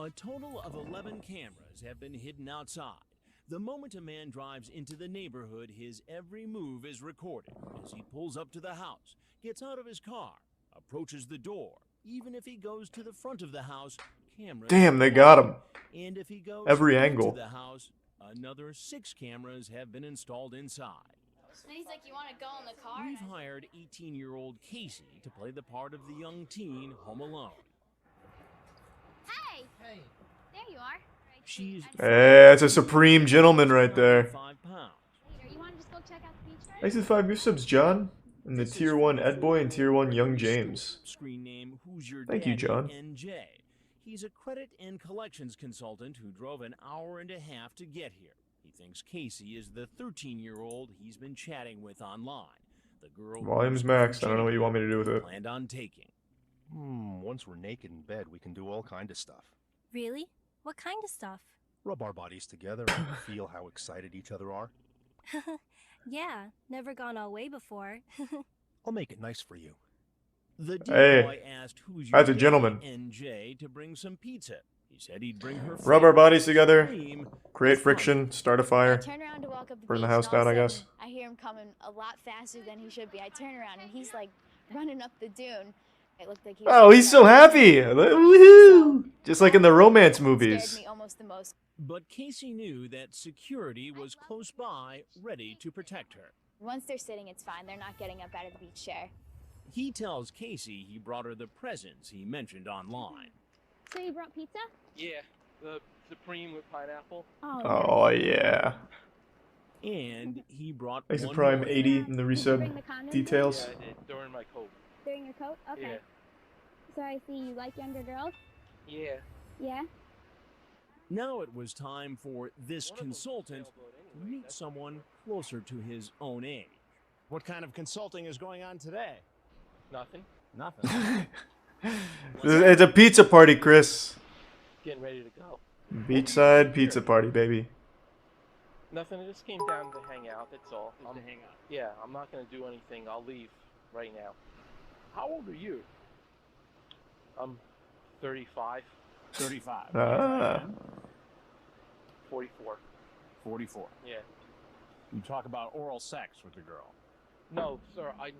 A total of 11 cameras have been hidden outside. The moment a man drives into the neighborhood, his every move is recorded as he pulls up to the house, gets out of his car, approaches the door. Even if he goes to the front of the house, cameras. Damn, they got him. And if he goes every into angle. the house, another 6 cameras have been installed inside. And he's like, "You want to go in the car?" We've hired 18-year-old Casey to play the part of the young teen home alone. Hey! Hey. There you are. She's That's a supreme gentleman right there. 5 pounds. You want to just go check out the beach first? Thanks to 5 gift subs, John. And the Tier 1 Ed Boy and Tier 1 Young James. Screen name Who's Your Thank you, Daddy, John. NJ. He's a credit and collections consultant who drove an hour and a half to get here. He thinks Casey is the 13-year-old he's been chatting with online. The girl Volume's maxed. I don't know what you want me to do with it. planned on taking. Once we're naked in bed, we can do all kind of stuff. Really? What kind of stuff? Rub our bodies together and feel how excited each other are. Yeah, never gone all way before. I'll make it nice for you. The Hey, boy asked Who's Your that's a Daddy, gentleman. NJ, to bring some pizza. He said he'd bring her Rub our bodies together, cream. create friction, start a I fire. turn around to walk up the Burn the beach, house and all down, of a I guess. sudden, I hear him coming a lot faster than he should be. I turn around and he's like running up the dune. It looked like he was Oh, he's so happy! Woohoo! Just like in the romance scared movies. me almost the most. But Casey knew that security was close by, ready to protect her. Once they're sitting, it's fine. They're not getting up out of the beach chair. He tells Casey he brought her the presents he mentioned online. So you brought pizza? Yeah, the supreme with pineapple. Oh, yeah. And he brought Thanks to one Prime more. 80 in the resub details. Yeah, I did during my coat. During your coat? Okay. Yeah. So I see you like younger girls? Yeah. Yeah? Now it was time for this consultant to meet someone closer to his own age. What kind of consulting is going on today? Nothing. Nothing. It's a pizza party, Chris. Getting ready to go. Beachside pizza party, baby. Nothing. I just came down to hang out. That's all. To hang out. Yeah, I'm not gonna do anything. I'll leave right now. How old are you? I'm 35, 35. Ah. 44. 44. Yeah. You talk about oral sex with the girl. No, sir. I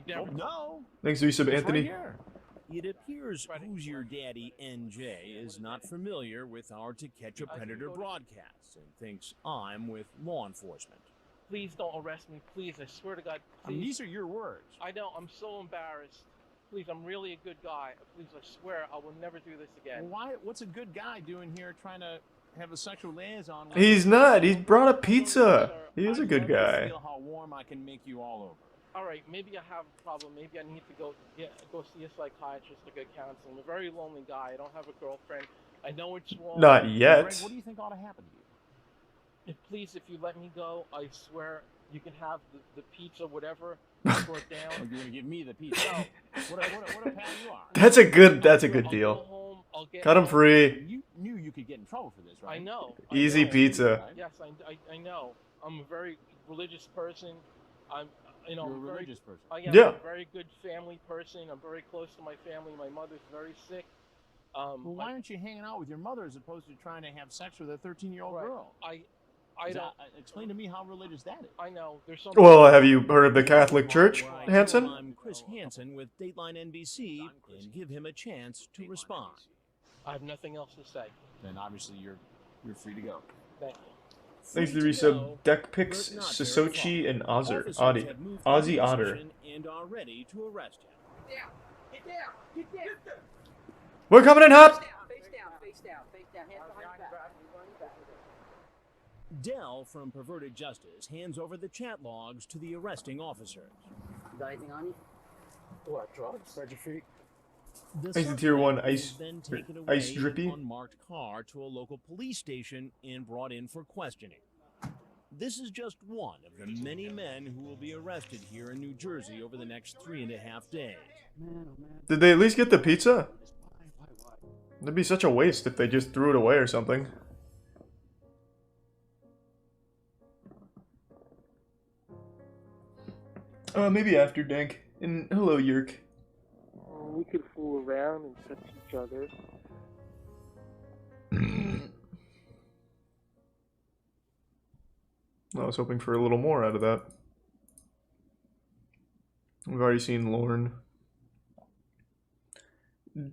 never. No. Thanks to resub, It's Anthony. Right here. It appears Who's Your Daddy, NJ, is not familiar with our To Catch a Predator broadcasts and thinks I'm with law enforcement. Please don't arrest me. Please, I swear to God. I mean, Please. these are your words. I know. I'm so embarrassed. Please, I'm really a good guy. Please, I swear I will never do this again. Why? What's a good guy doing here trying to have a sexual liaison? With He's not. He brought a pizza. He is a good I guy. feel how warm I can make you all over. All right, maybe I have a problem. Maybe I need to go see a psychiatrist to get counseling. I'm a very lonely guy. I don't have a girlfriend. I know it's wrong. Not Greg, yet. what do you think ought to happen to you? Please, if you let me go, I swear you can have the pizza, whatever, brought Oh, down. you want to give me the pizza? What a pal you are. That's a good I'll deal. Go home, I'll get Cut him home. free. You knew you could get in trouble for this, right? I know. I Easy know. pizza. Yes, I know. I'm a very religious person. I'm, You're a very, religious person. I am Yeah. a very good family person. I'm very close to my family. My mother's very sick. Well, why aren't you hanging out with your mother as opposed to trying to have sex with a 13-year-old Right. girl? I don't. Explain to me how religious that is. I know. There's some. Well, have you heard of the Catholic Church, Right. Hanson? I'm Chris Hansen with Dateline NBC and give him a chance to respond. I have nothing else to say. Then obviously you're free to go. Thank you. Thanks to the Free to resub, go, Deck Picks, but not Sasochi, very and far. Ozzer. Officers Audie. have moved Ozzy into Otter. position and are ready to arrest him. We're coming in hot! Dell from Perverted Justice hands over the chat logs to the arresting officers. Got anything on you? What, drugs? Spread your feet. The Thanks to Tier 1 suspect Ice, is then taken away Ice in Drippy. an unmarked car to a local police station and brought in for questioning. This is just one of the many men who will be arrested here in New Jersey over the next 3.5 days. Did they at least get the pizza? That'd be such a waste if they just threw it away or something. Maybe after Dank. And hello, Yerk. We could fool around and touch each other. I was hoping for a little more out of that. We've already seen Lorne.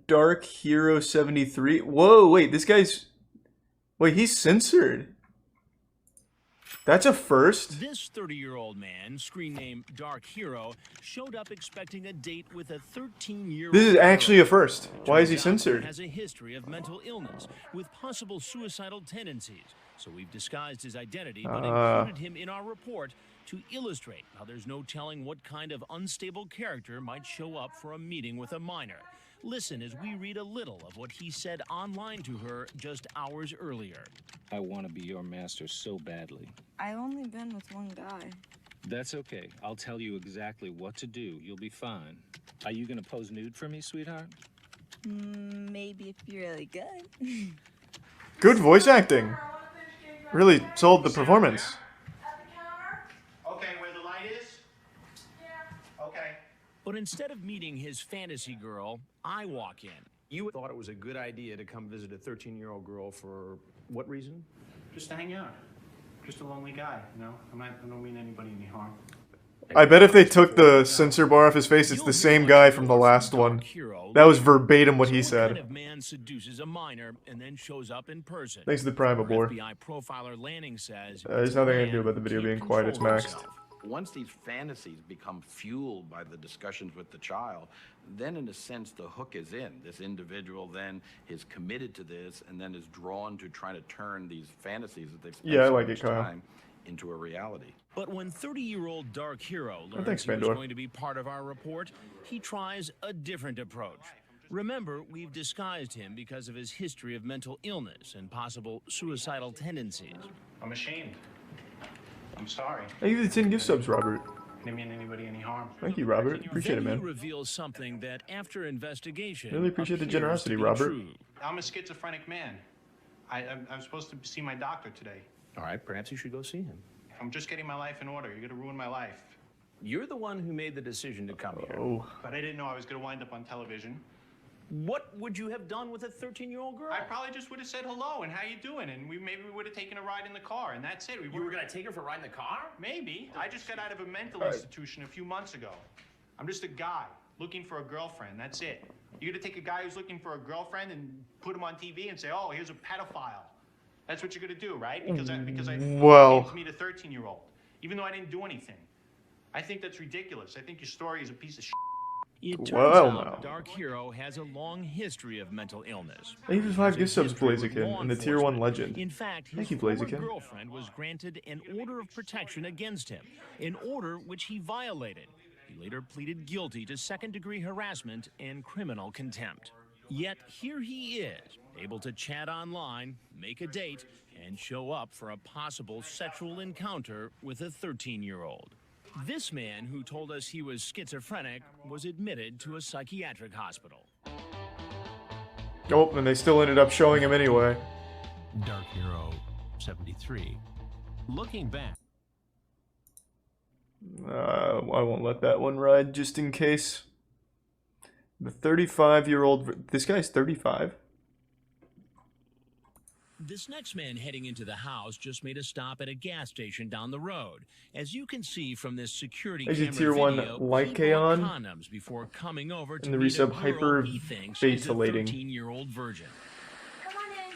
Dark Hero 73. Whoa, wait, this guy's... Wait, he's censored. That's a first. This 30-year-old man, screen name Dark Hero, showed up expecting a date with a 13-year-old. This is actually a first. Why is he Turns out censored? Has a history of mental illness with possible suicidal tendencies. So we've disguised his identity, but included him in our report to illustrate how there's no telling what kind of unstable character might show up for a meeting with a minor. Listen as we read a little of what he said online to her just hours earlier. I want to be your master so badly. I've only been with one guy. That's okay. I'll tell you exactly what to do. You'll be fine. Are you going to pose nude for me, sweetheart? Maybe if you're really good. Good voice acting. Really sold the performance. Okay, where the light is? Yeah. Okay. But instead of meeting his fantasy girl, I walk in. You thought it was a good idea to come visit a 13-year-old girl for what reason? Just to hang out. Just a lonely guy, you know? I don't mean anybody any harm. I bet if they took the censor bar off his face, it's the same guy from the last one. That was verbatim what he said. What kind of man seduces a minor and then shows up in person? Thanks to the Prime Abor. FBI profiler Lanning says There's nothing I can do about the video being quiet, it's maxed. Once these fantasies become fueled by the discussions with the child, then in a sense the hook is in. This individual then is committed to this and then is drawn to try to turn these fantasies that they've spent so much time into a reality. But when 30-year-old Dark Hero learns he was going to be part of our report, he tries a different approach. Remember, we've disguised him because of his history of mental illness and possible suicidal tendencies. I'm ashamed. I'm sorry. Thank you for the 10 gift subs, Robert. Didn't mean anybody any harm. Thank you, Robert. Appreciate it, man. He reveals something that, after investigation, Really appreciate the generosity, Robert. True. I'm a schizophrenic man. I'm supposed to see my doctor today. All right, perhaps you should go see him. I'm just getting my life in order. You're gonna ruin my life. You're the one who made the decision to come here. But I didn't know I was gonna wind up on television. What would you have done with a 13-year-old girl? I probably just would have said hello and how you doing, and maybe we would have taken a ride in the car, and that's it. You were gonna take her for a ride in the car? Maybe. I just got out of a mental institution a few months ago. I'm just a guy looking for a girlfriend. That's it. You're gonna take a guy who's looking for a girlfriend and put him on TV and say, "Oh, here's a pedophile." That's what you're gonna do, right? Because I came to meet a 13-year-old, even though I didn't do anything. I think that's ridiculous. I think your story is a piece of shit. It turns out Dark Hero has a long history of mental illness. Thank you for 5 gift subs, Blaziken, and the Tier 1 Legend. In fact, his former girlfriend was granted an order of protection against him, an order which he violated. He later pleaded guilty to second-degree harassment and criminal contempt. Yet here he is, able to chat online, make a date, and show up for a possible sexual encounter with a 13-year-old. This man, who told us he was schizophrenic, was admitted to a psychiatric hospital. Oh, and they still ended up showing him anyway. Dark Hero 73. Looking back. I won't let that one ride just in case. The 35-year-old... This guy's 35? This next man heading into the house just made a stop at a gas station down the road. As you can see from this security camera Tier 1 video, Lycaon, condoms before coming over to and the meet a resub girl he thinks is a hyper-vatilating. 13-year-old virgin. Come on in.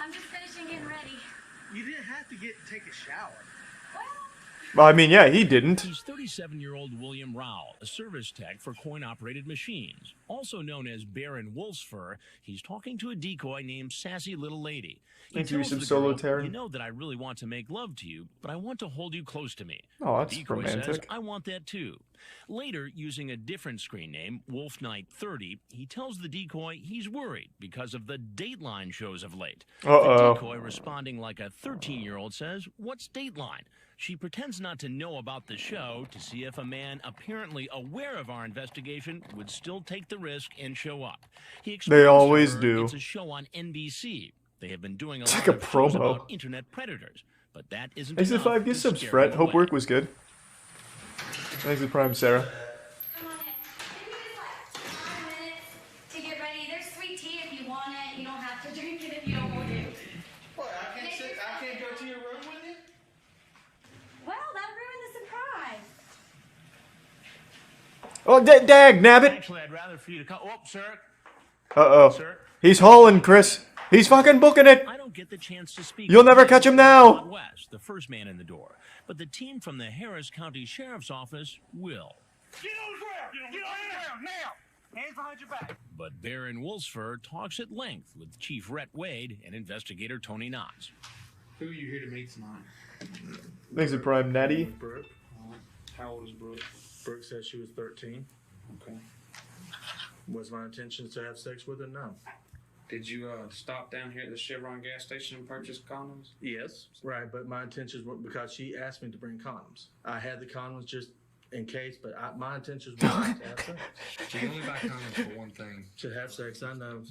I'm just finishing getting ready. You didn't have to take a shower. Well, I mean, yeah, he didn't. He's 37-year-old William Rowell, a service tech for coin-operated machines. Also known as Baron Wolfsfur, he's talking to a decoy named Sassy Little Lady. He tells the girl, "You know that I really want to make love to you, but I want to hold you close to me." Oh, that's the decoy romantic. says, "I want that too." Later, using a different screen name, Wolf Knight 30, he tells the decoy he's worried because of the Dateline shows of late. The decoy, responding like a 13-year-old, says, "What's Dateline?" She pretends not to know about the show to see if a man apparently aware of our investigation would still take the risk and show up. He explains They always to her do. It's a show on NBC. They have been doing a It's lot like a of shows promo. about internet predators, but that isn't Thanks for the enough 5 gift to subs, scare Fret. him Hope away. work was good. Thanks for the Prime, Sarah. Come on in. Give me just like 5 minutes to get ready. There's sweet tea if you want it. You don't have to drink it if you don't want it. What, I can't go to your room with you? Oh, dag, nabbit. Actually, I'd rather for you to come. Oh, sir. Uh-oh. Sir. He's hauling, Chris. He's fucking booking it. I don't get the chance to speak. You'll never catch him now. West, the first man in the door, but the team from the Harris County Sheriff's Office will. Get on the ground! Get on the ground now! Hands behind your back. But Baron Wolfsford talks at length with Chief Rhett Wade and investigator Tony Knotts. Who are you here to meet tonight? Thanks for Prime Natty. Brooke. How old is Brooke? Brooke said she was 13. Okay. Was my intention to have sex with her? No. Did you stop down here at the Chevron gas station and purchase condoms? Yes. Right, but my intentions were because she asked me to bring condoms. I had the condoms just in case, but my intentions were not to have sex. You only buy condoms for one thing. To have sex, I know.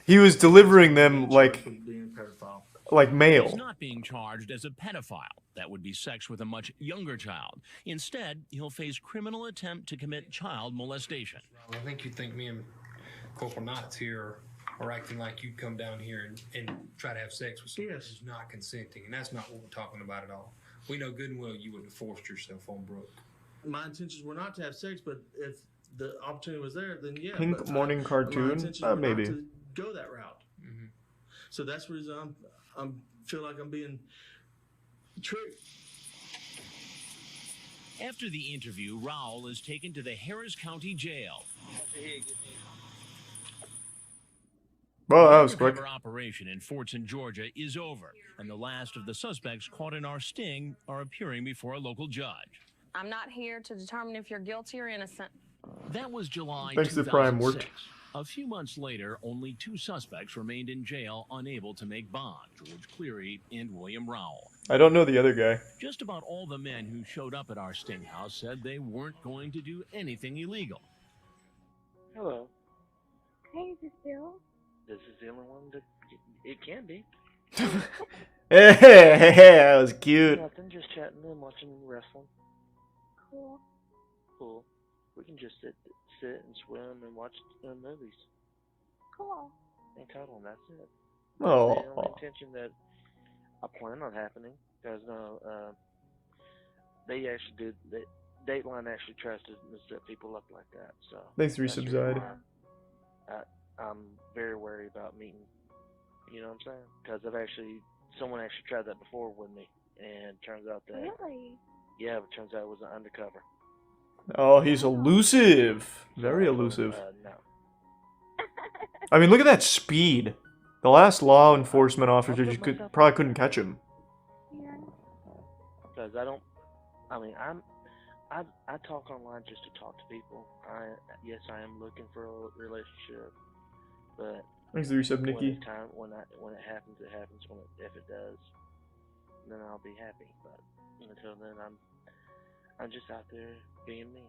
He was delivering them like being a pedophile. Like He's mail. not being charged as a pedophile. That would be sex with a much younger child. Instead, he'll face criminal attempt to commit child molestation. I think you think me and Corporal Knotts here are acting like you'd come down here and try to have sex with someone who's not consenting, and that's not what we're talking about at all. We know good and well you wouldn't have forced yourself on Brooke. My intentions were not to have sex, but if the opportunity was there, then yeah. Pink morning cartoon? Maybe. Not to go that route. Mm-hmm. So that's the reason I feel like I'm being tricked. After the interview, Raul is taken to the Harris County Jail. Well, that was quick. The operation in Fortson, Georgia is over, and the last of the suspects caught in our sting are appearing before a local judge. I'm not here to determine if you're guilty or innocent. That was July Thanks to 2006. Prime worked. A few months later, only 2 suspects remained in jail unable to make bond, George Cleary and William Rowell. I don't know the other guy. Just about all the men who showed up at our sting house said they weren't going to do anything illegal. Hello. Hey, is this Bill? This is the only one that it can be. Hey, that was cute. Nothing, just chatting and watching wrestling. Cool. Cool. We can just sit and swim and watch movies. Cool. And cuddle, and that's it. Oh. The only intention that I plan on happening, because they actually did. Dateline actually tries to set people up like that. So. Thanks, resubside. I'm very wary about meeting. You know what I'm saying? Because someone actually tried that before with me, and it turns out that. Really? Yeah, but it turns out it was an undercover. Oh, he's elusive. Very elusive. No. I mean, look at that speed. The last law enforcement officer just probably couldn't catch him. Yeah. Because I talk online just to talk to people. Yes, I am looking for a relationship, but Thanks to resub, Nikki. When it happens, it happens. If it does, then I'll be happy. But until then, I'm just out there being me.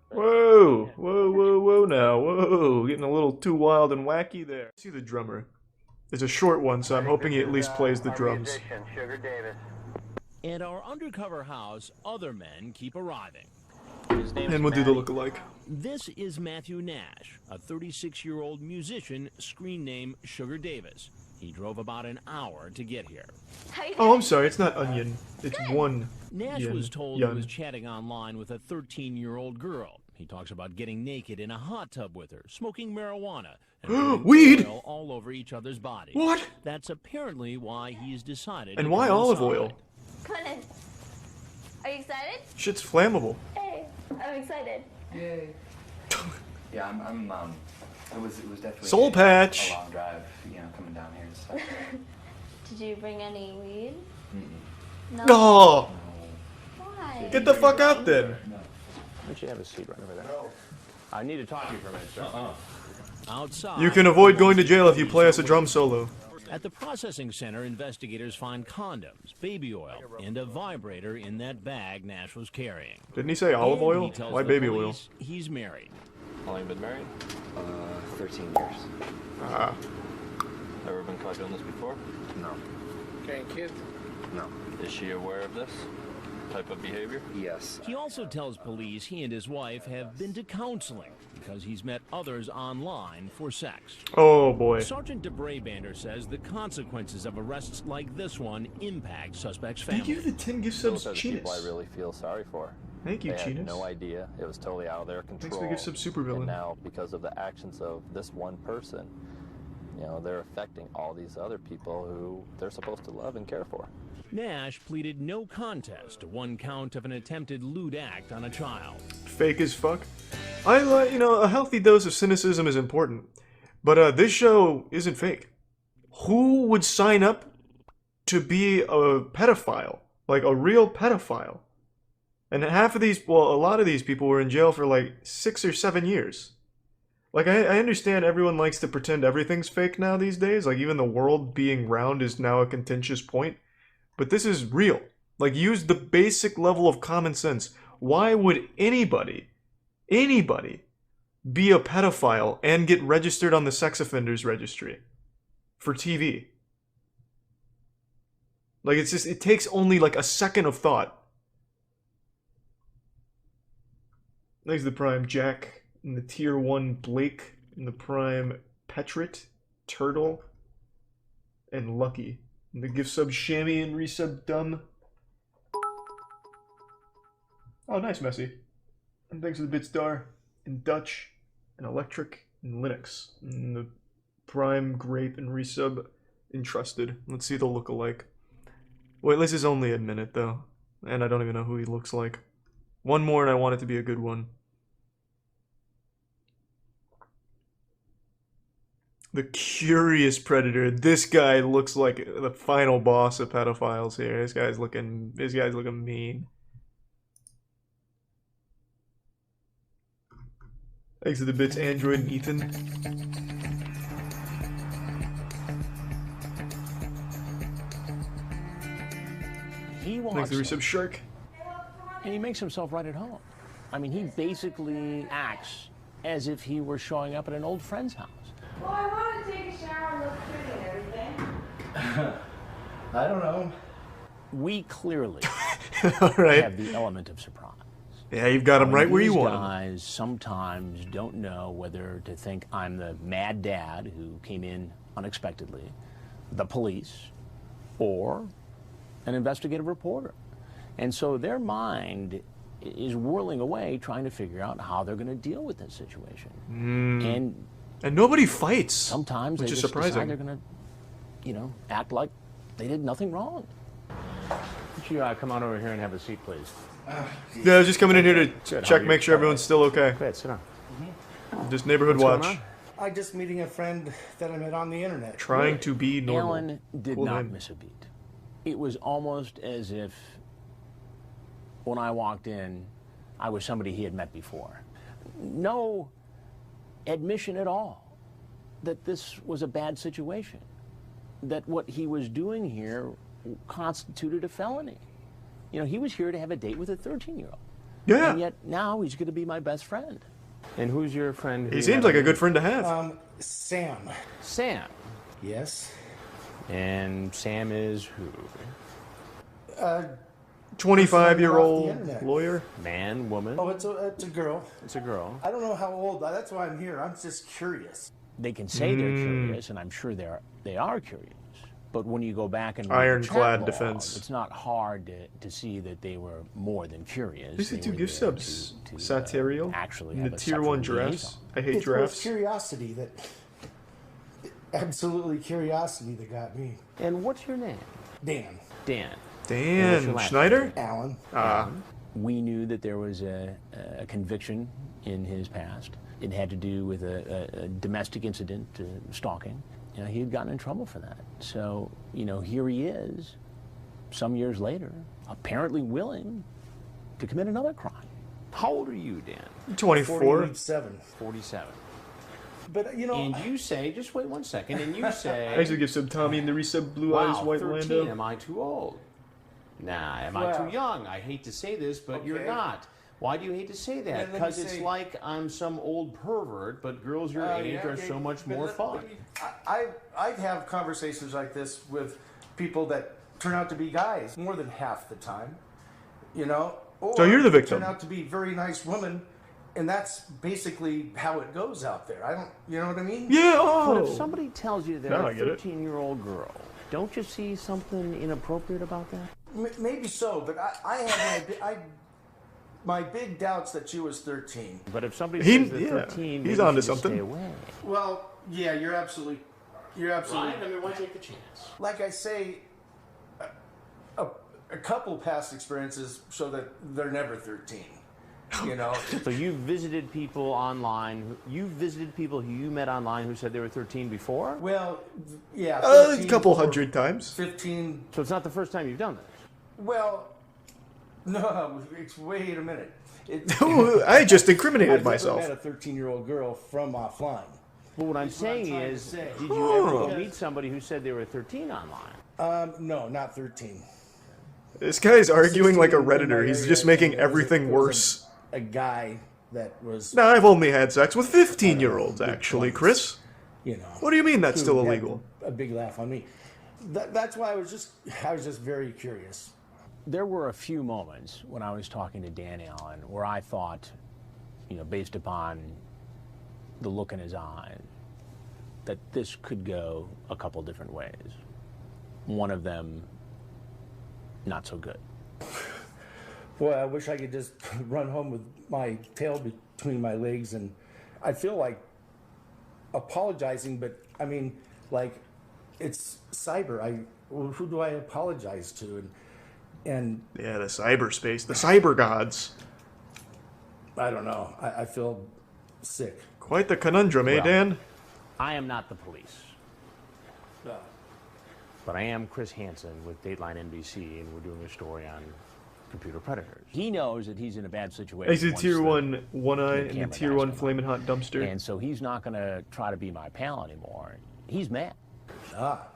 But, Whoa, yeah. whoa now, whoa, getting a little too wild and wacky there. See the drummer. It's a short one, so I'm hoping he at least plays the drums. Sugar Davis. At our undercover house, other men keep arriving. And we'll do the look-alike. This is Matthew Nash, a 36-year-old musician, screen name Sugar Davis. He drove about an hour to get here. Oh, I'm sorry, it's not onion. It's one. Nash was told he was chatting online with a 13-year-old girl. He talks about getting naked in a hot tub with her, smoking marijuana, and weed oil all over each other's bodies. What? That's apparently why he's decided. And to why come olive inside. oil? Come on in. Are you excited? Shit's flammable. Hey, I'm excited. Yay. Yeah, I'm it was definitely Soul patch. a long drive, coming down here and stuff. Did you bring any weed? Mm-mm. No. Oh, Why? get the fuck out then. Why don't you have a seat right over there? I need to talk to you for a minute, sir. Outside. You can avoid going to jail if you play us a drum solo. At the processing center, investigators find condoms, baby oil, and a vibrator in that bag Nash was carrying. Didn't he say olive And oil? he tells Why the baby police he's married. How long you been married? 13 years. Ah. Ever been caught doing this before? No. Okay, kids. No. Is she aware of this type of behavior? Yes. He also tells police he and his wife have been to counseling because he's met others online for sex. Oh boy. Sergeant DeBraybander says the consequences of arrests like this one impact suspects' Thank families. you for the 10 gift Those subs, are the people I Cheetahs. really feel sorry for. Thank you, They had Chinas. no idea. It was totally out of their control. Thanks for the gift sub, supervillain. And now, because of the actions of this one person, you know, they're affecting all these other people who they're supposed to love and care for. Nash pleaded no contest to one count of an attempted lewd act on a child. Fake as fuck. You know, a healthy dose of cynicism is important. But this show isn't fake. Who would sign up to be a pedophile? Like a real pedophile? And half of these, well, a lot of these people were in jail for like 6 or 7 years. Like, I understand everyone likes to pretend everything's fake now these days. Like, even the world being round is now a contentious point. But this is real. Like, use the basic level of common sense. Why would anybody be a pedophile and get registered on the sex offenders registry for TV? Like, it's just, it takes only like a second of thought. There's the Prime Jack, and the Tier 1 Blake, and the Prime Petrit, Turtle, and Lucky. And the gift sub Shammy and resub Dumb. Oh, nice, Messy. And thanks for the Bitstar, and Dutch, and Electric, and Linux. And the Prime Grape and resub Entrusted. Let's see the look-alike. Wait, this is only a minute, though. And I don't even know who he looks like. One more and I want it to be a good one. The Curious Predator. This guy looks like the final boss of pedophiles here. This guy's looking mean. Thanks to the bits, Android and Ethan. He walks Thanks to the resub Shark. and he makes himself right at home. I mean, he basically acts as if he were showing up at an old friend's house. Well, I want to take a shower and look pretty and everything. I don't know. We clearly All right. have the element of surprise. Yeah, you've got him right where you want him. These guys sometimes don't know whether to think I'm the mad dad who came in unexpectedly, the police, or an investigative reporter. And so their mind is whirling away trying to figure out how they're going to deal with this situation. And nobody fights. Sometimes which they is just surprising. decide they're going to, you know, act like they did nothing wrong. Would you come on over here and have a seat, please? Yeah, I was just coming in here to Good, check, how are make you? sure everyone's still okay. Good, sit down. Just neighborhood What's watch. going on? I'm just meeting a friend that I met on the internet. Trying to be normal. Alan did Cool not name. miss a beat. It was almost as if when I walked in, I was somebody he had met before. No admission at all that this was a bad situation, that what he was doing here constituted a felony. You know, he was here to have a date with a 13-year-old. Yeah. And yet now he's going to be my best friend. And who's your friend? who He you seems met like on a good friend to have. Sam. Sam? Yes. And Sam is who? 25-year-old lawyer. Man, woman? Oh, it's a girl. It's a girl. I don't know how old. That's why I'm here. I'm just curious. They can say they're curious, and I'm sure they are curious. But when you go back and read the Ironclad chat defense. logs, it's not hard to see that they were more than curious. These are They two were gift there subs. to, Satirial. actually And have the a tier 1 sexual giraffes. liaison. I hate It was giraffes. curiosity absolutely curiosity that got me. And what's your name? Dan. Dan. Dan Schneider? Alan. We knew that there was a conviction in his past. It had to do with a domestic incident, stalking. You know, he had gotten in trouble for that. So, you know, here he is, some years later, apparently willing to commit another crime. How old are you, Dan? 24. 47. 47. But, you know... And you say, just wait 1 second, and you say... Thanks to the gift sub Tommy and the resub Blue wow, Eyes White 13, Lando. am I too old? Nah, am I Well, too young? I hate to say this, but you're okay. not. Why do you hate to say Then that? let me Because it's say- like I'm some old pervert, but girls your age Yeah, are okay, so much but more let fun. me- I have conversations like this with people that turn out to be guys more than half the time, you know. Or So you're the victim. Turn out to be very nice women, and that's basically how it goes out there. I don't, you know what I mean? Yeah, But if oh. somebody tells you they're Now a I get it. 13-year-old girl, don't you see something inappropriate about that? Maybe so, but I have my big doubts that she was 13. But if somebody He- says they're yeah, 13, he's maybe onto you should something. Stay away. Well, yeah, you're absolutely. Right? I mean, why take the chance? Like I say, a couple past experiences show that they're never 13. You know. So you visited people online. You visited people who you met online who said they were 13 before? Well, yeah. A 13 couple or hundred times. 15. So it's not the first time you've done this? Well, no. Wait a minute. I just incriminated I've myself. never met a 13-year-old girl from offline. But what I'm That's what I'm saying trying to is, say. did you ever go meet somebody who said they were 13 online? No, not 13. This guy's arguing like a 16 in my Redditor. He's area, just and making there was everything there was worse. A guy that was. Now, I've only had sex with 15-year-olds, actually, Chris. You know. What do you mean that's who still had illegal? A big laugh on me. That's why I was just very curious. There were a few moments when I was talking to Dan Allen where I thought, you know, based upon the look in his eyes, that this could go a couple different ways. One of them, not so good. Boy, I wish I could just run home with my tail between my legs, and I feel like apologizing, but I mean, like, it's cyber. Who do I apologize to? And Yeah, the cyberspace, the cyber gods. I don't know. I feel sick. Quite the conundrum, eh, Well, Dan? I am not the police. No. But I am Chris Hansen with Dateline NBC, and we're doing a story on computer predators. He knows that he's in a bad situation. He's a once tier the- 1 one-eye the and a camera tier guys 1 come flaming hot dumpster. And so he's not going to try to be my pal anymore. He's mad.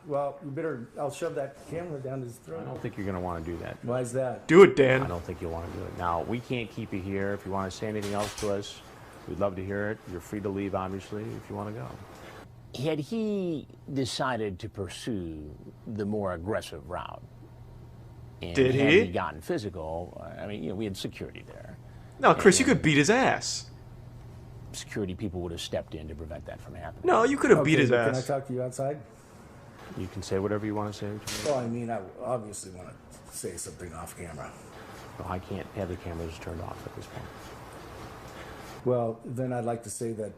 Well, you better. I'll shove that camera down his throat. I don't think you're going to want to do that. Why is that? Do it, Dan. I don't think you'll want to do it. Now, we can't keep you here. If you want to say anything else to us, we'd love to hear it. You're free to leave, obviously, if you want to go. Had he decided to pursue the more aggressive route, and Did had he? gotten physical, I mean, you know, we had security there. No, Chris, you could beat his ass. Security people would have stepped in to prevent that from happening. No, you could have beat his Can I ass. talk to you outside? You can say whatever you want to say. Jimmy. Well, I mean, I obviously want to say something off camera. Well, I can't have the cameras turned off at this point. Well, then I'd like to say that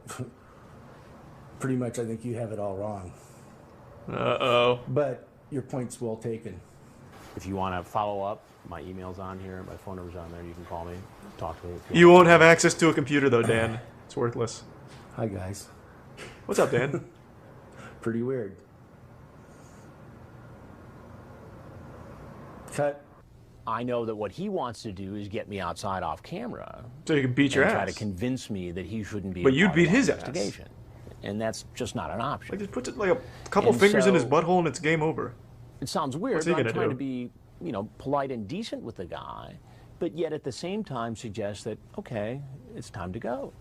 pretty much I think you have it all wrong. Uh-oh. But your point's well taken. If you want to follow up, my email's on here, my phone number's on there. You can call me, talk to me. if You want. won't have access to a computer, though, Dan. It's worthless. Hi, guys. What's up, Dan? Pretty weird. Cut. I know that what he wants to do is get me outside off camera. So you can beat your and try ass. to convince me that he shouldn't be. But a you'd part beat of our his ass. investigation. And that's just not an option. Like, just puts it like a couple And fingers in his so- butthole and it's game over. It sounds weird, What's he but I'm gonna trying do? to be, you know, polite and decent with the guy, but yet at the same time suggest that, okay, it's time to go.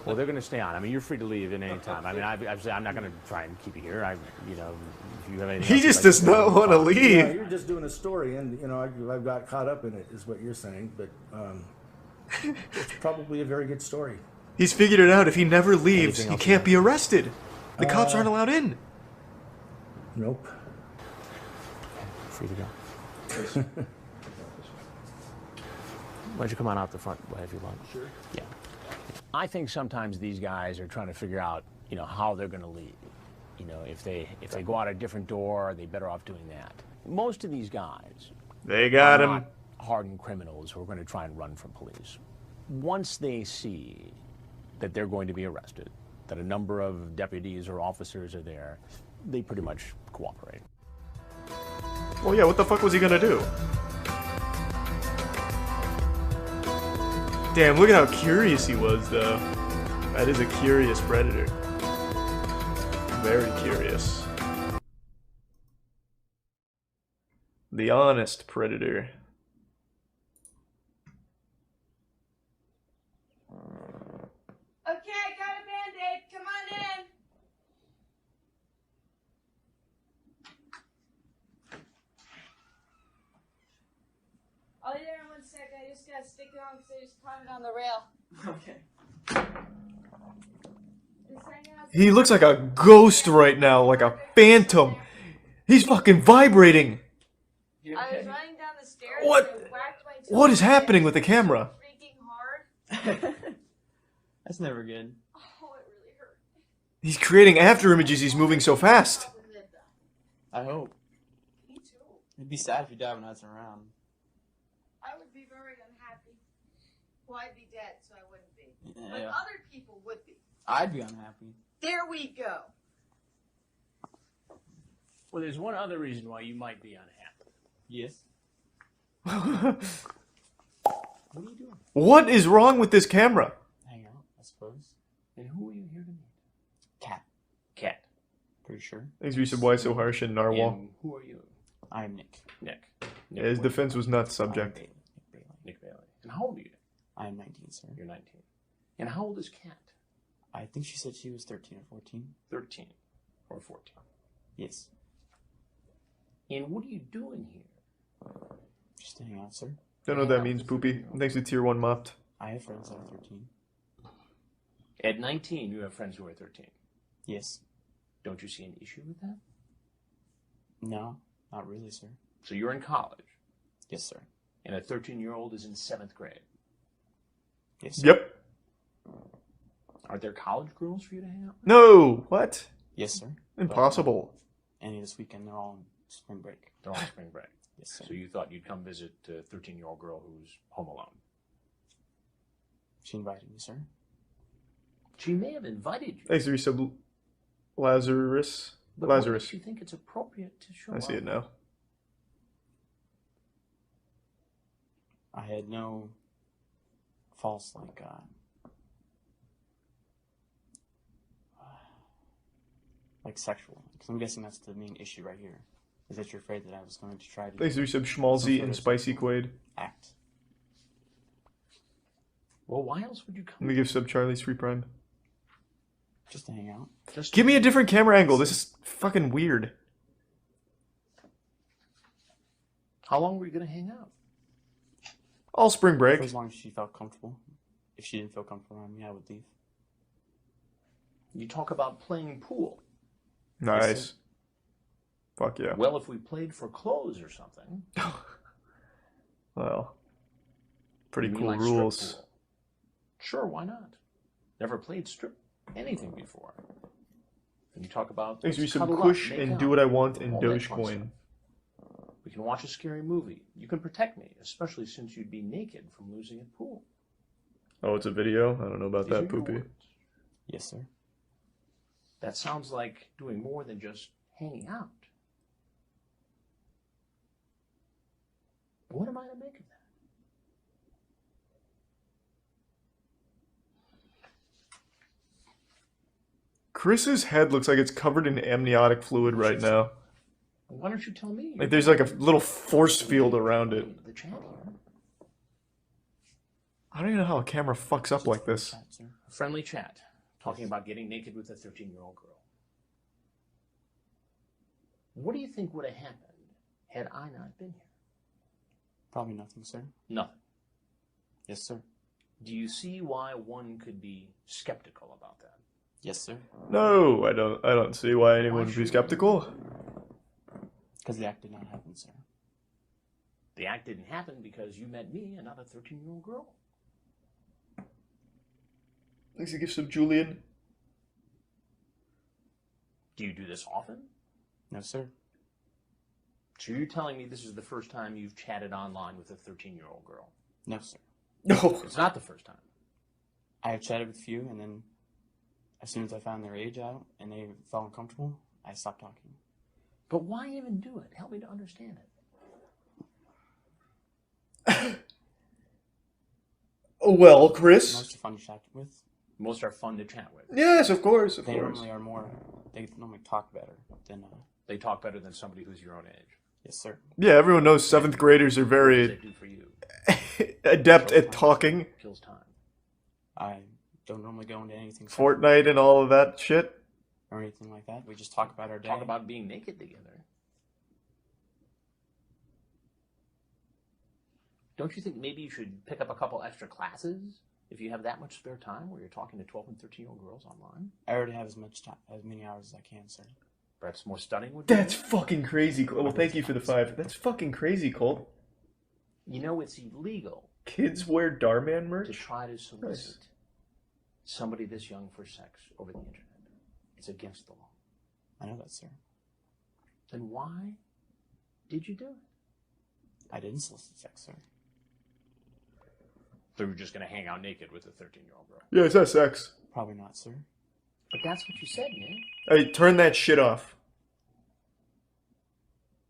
Well, they're going to stay on. I mean, you're free to leave at any time. I mean, I've said I'm not going to try and keep you here. You know, if you have anything He else you'd just like does to not say, want to fine. leave. Yeah, you're just doing a story, and you know I've got caught up in it, is what you're saying. But it's probably a very good story. He's figured it out. If he never leaves, Anything he else you can't want? be arrested. The cops aren't allowed in. Nope. Free to go. Why don't you come on out the front if you want? Sure. Yeah. I think sometimes these guys are trying to figure out, you know, how they're going to leave. You know, if they go out a different door, are they better off doing that? Most of these guys, They got are him. not hardened criminals who are going to try and run from police. Once they see that they're going to be arrested, that a number of deputies or officers are there, they pretty much cooperate. Well, yeah, what the fuck was he gonna do? Damn, look at how curious he was, though. That is a curious predator. Very curious. The honest predator. Okay, got a Band-Aid. Come on in. I'll be there in 1 second. I just gotta stick it on because I just caught it on the rail. Okay. He looks like a ghost right now, like a phantom. He's fucking vibrating. I was running down the stairs What? and I whacked my What is happening with the camera? That's never good. He's creating after images. He's moving so fast. I hope. Me too. It'd be sad if you died when I was around. I would be very unhappy. Well, I'd be dead, so I wouldn't be. Yeah. But other people would be. I'd be unhappy. There we go. Well, there's one other reason why you might be unhappy. Yes. What are you doing? What is wrong with this camera? Hang out, I suppose. And who are you here to meet? Cat. Cat. Pretty sure. Thanks, Reese. Why so harsh in Narwhal? And who are you? I'm Nick. Nick. Yeah, his defense was not subject. Nick Bailey. And how old are you? I'm 19, sir. You're 19. And how old is Cat? I think she said she was 13 or 14. 13 or 14. Yes. And what are you doing here? Just hanging out, sir. Don't know what that means, Poopy. Thanks to Tier 1 Mopped. I have friends that are 13. At 19, you have friends who are 13. Yes. Don't you see an issue with that? No, not really, sir. So you're in college. Yes, sir. And a 13-year-old is in 7th grade. Yes, sir. Yep. Are there college girls for you to hang out with? No! What? Yes, sir. Impossible. Any this weekend, they're all on spring break. They're on spring break. Yes, sir. So you thought you'd come visit a 13-year-old girl who's home alone. She invited me, sir. She may have invited you. Thanks to resub Lazarus. But what Lazarus. makes you think it's appropriate to show I see up? it now. I had no false, like sexual. Because I'm guessing that's the main issue right here. Is that you're afraid that I was going to try to... Thanks to resub Schmalzy and Spicy Quaid. Act. Well, why else would you come? Let me give sub Charlie's free prime. Just to hang out. Give me a different camera angle. This is fucking weird. How long were you going to hang out? All spring break. For as long as she felt comfortable. If she didn't feel comfortable around me, I would leave. You talk about playing pool. Nice. Fuck yeah. Well, if we played for clothes or something. Well, pretty You mean cool like strip rules. pool? Sure, why not? Never played strip anything before. And you talk about Thanks to let's resub cuddle up, Kush make and out, Do What I Want in all that fun Dogecoin. stuff. We can watch a scary movie. You can protect me, especially since you'd be naked from losing at pool. Oh, it's a video? I don't know about These are that, your Poopy. words. Yes, sir. That sounds like doing more than just hanging out. What am I to make of that? Chris's head looks like it's covered in amniotic fluid right now. Why don't you tell me? Like there's like a little force field around it. The chat here. I don't even know how a camera fucks up like this. A friendly chat. Talking about getting naked with a 13-year-old girl. What do you think would have happened had I not been here? Probably nothing, sir. Nothing. Yes, sir. Do you see why one could be skeptical about that? Yes, sir. No, I don't see why anyone would be skeptical. Because the act did not happen, sir. The act didn't happen because you met me and not a 13-year-old girl. Thanks to gift sub Julian. Do you do this often? No, sir. So you're telling me this is the first time you've chatted online with a 13-year-old girl? No, sir. No. It's not the first time. I have chatted with a few, and then as soon as I found their age out and they felt uncomfortable, I stopped talking. But why even do it? Help me to understand it. Well, Chris. Most are fun to chat with. Most are fun to chat with. Yes, of course, of They course. normally are more. They normally talk better than. They talk better than somebody who's your own age. Yes, sir. Yeah, everyone knows 7th graders are What does very that do for you? adept at talking. Kills time. I don't normally go into anything. Fortnite and all of that shit. Or anything like that. We just talk about our day. Talk about being naked together. Don't you think maybe you should pick up a couple extra classes if you have that much spare time where you're talking to 12 and 13-year-old girls online? I already have as many hours as I can, sir. Perhaps more studying would be That's fucking crazy, Colt. Well, thank you for the 5. That's fucking crazy, Colt. You know it's illegal Kids wear Darman to merch? try to solicit somebody this young for sex over the internet. It's against the law. I know that, sir. Then why did you do it? I didn't solicit sex, sir. So you're just going to hang out naked with a 13-year-old girl? Yeah, it's not sex. Probably not, sir. But that's what you said, man. Hey, turn that shit off.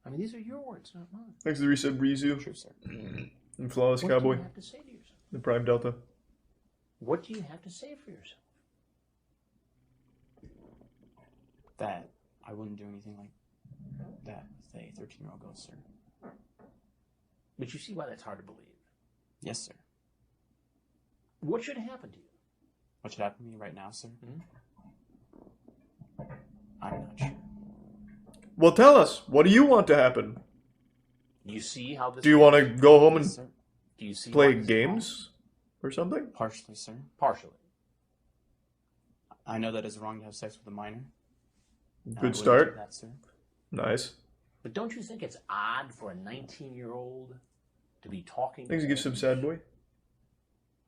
I mean, these are your words, not mine. Thanks to the resub Rizu. True, sir. And Flawless What Cowboy. do you have to say to yourself? The Prime Delta. What do you have to say for yourself? That I wouldn't do anything like that with a 13-year-old girl, sir. But you see why that's hard to believe. Yes, sir. What should happen to you? What should happen to me right now, sir? I'm not sure. Well, tell us. What do you want to happen? You see how this... Do you want to go home and Yes, sir. Do you see play why this- games or something? Partially, sir. Partially. I know that it's wrong to have sex with a minor. And I Good wouldn't start. do that, sir. Nice. But don't you think it's odd for a 19-year-old to be talking Thanks to to give some sad boy.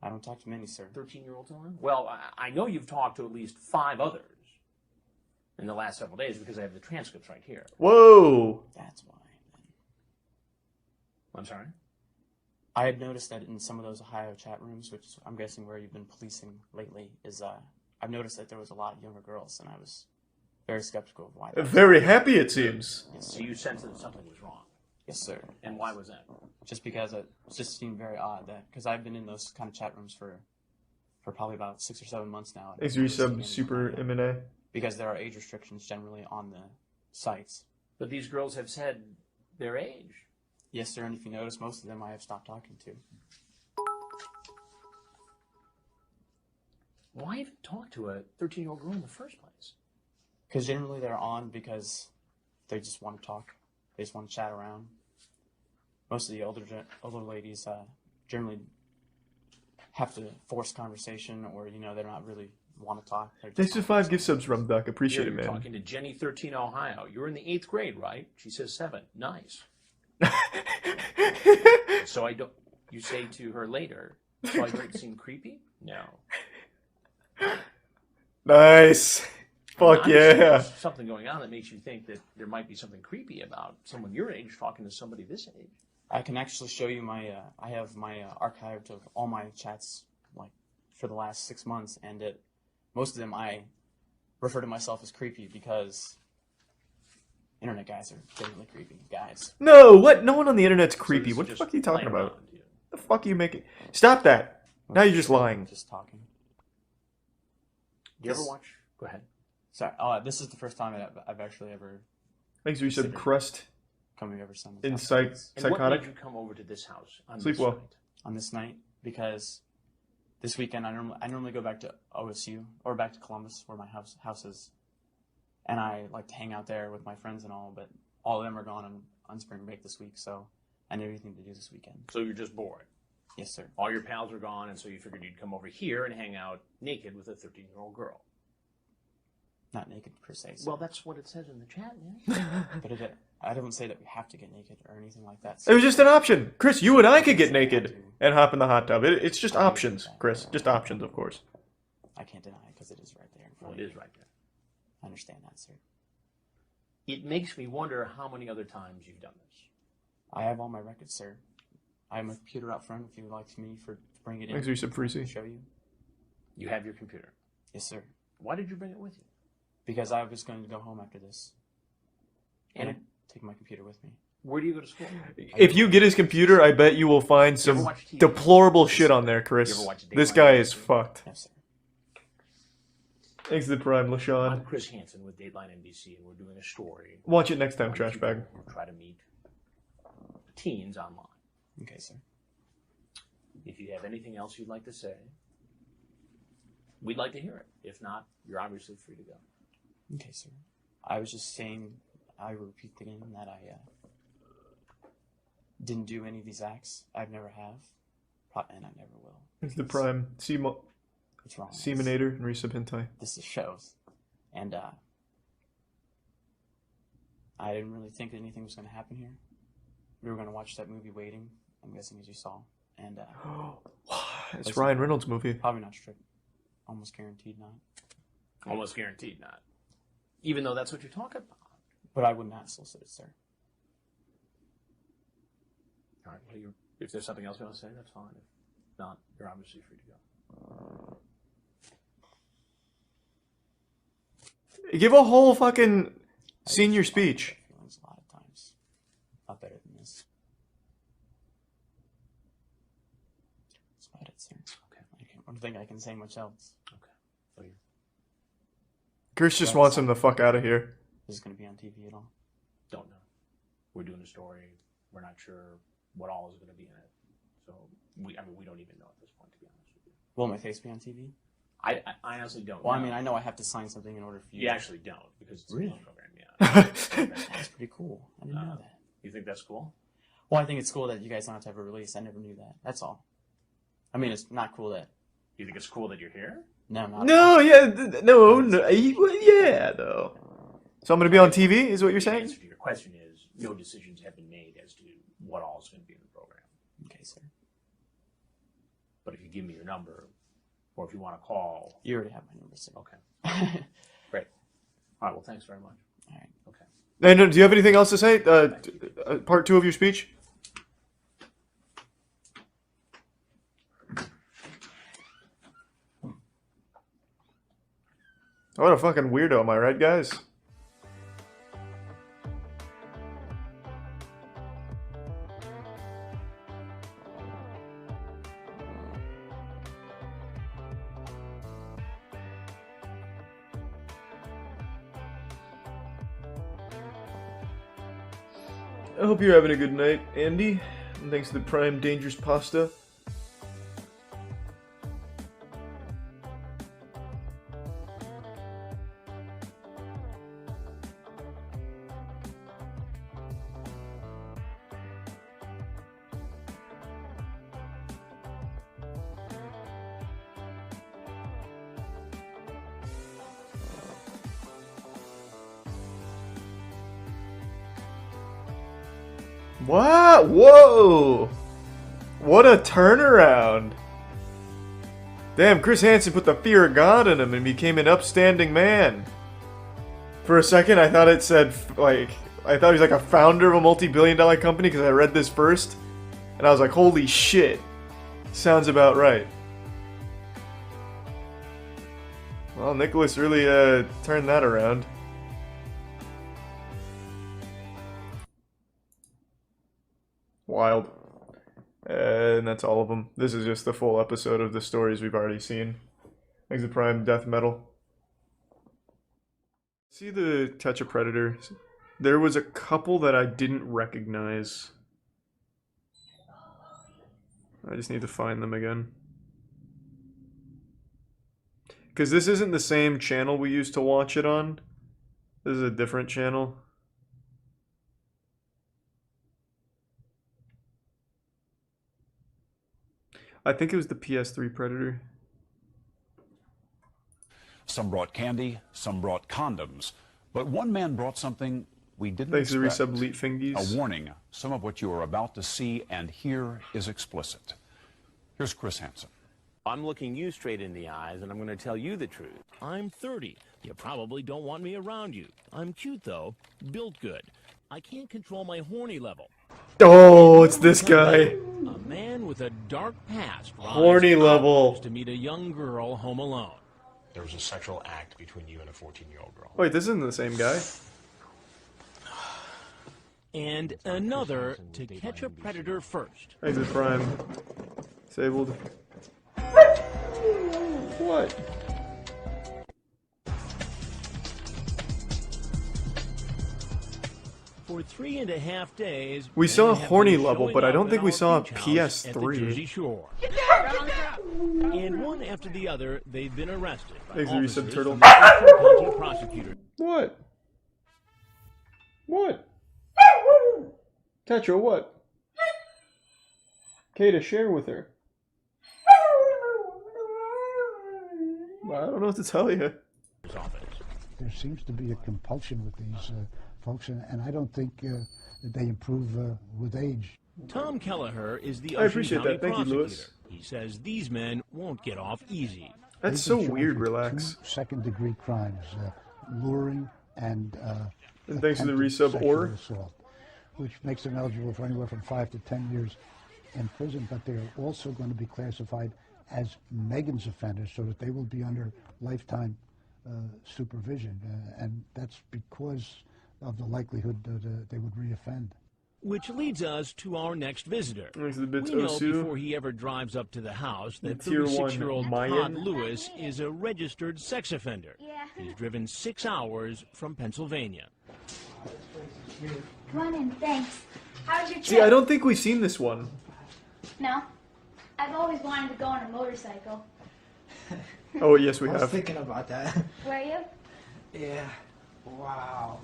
I don't talk to many, sir. 13-year-olds on? Well, I know you've talked to at least 5 others in the last several days because I have the transcripts right here. Whoa. That's why. I'm sorry? I had noticed that in some of those Ohio chat rooms, which is, I'm guessing where you've been policing lately, is I've noticed that there was a lot of younger girls, and I was very skeptical of why. Very happy, it seems. So you sensed that something was wrong. Yes, sir. And why was that? Just because it just seemed very odd that, because I've been in those kind of chat rooms for probably about 6 or 7 months now. Thanks to resub Super M&A. Because there are age restrictions generally on the sites. But these girls have said their age. Yes, sir, and if you notice, most of them I have stopped talking to. Why even talk to a 13-year-old girl in the first place? Because generally they're on because they just want to talk. They just want to chat around. Most of the older ladies generally have to force conversation, or they're not really want to talk. Thanks to 5 gift subs, Rum Duck. Appreciate it, You're man. talking to Jenny, 13, Ohio. You're in the 8th grade, right? She says 7. Nice. So I don't. You say to her later, "So I don't seem creepy?" No. Nice. Fuck Obviously, yeah. there's something going on that makes you think that there might be something creepy about someone your age talking to somebody this age. I can actually show you my. I have my archive of all my chats, like for the last 6 months, and most of them I refer to myself as creepy because internet guys are genuinely creepy guys. No, what? No one on the internet's creepy. this What is the just fuck are you talking playing about? around, you. The fuck are you making? Stop that. Now you're just lying. Just talking. Do you ever watch? Go ahead. Sorry. This is the first time I've actually ever. Thanks for you said crust. Coming over some. In And what psychotic. made you come over to this house on Sleep this well. night? On this night because this weekend I normally go back to OSU or back to Columbus where my house is, and I like to hang out there with my friends and all, but all of them are gone on spring break this week, so I need anything to do this weekend. So you're just bored. Yes, sir. All your pals are gone, and so you figured you'd come over here and hang out naked with a 13-year-old girl. Not naked per se. Sir. Well, that's what it says in the chat, man. But I don't say that we have to get naked or anything like that. It was just an option. Chris, you and I could get naked and hop in the hot tub. It's just options, Chris. Just options, of course. I can't deny it because it is right there. In Well, front it of is you. right there. I understand that, sir. It makes me wonder how many other times you've done this. I have all my records, sir. I have my computer out front if you would like me to bring it in. Thanks for your sub, Freezy. Show you. You have your computer. Yes, sir. Why did you bring it with you? Because I was going to go home after this. And And I'd take my computer with me. where do you go to school? If you get his computer, I bet you will find You ever some watch TV? deplorable shit on there, You Chris. ever watch This Dateline guy is NBC? fucked. Yes, sir. Thanks to the Prime, I'm LaShawn. Chris Hansen with Dateline NBC, and we're doing a story. Watch it next time, on trash people bag. who try to meet teens online. Okay, sir. If you have anything else you'd like to say, we'd like to hear it. If not, you're obviously free to go. Okay, sir. I was just saying, I repeat again that I didn't do any of these acts. I've never have, and I never will. Thanks to the Prime. What's wrong? Seminator and Resub Hentai. This is shows, and I didn't really think anything was going to happen here. We were going to watch that movie Waiting, I'm guessing as you saw. And It's Ryan Reynolds' movie. Probably not strict. Almost guaranteed not. Almost guaranteed not. Even though that's what you're talking about. But I would not solicit it, sir. All right. Well, if there's something else you want to say, that's fine. If not, you're obviously free to go. Give a whole fucking senior speech. Feelings a lot of times. Not better than this. That's about it, sir. Okay. I don't think I can say much else. Okay. So Chris just wants him the fuck out of here. Is this going to be on TV at all? Don't know. We're doing a story. We're not sure what all is going to be in it. So we don't even know at this point, to be honest with you. Will my face be on TV? I honestly don't Well, know. I mean, I know I have to sign something in order for you. You actually don't, because it's Really? a program, yeah. That's pretty cool. I didn't know that. You think that's cool? Well, I think it's cool that you guys don't have to have a release. I never knew that. That's all. I mean, it's not cool that... You think it's cool that you're here? No, not No, yeah, no, yeah, though. So I'm going to be on TV, is what you're The saying? answer to your question is no decisions have been made as to what all is going to be in the program. Okay, sir. But if you give me your number, or if you want to call... You already have my number, sir. Okay. Great. All right, well, thanks very much. All right. Okay. And do you have anything else to say? Part 2 of your speech? What a fucking weirdo, am I right, guys? I hope you're having a good night, Andy. And thanks to the Prime Dangerous Pasta. What? Whoa! What a turnaround! Damn, Chris Hansen put the fear of God in him and became an upstanding man. For a second, I thought it said, like, I thought he was like a founder of a multi-billion-dollar company because I read this first. And I was like, holy shit. Sounds about right. Well, Nicholas really turned that around. Wild. And that's all of them. This is just the full episode of the stories we've already seen. Thanks to Prime Death Metal. See the Catch a Predator? There was a couple that I didn't recognize. I just need to find them again. Because this isn't the same channel we used to watch it on. This is a different channel. I think it was the PS3 Predator. Some brought candy, some brought condoms. But one man brought something we didn't Thanks to expect. Resub Elite Fingies. A warning. Some of what you are about to see and hear is explicit. Here's Chris Hansen. I'm looking you straight in the eyes, and I'm going to tell you the truth. I'm 30. You probably don't want me around you. I'm cute, though. Built good. I can't control my horny level. Oh, it's this guy. A man with a dark past Horny level. to meet a young girl home alone. There was a sexual act between you and a 14-year-old girl. Wait, this isn't the same guy. And another to catch a predator first. Exit Prime. Disabled. What? For 3.5 days, We saw a men have horny been level, showing but I up don't at think we our saw a beach house at the Jersey PS3. Shore. And one after the other, they've been arrested by Exit officers Resub Turtle. from the Central County prosecutor. What? What? Tetra, what? Kata, share with her. Well, I don't know what to tell you. There seems to be a compulsion with these folks, and I don't think that they improve with age. Tom Kelleher is the I Ocean appreciate County that. Thank you, prosecutor. Lewis. He says these men won't get off easy. That's so weird, relax. Second-degree crimes, luring and thanks to the attempted resub sexual or assault, which makes them eligible for anywhere from 5 to 10 years in prison. But they're also going to be classified as Megan's offenders, so that they will be under lifetime supervision, and that's because of the likelihood that they would reoffend. Which leads us to our next visitor. Thanks to the bits We know Osu. before he ever drives up to the house that Tier 1 36-year-old Mayan. Todd Lewis is a registered sex offender. He's driven 6 hours from Pennsylvania. Come on in, thanks. How was your trip? See, I don't think we've seen this one. No. I've always wanted to go on a motorcycle. Oh, yes, we I was have. thinking about that. Were you? Yeah. Wow.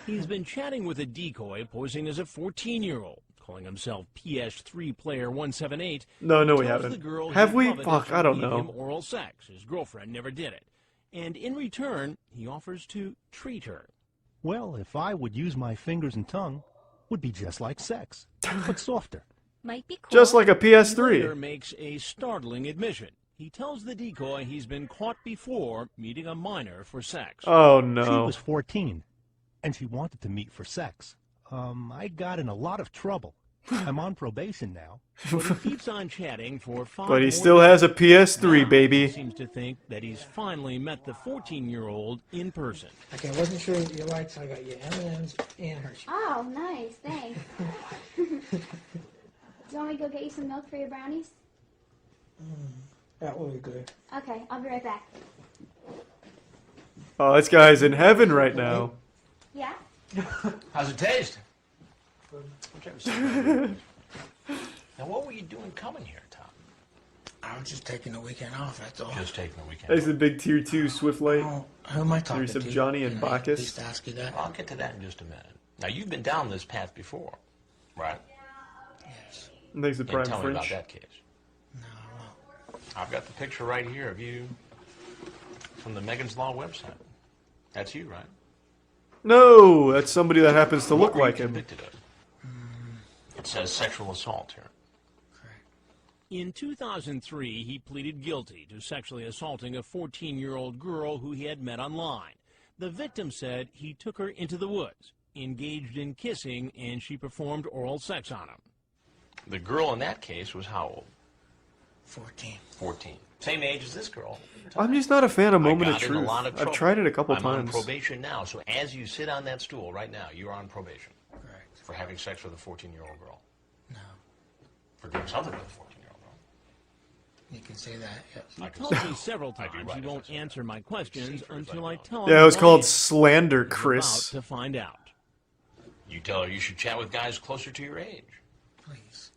He's been chatting with a decoy posing as a 14-year-old, calling himself PS3 Player 178. No, we Tells haven't. the girl Have he'd we? love it if Fuck, she I don't gave know. him oral sex. His girlfriend never did it. And in return, he offers to treat her. Well, if I would use my fingers and tongue, would be just like sex, but softer. Might be cool. Just like a He later PS3. makes a startling admission. He tells the decoy he's been caught before meeting a minor for sex. Oh, She no. was 14, and she wanted to meet for sex. I got in a lot of trouble. I'm on probation now. But he keeps on chatting for 5 But he more still days. has a PS3, Now, baby. He seems to think that he's finally met the 14-year-old in person. Okay, I wasn't sure what you liked, so I got you M&M's and Hershey. Oh, nice, thanks. Do you want me to go get you some milk for your brownies? That will be good. Okay, I'll be right back. Oh, this guy's in heaven right now. Yeah? How's it taste? Now, what were you doing coming here, Tom? I was just taking the weekend off, that's all. Just taking the weekend. That's the big tier 2 Swift Light. Who am I talking Series of to? Johnny and Can I at Bacchus. least ask you that? I'll get to that in just a minute. Now, you've been down this path before, right? Yes. Thanks to And Prime tell me about French. that case. I've got the picture right here of you from the Megan's Law website. That's you, right? No, that's somebody that happens to look What were you like him. convicted of? It says sexual assault here. In 2003, he pleaded guilty to sexually assaulting a 14-year-old girl who he had met online. The victim said he took her into the woods, engaged in kissing, and she performed oral sex on him. The girl in that case was how old? 14. 14. Same age as this girl. I'm just not a fan of Moment I of got in a Truth. lot of I've trouble. tried it a couple I'm times. on probation now, so as you sit on that stool right now, you're on probation. Correct. For having sex with a 14-year-old girl. No. For doing something with a 14-year-old girl. You can say that, yes. He told me several times he won't answer my questions until I tell him. Yeah, it was what called is. slander, He's Chris. about to find out. You tell her you should chat with guys closer to your age. Please.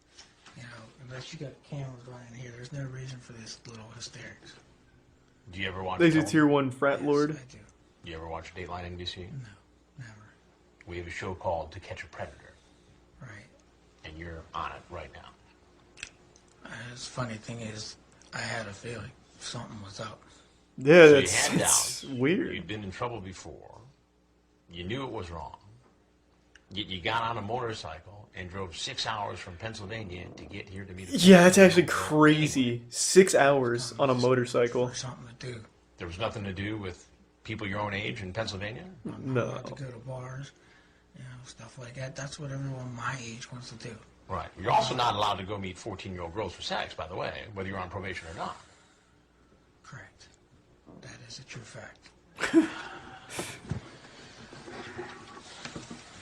You know, unless you got cameras running here, there's no reason for this little hysterics. Do you ever watch Thanks to film? tier 1 Frat Lord. I do. Do you ever watch Dateline NBC? No, never. We have a show called To Catch a Predator. Right. And you're on it right now. The funny thing is, I had a feeling something was up. Yeah, So that's you had it's doubts. weird. You'd been in trouble before. You knew it was wrong. Yet you got on a motorcycle and drove 6 hours from Pennsylvania to get here to meet a Yeah, that's actually crazy. 6 hours on a motorcycle. Something to do. There was nothing to do with people your own age in Pennsylvania? I'm No. allowed to go to bars, you know, stuff like that. That's what everyone my age wants to do. Right. You're also not allowed to go meet 14-year-old girls for sex, by the way, whether you're on probation or not. Correct. That is a true fact.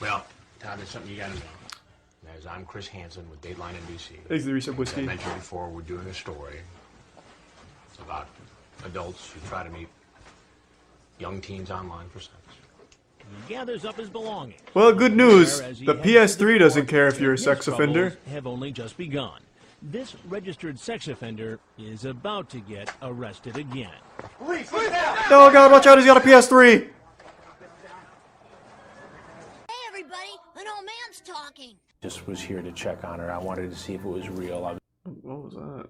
Well, Todd, there's something you got to know. As I'm Chris Hansen with Dateline NBC. Thanks to the Resub As I Whiskey. mentioned before, we're doing a story about adults who try to meet young teens online for sex. He gathers up his belongings. Well, good news. Whereas he The heads to PS3 the doesn't door, care if you're a his sex offender. troubles have only just begun. This registered sex offender is about to get arrested again. Oh god, watch out, he's got a PS3! Hey, everybody, an old man's talking. Just was here to check on her. I wanted to see if it was real. What was that?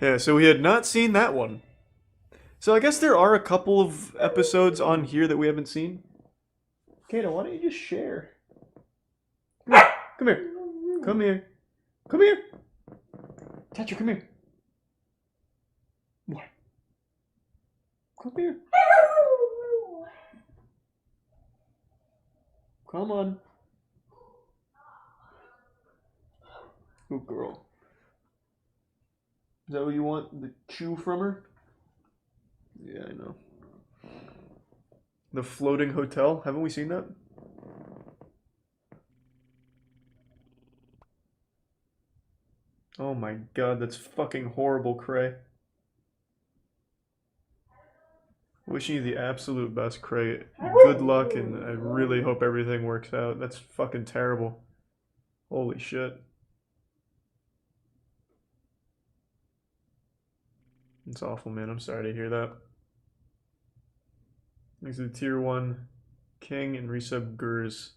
Yeah, so we had not seen that one. So I guess there are a couple of episodes on here that we haven't seen. Kato, why don't you just share? Come here. Come here. Come here. Catcher, come here. What? Come here. Come on. Good girl. Is that what you want? The chew from her? Yeah, I know. The floating hotel? Haven't we seen that? Oh my god, that's fucking horrible, Cray. Wishing you the absolute best, Cray. Good luck, and I really hope everything works out. That's fucking terrible. Holy shit. It's awful, man. I'm sorry to hear that. Thanks to the Tier 1 King and resub Gurs.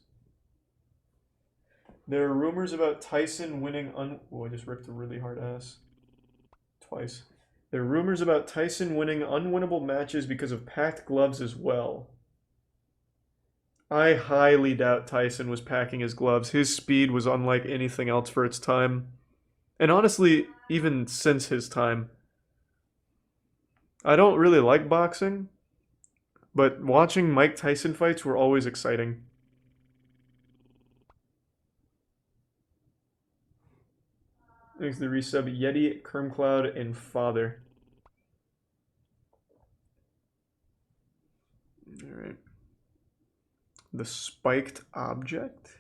There are rumors about Tyson winning Oh, I just ripped a really hard ass. Twice. There are rumors about Tyson winning unwinnable matches because of packed gloves as well. I highly doubt Tyson was packing his gloves. His speed was unlike anything else for its time. And honestly, even since his time. I don't really like boxing, but watching Mike Tyson fights were always exciting. Thanks to the resub Yeti, Kermcloud, and Father. Alright. The spiked object?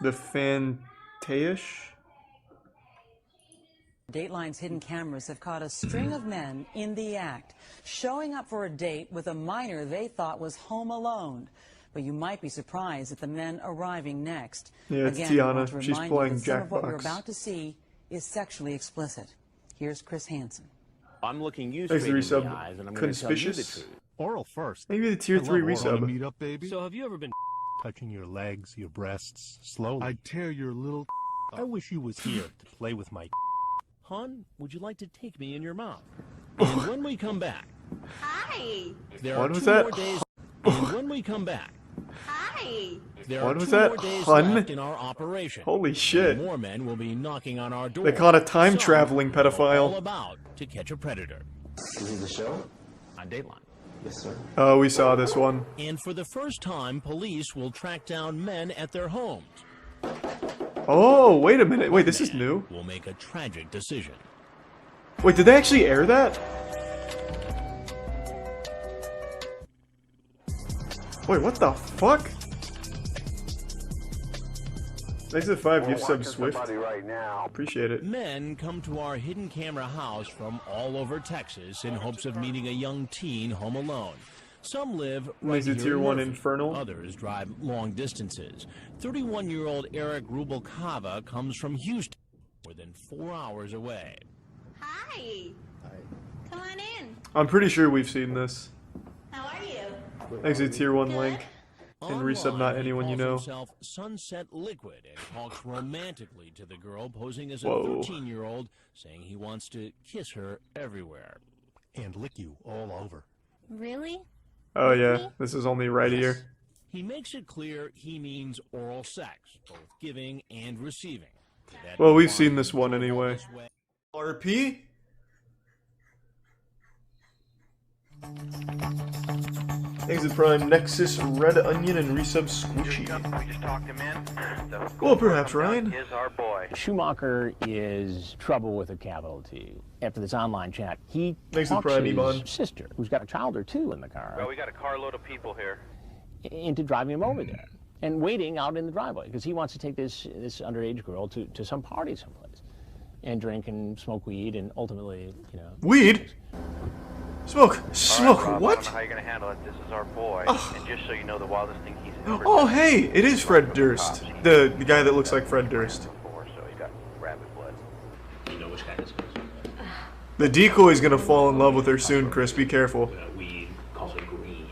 The Fantaish? Dateline's hidden cameras have caught a string of men in the act, showing up for a date with a minor they thought was home alone. But you might be surprised at the men arriving next. Yeah, it's Again, I want Tiana. to She's remind you playing that some of what you're Jackbox. about to see is sexually explicit. Here's Chris Hansen. I'm looking you Thanks straight to in the resub eyes, and I'm going to tell you the Conspicuous. truth. Oral first. Maybe the Tier I 3 love oral. Wanna resub. meet up, baby? So have you ever been Touching your legs, your breasts, slowly. I'd tear your little I wish you was here to play with my Hon, would you like to take me in your mouth? And when we come back, Hi. there What are was 2 that? more days. And when we come back, Hi. there What are was 2 that? more days Hun? left in our operation. Holy shit. And more men will be knocking on our door. They caught a time-traveling Some know pedophile. all about To Catch a Predator. This is the show? On Dateline. Yes, sir. Oh, we saw this one. And for the first time, police will track down men at their homes. Oh, wait a minute. Wait, this is new. Will make a tragic decision. Wait, did they actually air that? Wait, what the fuck? Thanks to the 5 gift sub Swift. Right now. Appreciate it. Men come to our hidden camera house from all over Texas in hopes of meeting a young teen home alone. Some live right Thanks to here Tier in 1 Murphy. Infernal. Others drive long distances. 31-year-old Eric Rubalcava comes from Houston, more than 4 hours away. Hi. Come on in. I'm pretty sure we've seen this. How are you? Thanks to Tier 1 link. And resub Online, not he anyone you calls know. himself Sunset Liquid and talks romantically to the girl, posing as a Whoa. 13-year-old, saying he wants to kiss her everywhere. and lick you all over. Really? Oh yeah, this is only right here. He makes it clear he means oral sex, both giving and receiving. That Well, he we've wants seen this one to anyway. this way. RP? Exit Prime, Nexus, Red Onion, and Resub Squishy. We just talked him in. So Well, perhaps Ryan. is our boy. Schumacher is trouble with a capital T. After this online chat, he Thanks to talks Prime, his Ivan. sister, who's got a child or two in the car, Well, we got a carload of people here. into driving him over there and waiting out in the driveway because he wants to take this underage girl to some party someplace and drink and smoke weed and ultimately, you know. Weed? Smoke? All Smoke right, Rob, I what? don't know how you're gonna handle it. This is our boy. And just so you know, the wildest thing he's ever Oh, done hey, it is Fred is Durst. The guy that looks like Fred Durst. before, so he's got rabid blood. You know which guy this is? The decoy's gonna fall in love with her soon, Chris. Be careful. Weed, calls it green.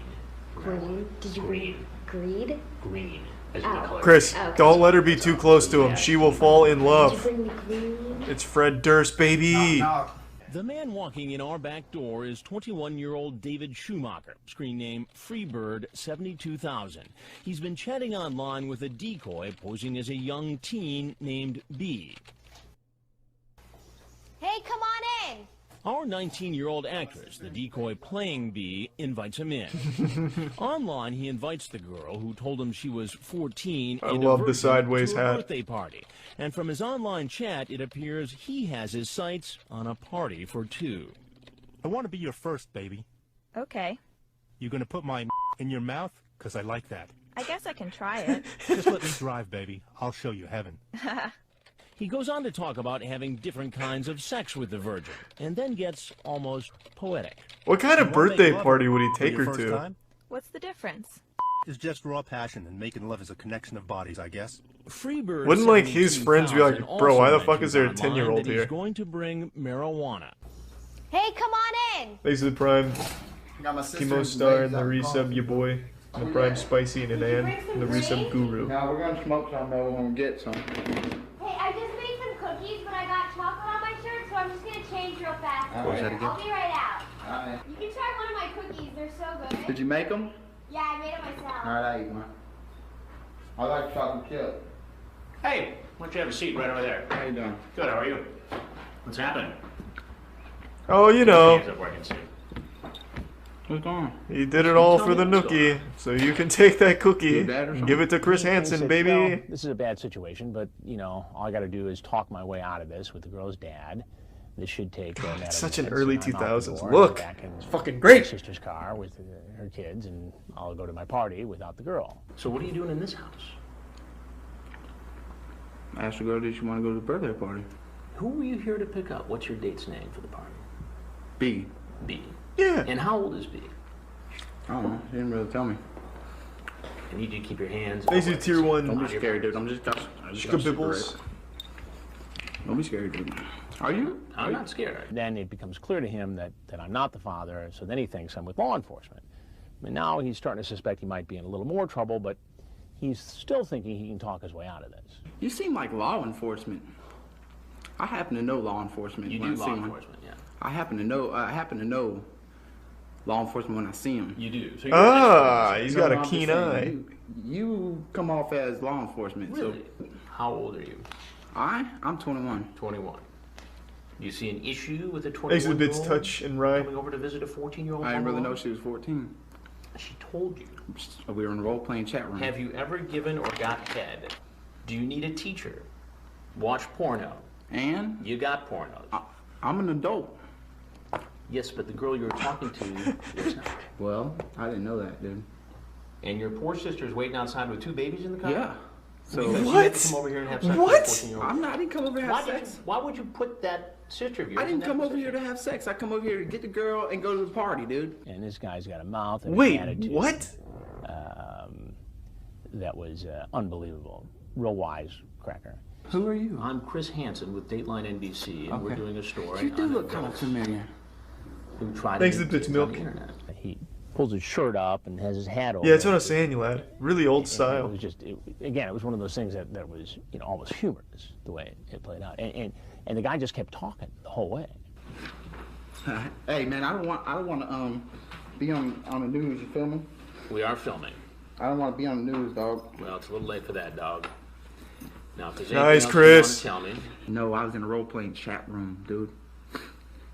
Green? Did you bring greed? Green. As in the color. Chris, Okay. don't let her be too close to him. She will fall in Did you love. bring me green? It's Fred Durst, baby. The man walking in our back door is 21-year-old David Schumacher, screen name Freebird72000. He's been chatting online with a decoy posing as a young teen named B. Hey, come on in. Our 19-year-old actress, the decoy playing B, invites him in. Online, he invites the girl, who told him she was 14, I and a love the virgin, sideways to a hat. birthday party. And from his online chat, it appears he has his sights on a party for two. I want to be your first, baby. Okay. You gonna put my in your mouth? 'Cause I like that. I guess I can try it. Just let me drive, baby. I'll show you heaven. He goes on to talk about having different kinds of sex with the virgin, and then gets almost poetic. What kind of birthday party would he take her to? Time? What's the difference? It's just raw passion, and making love is a connection of bodies, I guess. Freebird Wouldn't like his friends be like, bro, why the fuck is there a 10-year-old that here? He's going to bring marijuana. Hey, come on in. Thanks to the Prime. Got my sister Chemo and Star legs and the out resub your boy. And the Prime Spicy and Anan. And the resub Guru. Now we're gonna smoke some, though. We're gonna get some. Hey, I just made some cookies, but I got chocolate on my shirt, so I'm just gonna change real fast. What was that again? I'll be right out. Alright. You can try one of my cookies. They're so good. Did you make them? Yeah, I made them myself. Alright, I eat one. I like chocolate chip. Hey, why don't you have a seat right over there? How you doing? Good, how are you? What's happening? Oh, you know. Hands up where I can see. What's going on? He did it all for the nookie. So you can take that cookie and give it to Chris He Hansen, said, baby. "Well, this is a bad situation, but, you know, all I got to do is talk my way out of this with the girl's dad. This should take a matter It's of such an minutes, early and I'm out the 2000s. door, Look, I'm back in it's fucking great. my sister's car with her kids, and I'll go to my party without the girl. So what are you doing in this house? I asked the girl, did she want to go to the birthday party? Who were you here to pick up? What's your date's name for the party? B. B. Yeah. And how old is B? I don't know. She didn't really tell me. I need you to keep your hands. Thanks to Tier 1. Don't be scared, dude. I just got Shikabibbles. Don't be scared, dude. Are you? I'm not scared. Then it becomes clear to him that I'm not the father, so then he thinks I'm with law enforcement. I mean, now he's starting to suspect he might be in a little more trouble, but he's still thinking he can talk his way out of this. You seem like law enforcement. I happen to know law enforcement. You when do I see law one. enforcement, yeah. I happen to know law enforcement when I see them. You do. So He's got a keen eye. You come off as law enforcement. Really? So How old are you? I'm 21. 21. Do you see an issue with a Thanks to the 21-year-old bits touch and rye. coming over to visit a 14-year-old? I didn't really know she was 14. She told you. We were in a role-playing chat room. Have you ever given or got head? Do you need a teacher? Watch porno. And? You got pornos. I'm an adult. Yes, but the girl you were talking to is not. Well, I didn't know that, dude. And your poor sister's waiting outside with 2 babies in the car? Yeah. So Because she had to come over here and have sex with a 14-year-old. I didn't come over here to have sex. Why would you put that sister of yours I didn't in that come over position? here to have sex. I come over here to get the girl and go to the party, dude. And this guy's got a mouth and Wait, an attitude. what? That was unbelievable. Real wise cracker. Who are you? I'm Chris Hansen with Dateline NBC, and we're Okay. doing a story You do on look kind of familiar. who tried Thanks to to get Bits kids on Milk. the internet. He pulls his shirt up and has his hat over. Yeah, that's what I it. was saying, you lad. Really old It style. was just, again, it was one of those things that was, you know, almost humorous the way it played out, and the guy just kept talking the whole way. Hey, man, I don't want to be on the news. You feel me? We are filming. I don't want to be on the news, dog. Well, it's a little late for that, dog. Now, if there's Nice, anything else Chris. you want to tell me. No, I was in a role-playing chat room, dude.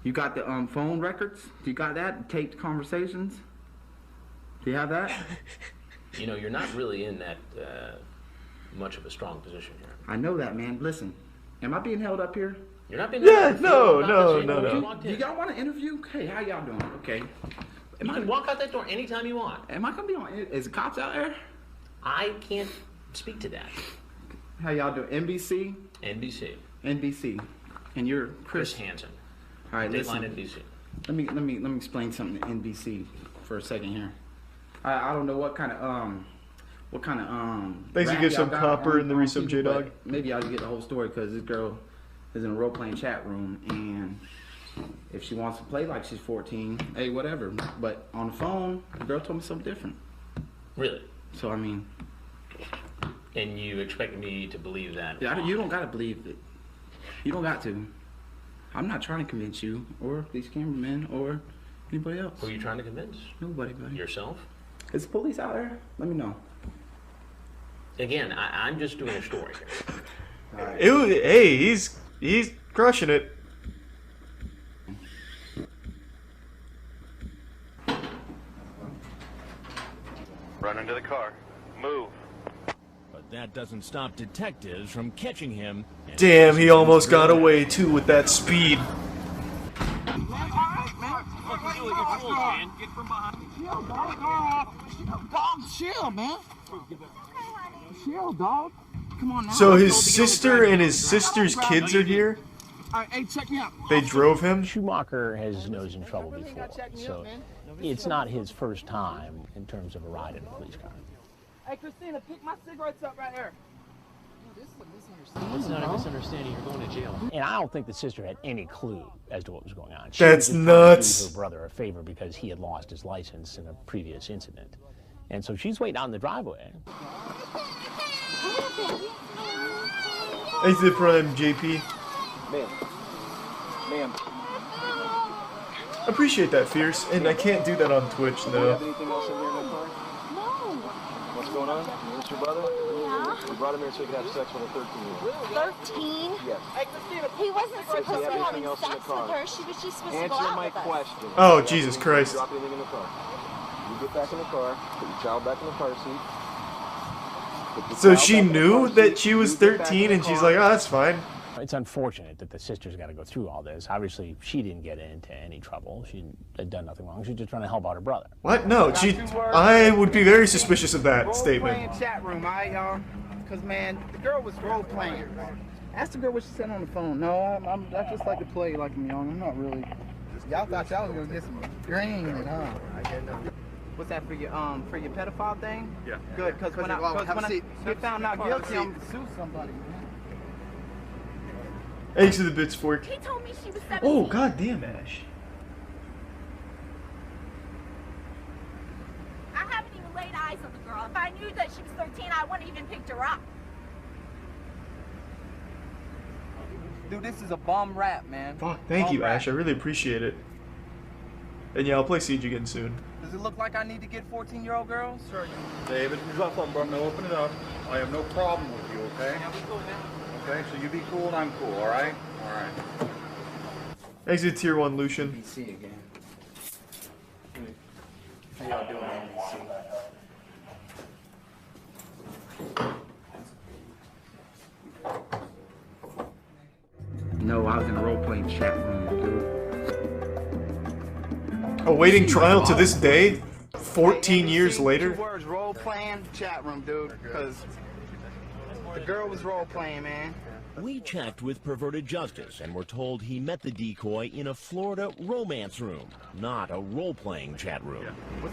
You got the phone records? You got that? Taped conversations? Do you have that? You know, you're not really in that much of a strong position here. I know that, man. Listen, am I being held up here? You're not being. Yeah, no. Do y'all want to interview? Hey, how y'all doing? Okay. You can walk out that door anytime you want. Am I gonna be on? Is the cops out there? I can't speak to that. How y'all doing? NBC. NBC. And you're Chris Hansen. All right, Dateline listen. NBC. Let me explain something to NBC for a second here. I don't know what kind of Thanks to rap give y'all some got copper in the on resub people, J-Dog. but maybe I'll get the whole story because this girl is in a role-playing chat room, and if she wants to play like she's 14, hey, whatever. But on the phone, the girl told me something different. Really? So I mean, And you expect me to believe that? yeah, you don't gotta believe it. You don't got to. I'm not trying to convince you or these cameramen or anybody else. Who are you trying to convince? Nobody, buddy. Yourself? Is the police out there? Let me know. Again, I'm just doing a story here. Hey, he's crushing it. Run into the car. Move. But that doesn't stop detectives from catching him. and Damn, he chasing almost him got through the away too with that speed. Chill, man. Chill, dog. Come on now. So his sister and his sister's kids are here? Hey, check me out. They drove him? Schumacher has his nose in trouble before, so it's not his first time in terms of a ride in a police car. Hey, Christina, pick my cigarettes up right here. It's not a misunderstanding. You're going to jail. And I don't think the sister had any clue as to what was going on. That's was just nuts. trying to do her brother a favor because he had lost his license in a previous incident. And so she's waiting out in the driveway. Exit Prime, JP. Ma'am. Appreciate that, Fierce. And I can't do that on Twitch, Do you though. have anything else in here in the car? No. What's going on? Is this your brother? Yeah. We brought him here so he could have sex with a 13-year-old. 13? Yes. He wasn't supposed to Do you be have having anything else in sex the car? with her. She was just supposed to go Answer out my with us. question. Oh, Do you have Jesus anything- Christ. Drop anything in the car. You get back in the car. Put your child back in the car seat. Put the So child she back in the knew car that seat. she was You get back in 13 the and she's car. like, oh, that's fine. It's unfortunate that the sister's got to go through all this. Obviously, she didn't get into any trouble. She had done nothing wrong. She was just trying to help out her brother. What? No, I would be very suspicious of that statement. Role-playing chat room, alright, y'all? Because, man, the girl was role-playing. Ask the girl what she said on the phone. No, I just like to play like I'm young. I'm not really. Y'all thought y'all was going to get some green, huh? What's that for your pedophile thing? Yeah. Good, because when I get found not guilty, I'm going to sue somebody. Thanks to the bits fork. He told me she was 17. Oh, god damn, Ash. I haven't even laid eyes on the girl. If I knew that she was 13, I wouldn't even picked her up. Dude, this is a bum rap, man. Fuck, thank Bum you, rap. Ash. I really appreciate it. And yeah, I'll play Siege again soon. Does it look like I need to get 14-year-old girls? Sure. David, drop something, bro. No, open it up. I have no problem with you, okay? Yeah, we cool, man. Okay, so you be cool and I'm cool, alright? Alright. Exit Tier 1 Lucian. NBC again. How y'all doing, NBC? No, I was in a role-playing chat room, dude. Awaiting trial to this day, 14 years later. 2 words, role-playing chat room, dude, because the girl was role-playing, man. We checked with Perverted Justice and were told he met the decoy in a Florida romance room, not a role-playing chat room.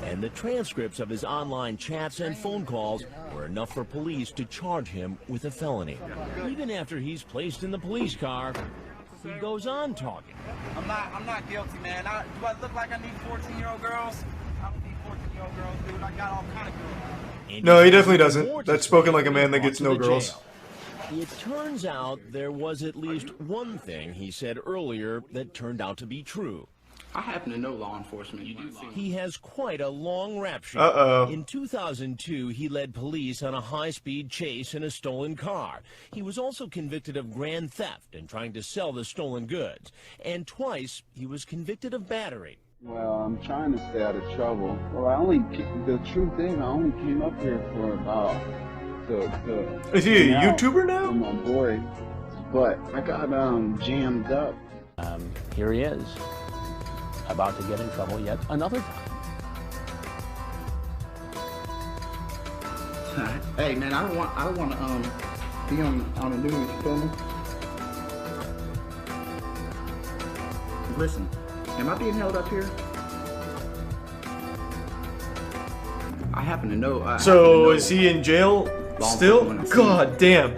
And the transcripts of his online chats and phone calls were enough for police to charge him with a felony. Even after he's placed in the police car, he goes on talking. I'm not guilty, man. Do I look like I need 14-year-old girls? I don't need 14-year-old girls, dude. I got all kind of girls. No, he definitely doesn't. That's spoken like a man that gets no girls. It turns out there was at least one thing he said earlier that turned out to be true. I happen to know law enforcement. You do think He has quite a long rap sheet. Uh-oh. In 2002, he led police on a high-speed chase in a stolen car. He was also convicted of grand theft and trying to sell the stolen goods. And twice, he was convicted of battery. Well, I'm trying to stay out of trouble. Well, the truth is, I only came up here for about Is he a hang out YouTuber now? with my boy, but I got jammed up. Here he is, about to get in trouble yet another time. Hey, man, I don't want to be on the news. You feel me? Listen, am I being held up here? I happen to know. So is he in jail still? God damn.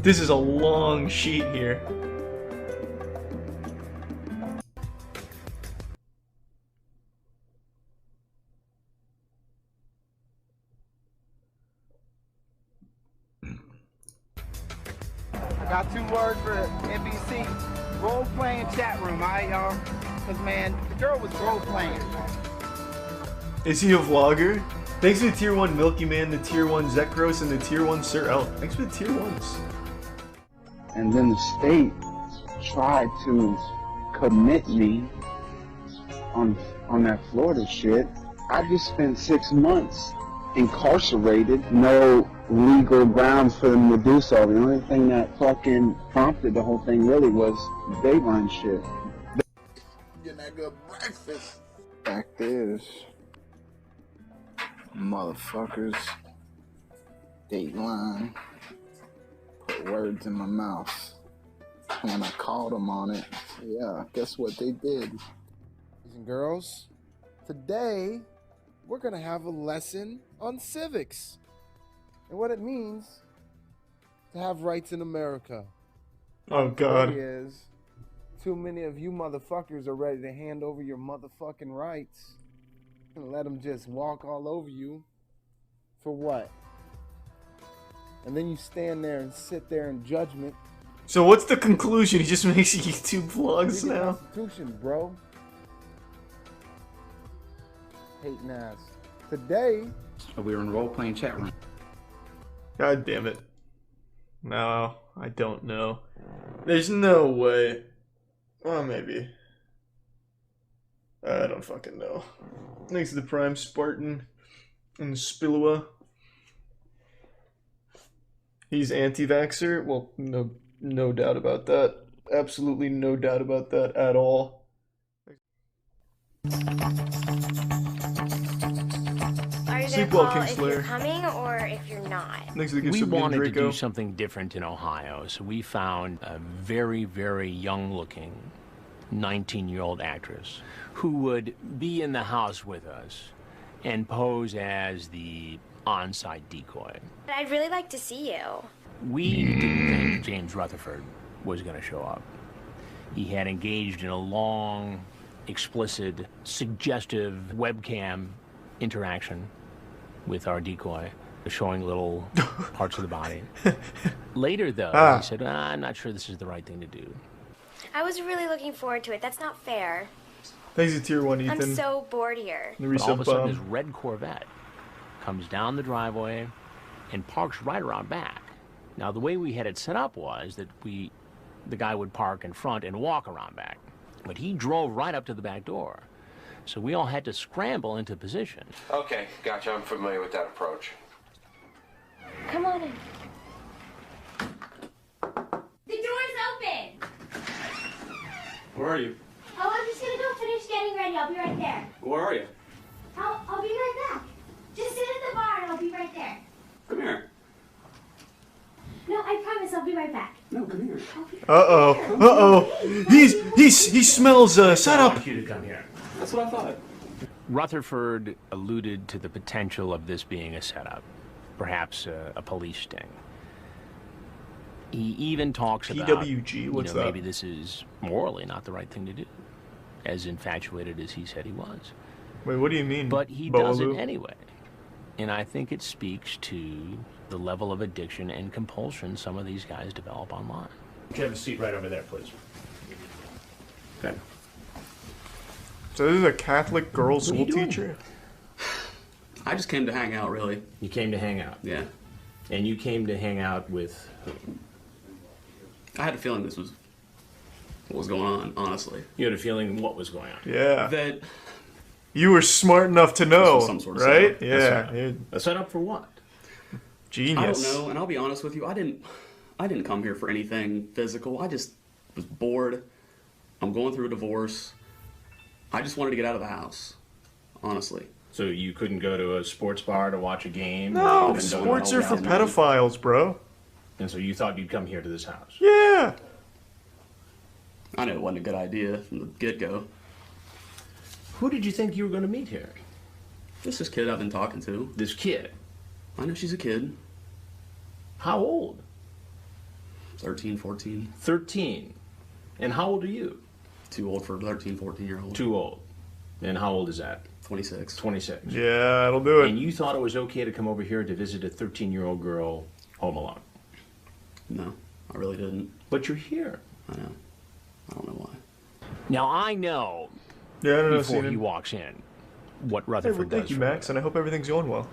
This is a long sheet here. I got 2 words for NBC. Role-playing chat room, alright, y'all? Because, man, the girl was role-playing. Is he a vlogger? Thanks for the tier 1 Milky Man, the tier 1 Zekros, and the tier 1 Sir L. Thanks for the tier 1s. And then the state tried to commit me on that Florida shit. I just spent 6 months incarcerated, no legal grounds for them to do so. The only thing that fucking prompted the whole thing really was Dayline shit. Getting that good breakfast. Fact is, Motherfuckers. Dateline. Put words in my mouth. When I called them on it, yeah, guess what they did? Boys and girls, today we're gonna have a lesson on civics and what it means to have rights in America. Oh God. The is, too many of you motherfuckers are ready to hand over your motherfucking rights and let them just walk all over you. For what? And then you stand there and sit there in judgment. So what's the conclusion? He just makes YouTube vlogs Read the now. Constitution, bro. Hating ass. Today, we were in role-playing chat room. God damn it. No, I don't know. There's no way. Well, maybe. I don't fucking know. Thanks to the Prime Spartan and Spillua. He's anti-vaxxer? Well, no doubt about that. Absolutely no doubt about that at all. Are you Sleep gonna well, call if Kingslayer. you're coming or if you're not? Thanks for the gift We sub, wanted to Draco. do something different in Ohio, so we found a very, very young-looking 19-year-old actress who would be in the house with us and pose as the on-site decoy. But I'd really like to see you. We didn't think James Rutherford was going to show up. He had engaged in a long, explicit, suggestive webcam interaction with our decoy, showing little parts of the body. Later, though, he said, I'm not sure this is the right thing to do. I was really looking forward to it. That's not fair. Thanks to tier 1, Ethan. I'm so bored here. But all of a sudden, this red Corvette comes down the driveway and parks right around back. Now, the way we had it set up was that the guy would park in front and walk around back. But he drove right up to the back door. So we all had to scramble into position. Okay, gotcha. I'm familiar with that approach. Come on in. The door's open! Where are you? Oh, I'm just gonna go finish getting ready. I'll be right there. Where are you? I'll be right back. Just sit at the bar and I'll be right there. Come here. No, I promise I'll be right back. No, come here. He smells setup. I want you to come here. That's what I thought. Rutherford alluded to the potential of this being a setup, perhaps a police sting. He even talks about, PWG, what's that? Maybe this is morally not the right thing to do, as infatuated as he said he was. Wait, what do you mean? But he does it anyway. And I think it speaks to the level of addiction and compulsion some of these guys develop online. Could you have a seat right over there, please? Okay. So this is a Catholic girl school teacher? I just came to hang out, really. You came to hang out? Yeah. And you came to hang out with who? I had a feeling this was what was going on, honestly. You had a feeling what was going on? Yeah. That you were smart enough to know, some sort of right? setup. Yeah. A setup for what? Genius. I don't know, and I'll be honest with you, I didn't come here for anything physical. I just was bored. I'm going through a divorce. I just wanted to get out of the house, honestly. So you couldn't go to a sports bar to watch a game? No, sports are for pedophiles, bro. And so you thought you'd come here to this house? Yeah. I knew it wasn't a good idea from the get-go. Who did you think you were going to meet here? This kid I've been talking to. This kid? I know she's a kid. How old? 13, 14. 13. And how old are you? Too old for a 13, 14-year-old. Too old. And how old is that? 26. 26. Yeah, that'll do it. And you thought it was okay to come over here to visit a 13-year-old girl home alone? No, I really didn't. But you're here. I know. I don't know why. Now, I know Yeah, I don't know. before he walks in what Hey, Rutherford well, does thank you, for Max, and I hope everything's going well.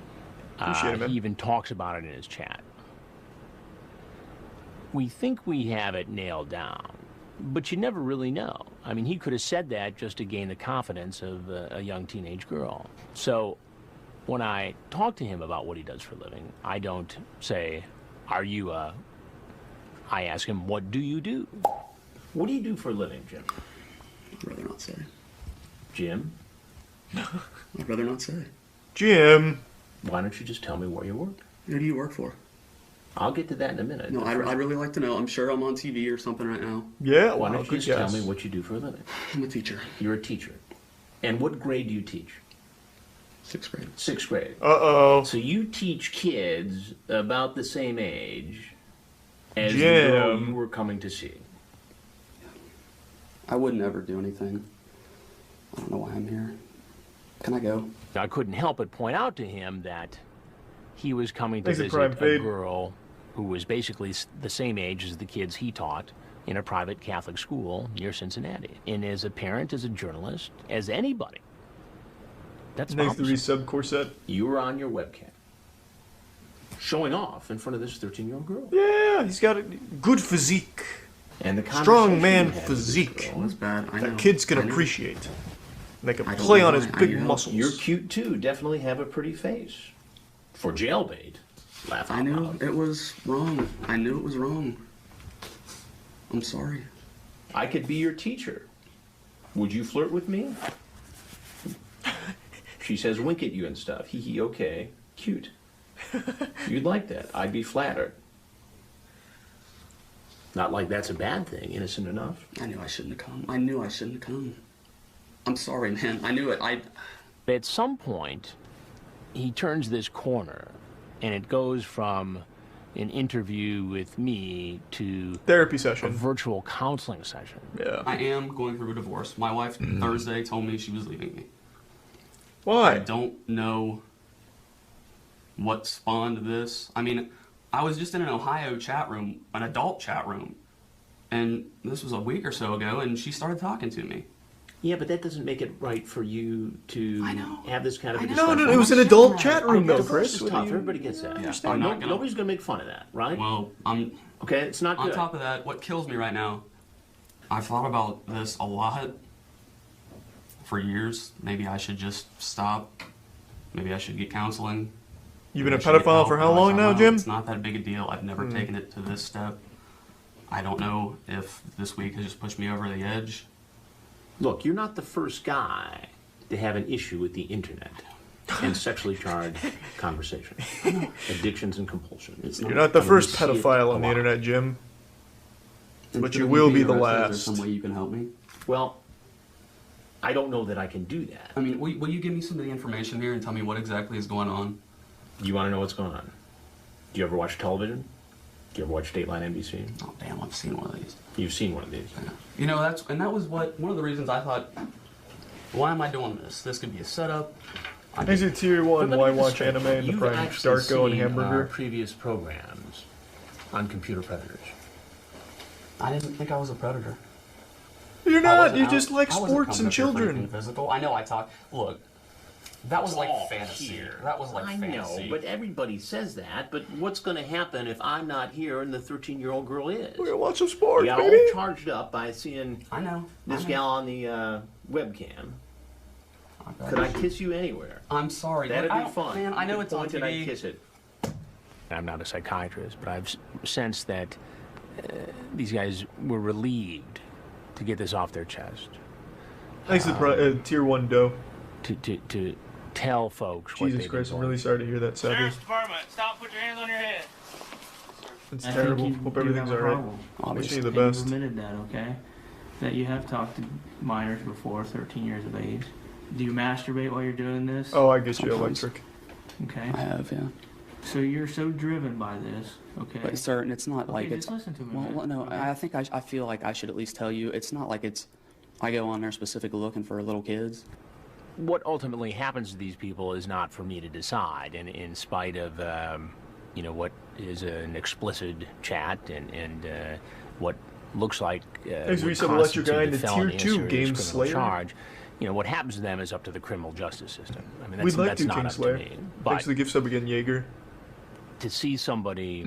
Appreciate it, man. He even talks about it in his chat. We think we have it nailed down, but you never really know. I mean, he could have said that just to gain the confidence of a young teenage girl. So when I talk to him about what he does for a living, I don't say, are you a... I ask him, what do you do? What do you do for a living, Jim? I'd rather not say. Jim? I'd rather not say. Jim! Why don't you just tell me where you work? Who do you work for? I'll get to that in a minute. No, I'd really like to know. I'm sure I'm on TV or something right now. Yeah, Why wow, don't you good just tell guess. me what you do for a living? I'm a teacher. You're a teacher. And what grade do you teach? 6th grade. 6th grade. Uh-oh. So you teach kids about the same age as the Jim. girl you were coming to see. I would never do anything. I don't know why I'm here. Can I go? I couldn't help but point out to him that he was coming to Thanks, visit Prime a Fade. girl who was basically the same age as the kids he taught in a private Catholic school near Cincinnati. And as a parent, as a journalist, as anybody, that's Thanks to promising. resub corset. You were on your webcam, showing off in front of this 13-year-old girl. Yeah, he's got a good physique. And the Strong conversation man you had with this physique. girl That's bad. I know. That kids can I know. appreciate. They can I don't play know on why. his I big know. muscles. You're cute too. Definitely have a pretty face. For jailbait. Laugh out I knew loud. it was wrong. I knew it was wrong. I'm sorry. I could be your teacher. Would you flirt with me? She says wink at you and stuff. Hee hee, okay. Cute. You'd like that. I'd be flattered. Not like that's a bad thing. Innocent enough. I knew I shouldn't have come. I knew I shouldn't have come. I'm sorry, man. I knew it. At some point, he turns this corner, and it goes from an interview with me to therapy a session, virtual counseling session. Yeah. I am going through a divorce. My wife Thursday told me she was leaving me. Why? I don't know what spawned this. I mean, I was just in an Ohio chat room, an adult chat room, and this was a week or so ago, and she started talking to me. Yeah, but that doesn't make it right for you to have this kind of a No, discussion. it was an adult chat room, though, Chris. Chris. It's tough. Everybody gets that. I'm not gonna- Nobody's going to make fun of that, right? Well, I'm... Okay, it's not On good. top of that, what kills me right now, I've thought about this a lot for years. Maybe I should just stop. Maybe I should get counseling. You've been a Maybe I should get pedophile help. for how Like, long I now, don't know. Jim? It's not that big a deal. I've never taken it to this step. I don't know if this week has just pushed me over the edge. Look, you're not the first guy to have an issue with the internet and sexually charged conversation, addictions and compulsions. You're not the I mean, first we see it pedophile a on the lot. internet, Jim. But Instead you of will me be being the arrested, Is there last. some way you can help me? Well, I don't know that I can do that. I mean, will you give me some of the information here and tell me what exactly is going on? You want to know what's going on? Do you ever watch television? Do you ever watch Dateline NBC? Oh, damn, I've seen one of these. You've seen one of these. You know, that was one of the reasons I thought, why am I doing this? This could be a setup. Is it tier 1? But Why let me watch just say, anime in the you've Prime actually Starco and seen, Hamburger? previous programs on computer predators. I didn't think I was a predator. You're I not. wasn't You out- just like I wasn't sports coming and up here for children. anything Physical. I know I talk. Look, that was like Oh, fantasy. here. That was like I fantasy. know, but everybody says that. But what's going to happen if I'm not here and the 13-year-old girl is? We're gonna watch some sports, You got baby. all charged up by seeing I know this gal on the webcam. Could I kiss you anywhere? I'm sorry. That'd Look, be I don't- fun. Man, I know You it's on pointed, I'd TV. kiss it. I'm not a psychiatrist, but I've sensed that these guys were relieved to get this off their chest. Thanks to tier 1 dough. To tell folks what Jesus they've Christ, been I'm going really sorry to hear that, Savvy. Sheriff's Department, stop! Put your hands on your head. It's I terrible. think you Hope do everything's have a alright. problem. Wishing you the And best. You've admitted that, okay? That you have talked to minors before, 13 years of age. Do you masturbate while you're doing this? Oh, I get you, Sometimes. electric. Okay. I have, yeah. So you're so driven by this, okay? But sir, it's not Okay, like just it's. listen to me, Well, man. no, Okay. I think I feel like I should at least tell you. It's not like it's. I go on there specifically looking for little kids. What ultimately happens to these people is not for me to decide, and in spite of what is an explicit chat and what looks like As we would said, we'll let your constitute guy a in the felony Tier 2 or serious Game criminal Slayer. charge. You know, what happens to them is up to the criminal justice system. I mean, We'd like that's to, not up to Kingslayer. me. Thanks But for the gift sub again, Jaeger. to see somebody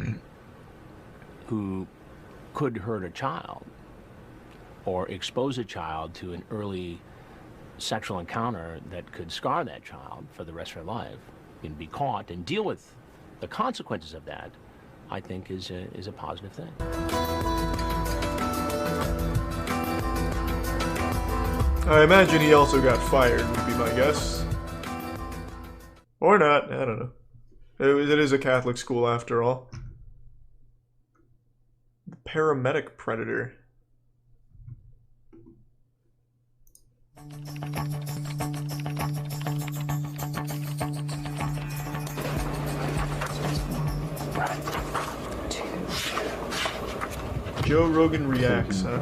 who could hurt a child or expose a child to an early sexual encounter that could scar that child for the rest of their life and be caught and deal with the consequences of that, I think is a positive thing. I imagine he also got fired, would be my guess. Or not, I don't know. It is a Catholic school after all. The paramedic predator. Joe Rogan reacts, huh?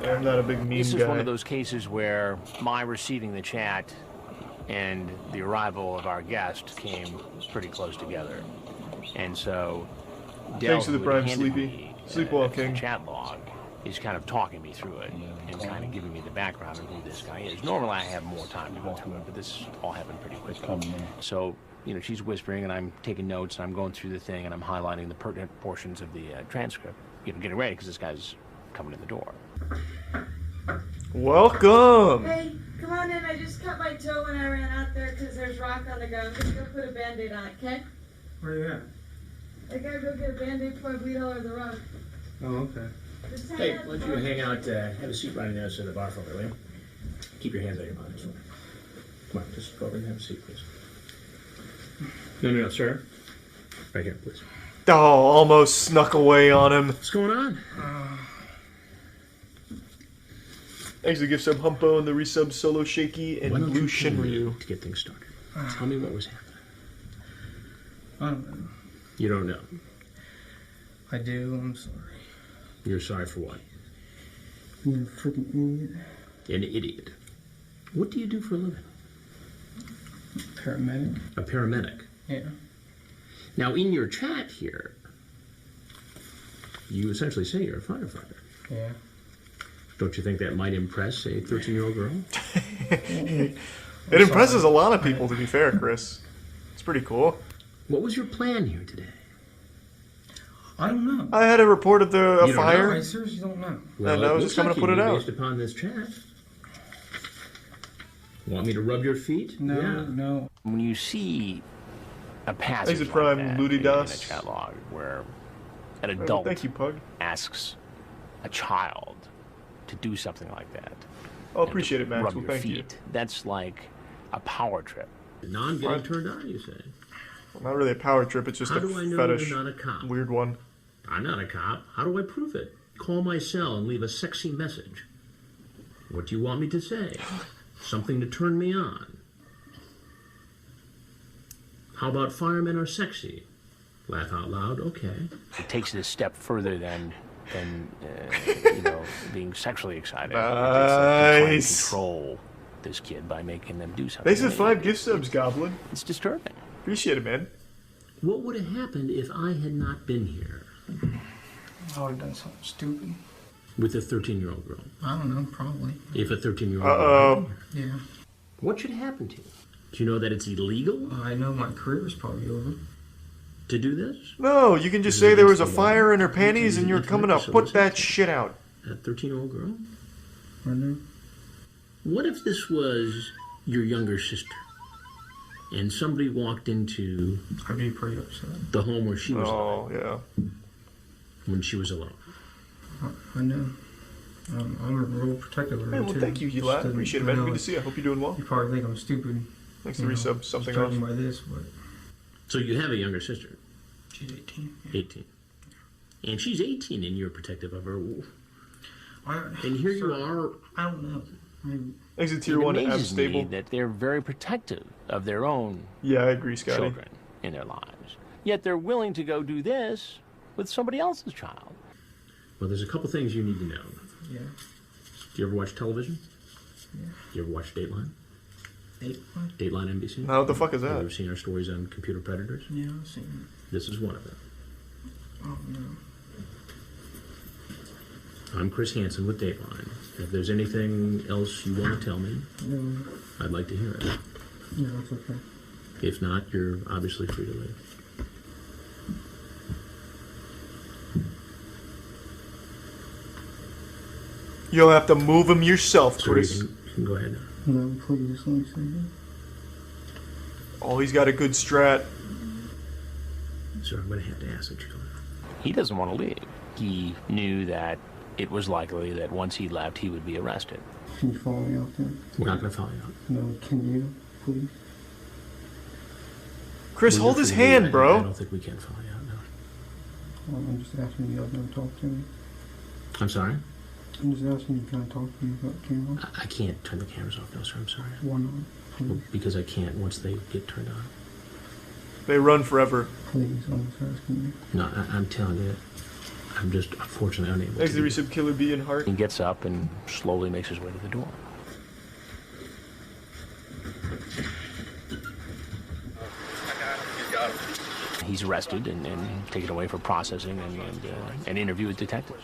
I'm not a big meme This is guy. one of those cases where my receiving the chat and the arrival of our guest came pretty close together. And so Del, Thanks for the who prime, had handed Sleepy. me, Sleep well, the King. chat log, is kind of talking me through it and kind of giving me the background of who this guy is. Normally I have more time to go through it, but this all happened pretty quickly. So, you know, she's whispering and I'm taking notes and I'm going through the thing and I'm highlighting the pertinent portions of the transcript. You know, getting ready because this guy's coming in the door. Welcome! Hey, come on in. I just cut my toe when I ran out there because there's rock on the ground. I'm just going to put a Band-Aid on it, okay? Where are you at? I gotta go get a Band-Aid before I bleed all over the rock. Oh, okay. Just Hey, hang out why don't the you door. hang out, have a seat right in there so the bar for will you? Keep your hands out of your pockets. Come on, just go over and have a seat, please. No, sir. Right here, please. Oh, almost snuck away on him. What's going on? Thanks for the gift sub Humpo and the resub Solo Shaky and Why don't Blue you tell me Shinryu. to get things started? Tell me what was happening. I don't know. You don't know. I do. I'm sorry. You're sorry for what? You're a freaking idiot. An idiot. What do you do for a living? Paramedic. A paramedic. Yeah. Now, in your chat here, you essentially say you're a firefighter. Yeah. Don't you think that might impress a 13-year-old girl? It impresses a lot of people, to be fair, Chris. It's pretty cool. What was your plan here today? I don't know. I had a report of a You don't fire. I seriously don't know. And I was just coming to put it out. Based upon this chat. Want me to rub your feet? No, Yeah. no. When you see a passage Thanks like for Prime, that Ludi in a Das. chat log where an Oh, adult thank you, Pug. asks a child to do something like that, I'll appreciate it, Max. rub Well, your thank you. feet, that's like a power trip. Non getting turned on, you say? Well, not really a power trip, it's just How a do I know fetish. you're not a cop? Weird one. I'm not a cop. How do I prove it? Call my cell and leave a sexy message. What do you want me to say? Something to turn me on. How about firemen are sexy? Laugh out loud, okay. It takes it a step further than you know, being sexually excited. It's trying to Nice. control this kid by making them do something. Thanks for the 5 gift subs, Goblin. It's disturbing. Appreciate it, man. What would have happened if I had not been here I would have done something stupid. with a 13-year-old girl? I don't know, probably. If a 13-year-old Uh-oh. girl had been here. Yeah. What should happen to you? Do you know that it's illegal I know my career is probably over. to do this? No, you can just say there was a fire in her panties and you're coming to put that shit out. A 13-year-old girl? I know. What if this was your younger sister and somebody walked into I'd be pretty upset. the home where she was Oh, yeah. when she was alone? I know. I'm real protective of her, Hey, well, too. thank you, Just Gilad. doesn't- Appreciate it, I man. know Good to see you. I hope you're doing well. You probably think I'm stupid. Thanks for the resub. Something else. judging by this, but So you have a younger sister, she's 18. 18. And she's 18 and you're protective of her. And here you are. I don't know. Exit tier It 1 amazes me stable. that they're very protective of their own Yeah, I agree, Scotty. children in their lives. Yet they're willing to go do this with somebody else's child. Well, there's a couple things you need to know. Yeah. Do you ever watch television? Yeah. Do you ever watch Dateline? Dateline? Dateline NBC? No, what the fuck is Have that? you ever seen our stories on computer predators? Yeah, I've seen This is one of them. it. Oh, no. I'm Chris Hansen with Dateline. If there's anything else you want to tell me, No. I'd like to hear it. No, it's okay. If not, you're obviously free to leave. You'll have to move him yourself, Sir, Chris. you can go ahead now. No, please, let me say that. Oh, he's got a good strat. Sir, I'm going to have to ask that you leave. He doesn't want to leave. He knew that it was likely that once he left, he would be arrested. Can you follow me out there? We're not going to follow you out. No, can you, please? Chris, Well, hold you're his free to hand, leave. bro. I don't think we can follow you out now. I'm just asking you out there to talk to me. I'm sorry? I'm just asking you, can I talk to you about the camera? I can't turn the cameras off now, sir. I'm sorry. Why not? Please. Well, because I can't once they get turned on. They run forever. Please, I'm just asking you. No, I'm telling you, I'm just unfortunately unable Thanks to. to resub Killer B and Heart. He gets up and slowly makes his way to the door. He's arrested and taken away for processing and an interview with detectives.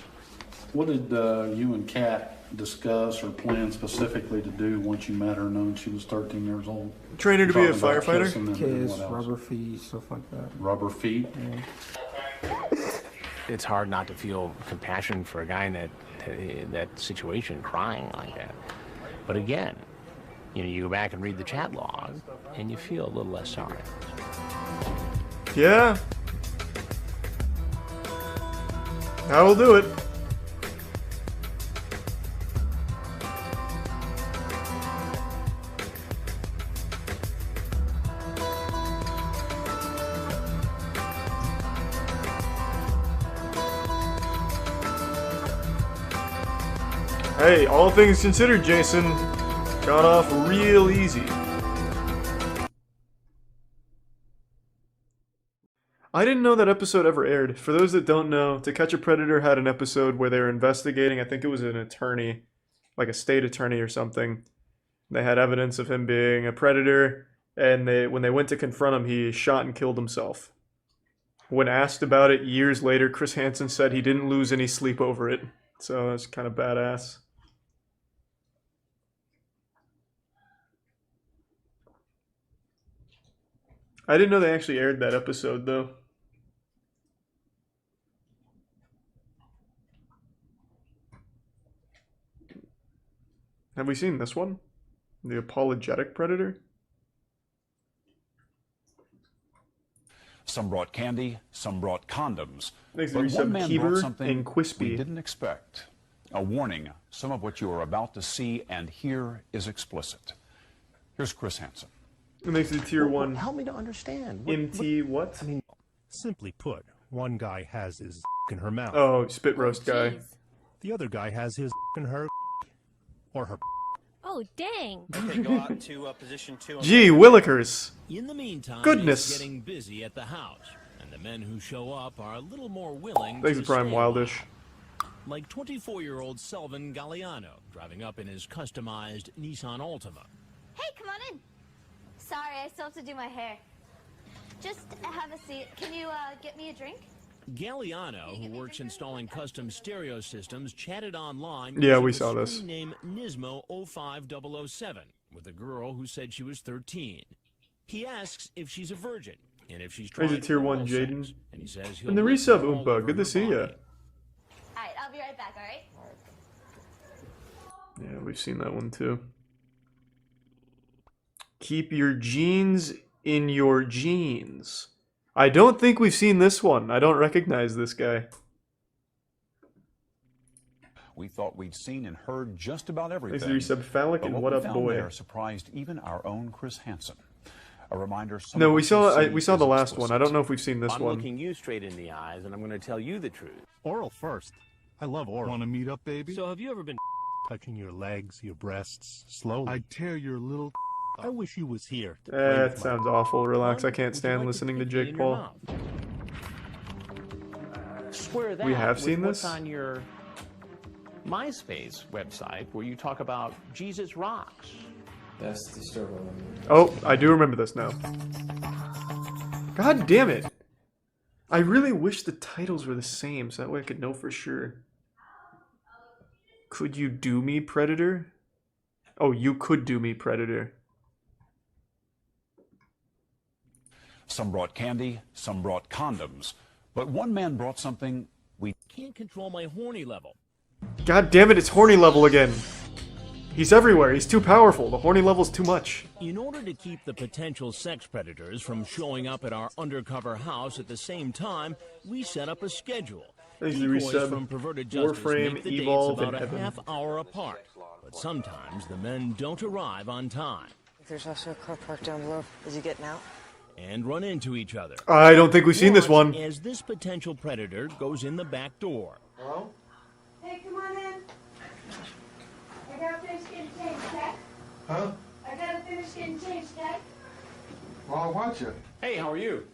What did you and Kat discuss or plan specifically to do once you met her, knowing she was 13 years old? Train her to be a Talking about firefighter? kissing and Kiss, what else? rubber feet, stuff like that. Rubber feet? Yeah. It's hard not to feel compassion for a guy in that situation, crying like that. But again, you go back and read the chat log, and you feel a little less sorry. Yeah. I will do it. Hey, all things considered, Jason got off real easy. I didn't know that episode ever aired. For those that don't know, To Catch a Predator had an episode where they were investigating, I think it was an attorney, like a state attorney or something. They had evidence of him being a predator, and when they went to confront him, he shot and killed himself. When asked about it years later, Chris Hansen said he didn't lose any sleep over it. So that's kind of badass. I didn't know they actually aired that episode, though. Have we seen this one? The Apologetic Predator? Some brought candy, some brought condoms. Thanks, But one man brought Keeper something and Quispy. we didn't expect. A warning, some of what you are about to see and hear is explicit. Here's Chris Hansen. It makes it tier 1. Help me to understand. MT what? I mean, simply put, one guy has his in her mouth. Oh, spit roast guy. The other guy has his in her or her. Oh, dang. Okay, go out to position 2. Gee, Willikers. In the meantime, Goodness. it's getting busy at the house, and the men who show up are a little more willing Thanks to to Prime stay Wildish. like 24-year-old Selvin Galliano, driving up in his customized Nissan Altima. Hey, come on in. Sorry, I still have to do my hair. Just have a seat. Can you get me a drink? Galliano, who works installing custom stereo systems, chatted online Yeah, using we the saw this. screen name Nismo05007 with a girl who said she was 13. He asks if she's a virgin and if she's Thanks to tried tier oral 1 sex, Jaden. and he says he'll And the lick resub her all Oompa, over good to her see ya. body. Alright, I'll be right back, alright? Yeah, we've seen that one too. Keep your jeans in your jeans. I don't think we've seen this one. I don't recognize this guy. We thought we'd seen and heard just about everything. Thanks to resub Phallic But and what What we Up found Boy. there surprised even our own Chris Hansen. A reminder. some No, of we what saw you see we saw is the last explicit. one. I don't know if we've seen this I'm one. looking you straight in the eyes, and I'm going to tell you the truth. Oral first. I love oral. Want to meet up, baby? So have you ever been Touching your legs, your breasts, slowly. I'd tear your little. I wish you was here. To play That with sounds awful. Relax. I can't stand listening to Jake Paul. Square that We have with seen what's this? on your MySpace website where you talk about Jesus rocks. That's the struggle. Oh, I do remember this now. God damn it. I really wish the titles were the same so that way I could know for sure. Could you do me, Predator? Oh, you could do me, Predator. Some brought candy, some brought condoms. But one man brought something we can't control my horny level. God damn it, it's horny level again. He's everywhere. He's too powerful. The horny level's too much. In order to keep the potential sex predators from showing up at our undercover house at the same time, we set up a schedule. Decoys from perverted justice Warframe, make the dates Evolve, about and a Heaven. half hour apart. But sometimes the men don't arrive on time. There's also a car parked down below. Is he getting out? And run into each other. I don't think we've seen this one. As this potential predator goes in the back door. Hello? Hey, come on in. I gotta finish getting changed, okay? Huh? I gotta finish getting changed, okay? Well, I'll watch it. Hey, how are you?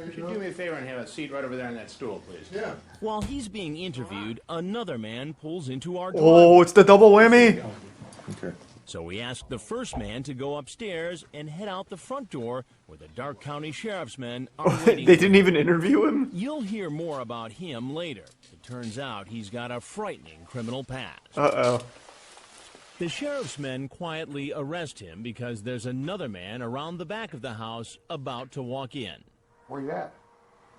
Could you do me a favor and have a seat right over there on that stool, please? Yeah. While he's being interviewed, another man pulls into our door. Oh, it's the double whammy. Okay. So we asked the first man to go upstairs and head out the front door where the Dark County Sheriff's men are waiting. They didn't even interview him? You'll hear more about him later. It turns out he's got a frightening criminal past. Uh-oh. The sheriff's men quietly arrest him because there's another man around the back of the house about to walk in. Where you at?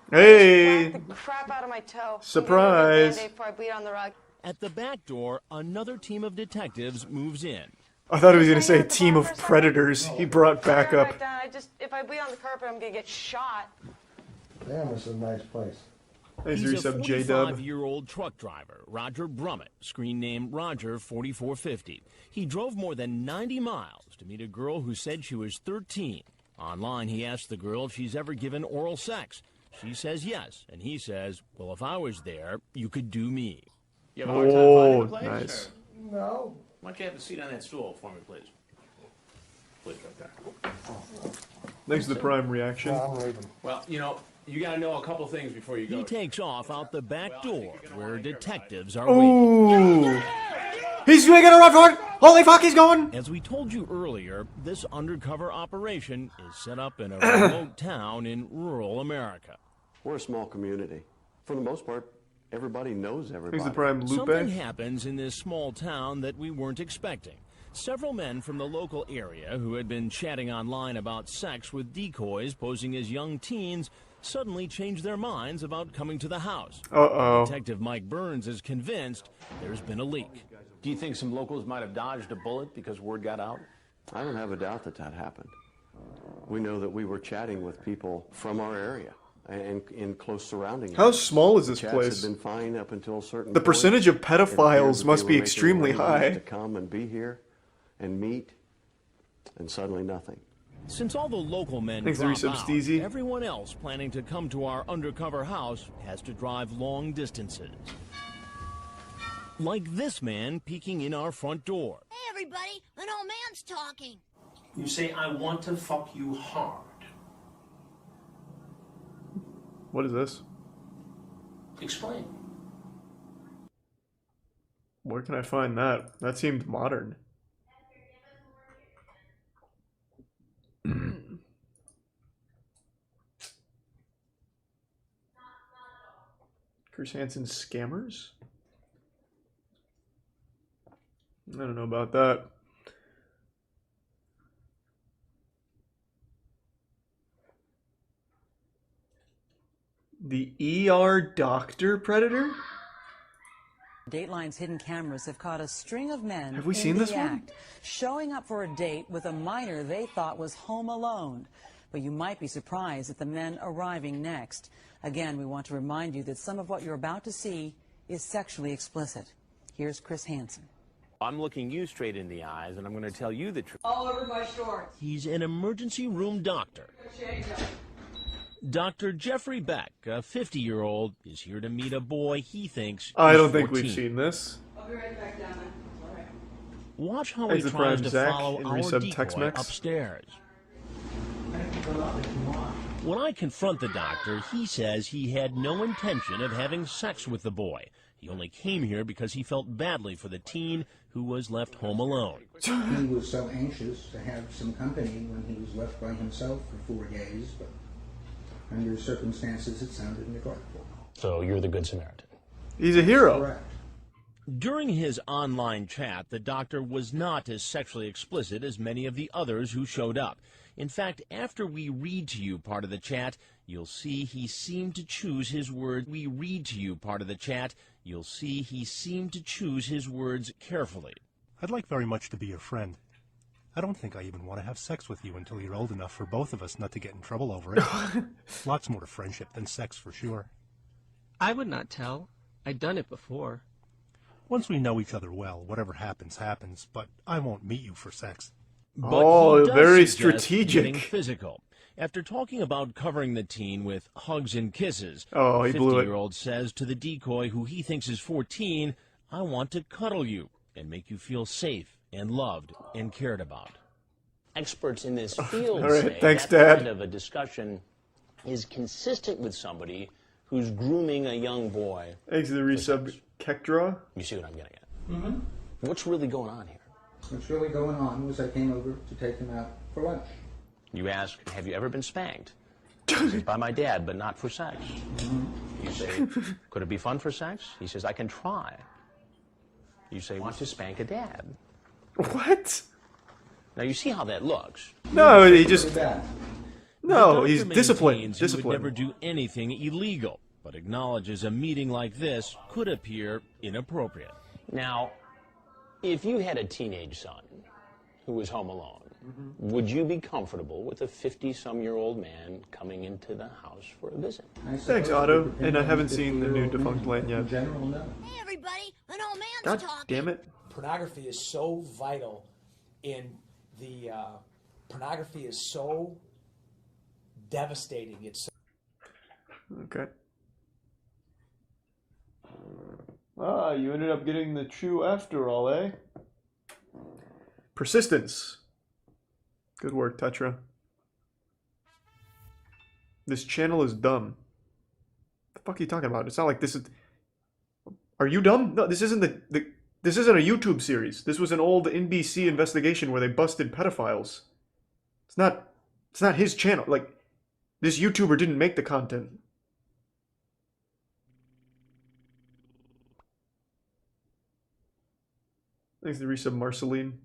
Hey! The crap out of my toe. Surprise. Before I bleed on the rug. At the back door, another team of detectives moves in. I thought he was going to say a team of predators. He brought back up. If I bleed on the carpet, I'm gonna get shot. Damn, this is a nice place. He's a 45-year-old truck driver, Roger Brummett, screen name Roger 4450. He drove more than 90 miles to meet a girl who said she was 13. Online, he asked the girl if she's ever given oral sex. She says yes, and he says, well, if I was there, you could do me. You have a hard time finding a place? Nice. No. Why don't you have a seat on that stool for me, please? Please, right there. Thanks for the prime reaction. I'm leaving. Well, you know, you got to know a couple things before you go. He takes off out the back door where detectives are waiting. Ooh! He's making a run for it! Holy fuck, he's going! As we told you earlier, this undercover operation is set up in a remote town in rural America. We're a small community. For the most part, everybody knows everybody. Here's the prime Lupe. Something happens in this small town that we weren't expecting. Several men from the local area who had been chatting online about sex with decoys posing as young teens suddenly changed their minds about coming to the house. Uh-oh. Detective Mike Burns is convinced there's been a leak. Do you think some locals might have dodged a bullet because word got out? I don't have a doubt that that happened. We know that we were chatting with people from our area and in close surrounding areas. How small is this Chats place? had been fine up until a certain The point. percentage of It appeared pedophiles that must they be were making extremely arrangements high. to come and be here and meet, and suddenly nothing. Since all the local men Thanks, drop Resub out, Steezy. everyone else planning to come to our undercover house has to drive long distances. Like this man peeking in our front door. Hey, everybody, an old man's talking. You say, I want to fuck you hard. What is this? Explain. Where can I find that? That seemed modern. Chris Hansen's Scammers? I don't know about that. The ER Doctor Predator? Dateline's hidden cameras have caught a string of men Have we in seen the this one? act, showing up for a date with a minor they thought was home alone. But you might be surprised at the men arriving next. Again, we want to remind you that some of what you're about to see is sexually explicit. Here's Chris Hansen. I'm looking you straight in the eyes, and I'm going to tell you the truth. All over my shorts. He's an emergency room doctor. Dr. Jeffrey Beck, a 50-year-old, is here to meet a boy he thinks I is don't think 14. we've seen this. I'll be right back down there. All right. Watch how Thanks he for tries Prime to Zach follow and our resub decoy Tex-Mex. upstairs. When I confront the doctor, he says he had no intention of having sex with the boy. He only came here because he felt badly for the teen who was left home alone. He was so anxious to have some company when he was left by himself for 4 days, but under circumstances it sounded neglectful. So you're the Good Samaritan. He's a hero. Correct. During his online chat, the doctor was not as sexually explicit as many of the others who showed up. In fact, after we read to you part of the chat, you'll see he seemed to choose his words. You'll see he seemed to choose his words carefully. I'd like very much to be your friend. I don't think I even want to have sex with you until you're old enough for both of us not to get in trouble over it. Lots more to friendship than sex, for sure. I would not tell. I'd done it before. Once we know each other well, whatever happens, happens, but I won't meet you for sex. But he does very suggest strategic. getting physical. After talking about covering the teen with hugs and kisses, Oh, he blew it. 50-year-old says to the decoy, who he thinks is 14, I want to cuddle you and make you feel safe and loved and cared about. Experts in this field All right, say thanks, that Dad. kind of a discussion is consistent with somebody who's grooming a young boy. Thanks to the resub Kekdraw. You see what I'm getting at? Mm-hmm. What's really going on here? What's really going on was I came over to take him out for lunch. You ask, have you ever been spanked? He says, by my dad, but not for sex. You say, could it be fun for sex? He says, I can try. You say, want to spank a dad? What? Now you see how that looks. No, he just... The No, doctor he's disciplined. maintains he would never Disciplined. do anything illegal, but acknowledges a meeting like this could appear inappropriate. Now, if you had a teenage son who was home alone, would you be comfortable with a 50-some-year-old man coming into the house for a visit? Thanks, Otto. And I haven't seen the new Defunct Land yet. Hey, everybody, an old man's God talking. damn it. Pornography is so vital in the pornography is so devastating. It's Okay. Ah, you ended up getting the true after all, eh? Persistence. Good work, Tetra. This channel is dumb. The fuck are you talking about? It's not like this is... Are you dumb? No, this isn't this isn't a YouTube series. This was an old NBC investigation where they busted pedophiles. It's not his channel. Like, this YouTuber didn't make the content. Thanks to resub Marceline.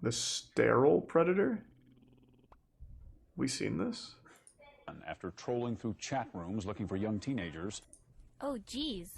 The sterile predator? We seen this? After trolling through chat rooms looking for young teenagers. Oh, geez.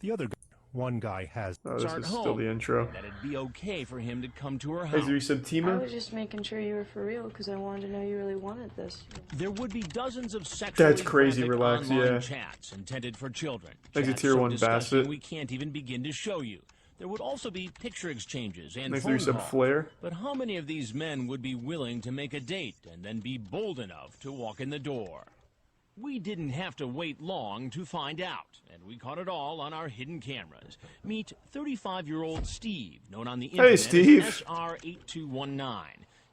The other one guy has... Oh, this Start is still home, the intro. that it'd be okay for him to come to her Thanks house. to resub I Tima. was just making sure you were for real because I wanted to know you really wanted this. There would be dozens of sexually That's crazy, graphic relax, online yeah. chats intended for children. Thanks to Chats Tier so 1 disgusting Bassett. we can't even begin to show you. There would also be picture exchanges and Thanks to phone resub calls. Flare. But how many of these men would be willing to make a date and then be bold enough to walk in the door? We didn't have to wait long to find out, and we caught it all on our hidden cameras. Meet 35-year-old Steve, known on the internet Steve. as SR8219.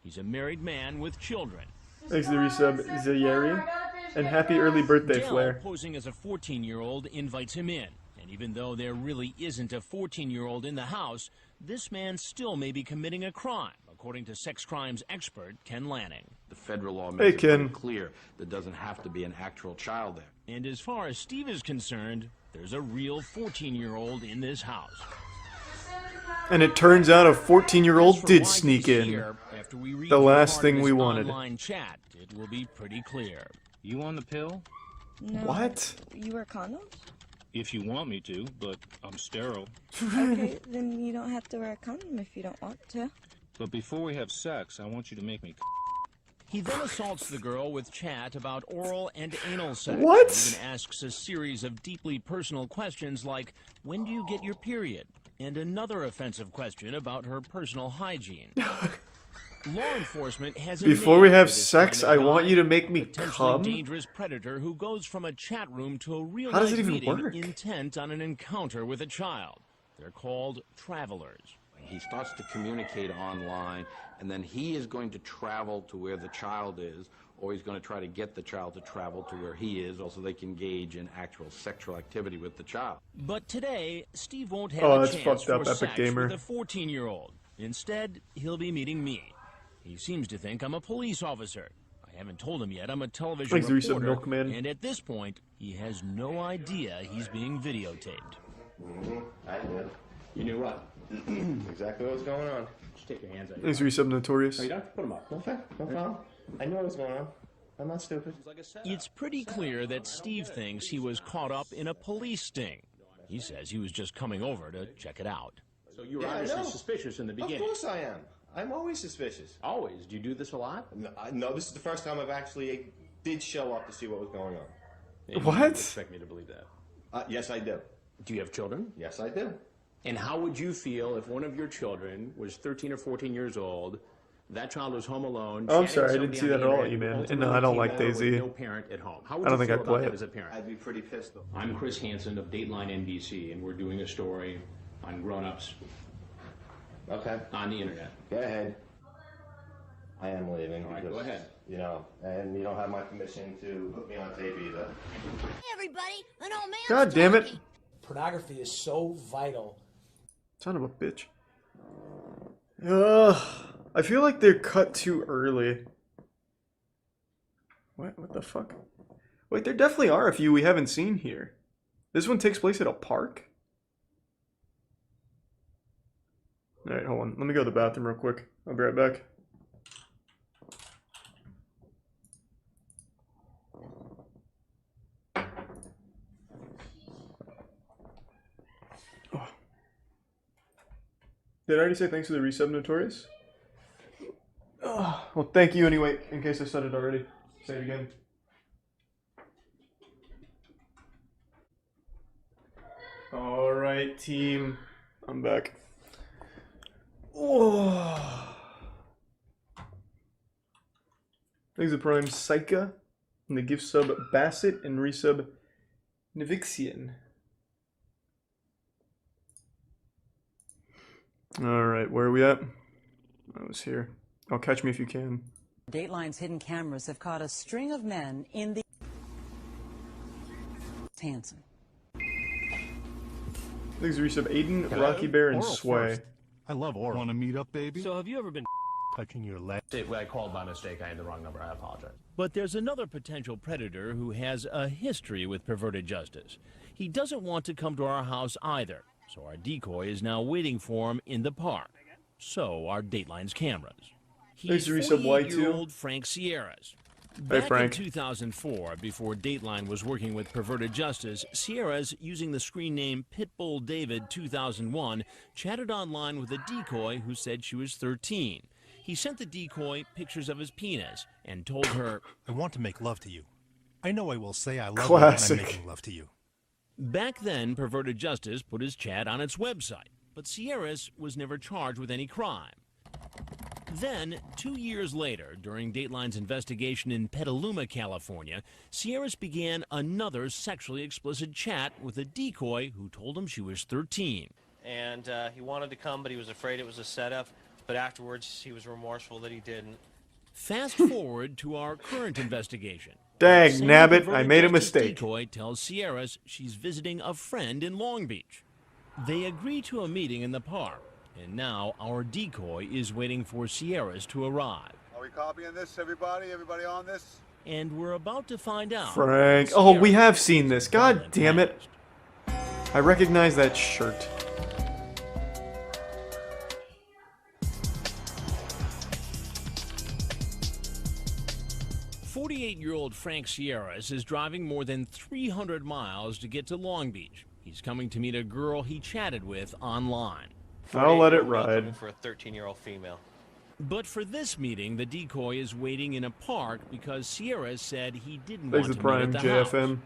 He's a married man with children. Thanks to the resub Zayeri. And happy early birthday, Dell, Flare. posing as a 14-year-old, invites him in. And even though there really isn't a 14-year-old in the house, this man still may be committing a crime, according to sex crimes expert Ken Lanning. The federal law Hey, makes it very Ken. clear there doesn't have to be an actual child there. And as far as Steve is concerned, there's a real 14-year-old in this house. And it turns out a 14-year-old As for did why sneak he's in. here, after we read The you last part thing of we his wanted. Online chat, it will be pretty clear. You on the pill? No. What? You wear condoms? If you want me to, but I'm sterile. Okay, then you don't have to wear a condom if you don't want to. But before we have sex, I want you to make me. He then assaults the girl with chat about oral and anal sex. What? He even asks a series of deeply personal questions like, when do you get your period? And another offensive question about her personal hygiene. Law enforcement has a Before name we for have this sex, kind I of want guy, you to make me potentially come? dangerous predator who goes from a chat room to a real How does life it even meeting work? intent on an encounter with a child. They're called travelers. He starts to communicate online, and then he is going to travel to where the child is, or he's going to try to get the child to travel to where he is, also they can engage in actual sexual activity with the child. But today, Steve won't have Oh, a that's chance fucked up, for Epic sex Gamer. with a 14-year-old. Instead, he'll be meeting me. He seems to think I'm a police officer. I haven't told him yet I'm a television Thanks, Resub reporter, Milkman. and at this point, he has no idea he's being videotaped. I did. You knew what? Exactly what was going on. Just take your hands out. Thanks, Resub Notorious. No, you don't have to put them up. Okay, no problem. I knew what was going on. I'm not stupid. It's pretty clear that Steve thinks he was caught up in a police sting. He says he was just coming over to check it out. So you were Yeah, I obviously know. suspicious in the beginning. Of course I am. I'm always suspicious. Always. Do you do this a lot? No, this is the first time I've actually did show up to see what was going on. And What? You expect me to believe that? Yes, I do. Do you have children? Yes, I do. And how would you feel if one of your children was 13 or 14 years old, that child was home alone? Oh, I'm chatting sorry, with I didn't somebody see on that the at all, internet, you man. ultimately No, I don't came like over with DayZ. no parent at home. How would I don't you think feel I'd play about it. that as a parent? I'd be pretty pissed though. I'm Chris Hansen of Dateline NBC, and we're doing a story on grown-ups Okay. on the internet. Go ahead. I am leaving. All right, because, go ahead. You know, and you don't have my permission to put me on tape either. Hey, everybody, an old man. God damn it. Pornography is so vital. Son of a bitch. Ugh. I feel like they're cut too early. What the fuck? Wait, there definitely are a few we haven't seen here. This one takes place at a park? Alright, hold on. Let me go to the bathroom real quick. I'll be right back. Oh. Did I already say thanks to the resub Notorious? Oh, well, thank you anyway, in case I said it already. Say it again. Alright, team. I'm back. Oh. Thanks to Prime Psycha, and the gift sub Bassett, and resub Nivixian. Alright, where are we at? I was here. Oh, catch me if you can. Dateline's hidden cameras have caught a string of men in the... Hansen. Thanks to resub Aiden, Rocky Bear, and Oral Sway. first. I love oral. Want to meet up, baby? So have you ever been Touching your leg. I called by mistake. I had the wrong number. I apologize. But there's another potential predator who has a history with perverted justice. He doesn't want to come to our house either, so our decoy is now waiting for him in the park. So are Dateline's cameras. He's Thanks to resub Y2. 48-year-old Frank Sierras. Hey, Back Frank. in 2004, before Dateline was working with Perverted Justice, Sierras, using the screen name Pitbull David 2001, chatted online with a decoy who said she was 13. He sent the decoy pictures of his penis and told her, I want to make love to you. I know I will say I love Classic. you when I'm making love to you. Back then, Perverted Justice put his chat on its website, but Sierras was never charged with any crime. Then, 2 years later, during Dateline's investigation in Petaluma, California, Sierras began another sexually explicit chat with a decoy who told him she was 13. And he wanted to come, but he was afraid it was a setup. But afterwards, he was remorseful that he didn't. Fast forward to our current investigation. Dang, Same nabbit, Perverted I made a Justice mistake. Decoy tells Sierras she's visiting a friend in Long Beach. They agree to a meeting in the park, and now our decoy is waiting for Sierras to arrive. Are we copying this, everybody? Everybody on this? And we're about to find out. Frank. Oh, we have seen this. God damn it. I recognize that shirt. "48-year-old Frank Sierras is driving more than 300 miles to get to Long Beach. He's coming to meet a girl he chatted with online. I'll let it Looking ride. for a 13-year-old female. But for this meeting, the decoy is waiting in a park because Sierras said he didn't Thanks want to to meet Prime at the house. JFM.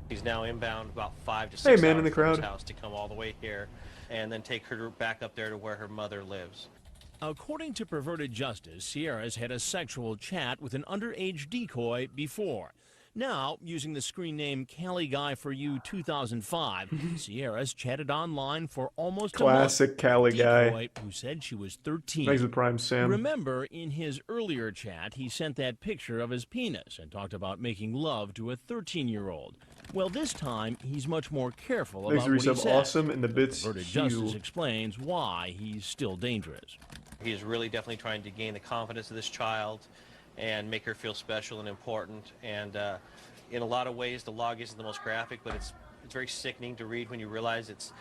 He's now inbound about 5 to 6 Hey, man hours in the from his crowd. house to come all the way here and then take her back up there to where her mother lives. According to Perverted Justice, Sierras had a sexual chat with an underage decoy before. Now, using the screen name Cali Guy for You 2005, Sierras chatted online for almost Classic a month. Cali Guy. Decoy, who said she was 13. Thanks to Prime Sam. Remember, in his earlier chat, he sent that picture of his penis and talked about making love to a 13-year-old. Well, this time, he's much more careful Thanks about to what he resub says. Awesome and the bits. Perverted Hugh. Justice explains why he's still dangerous. He is really definitely trying to gain the confidence of this child and make her feel special and important. And in a lot of ways, the log isn't the most graphic, but it's very sickening to read when you realize it's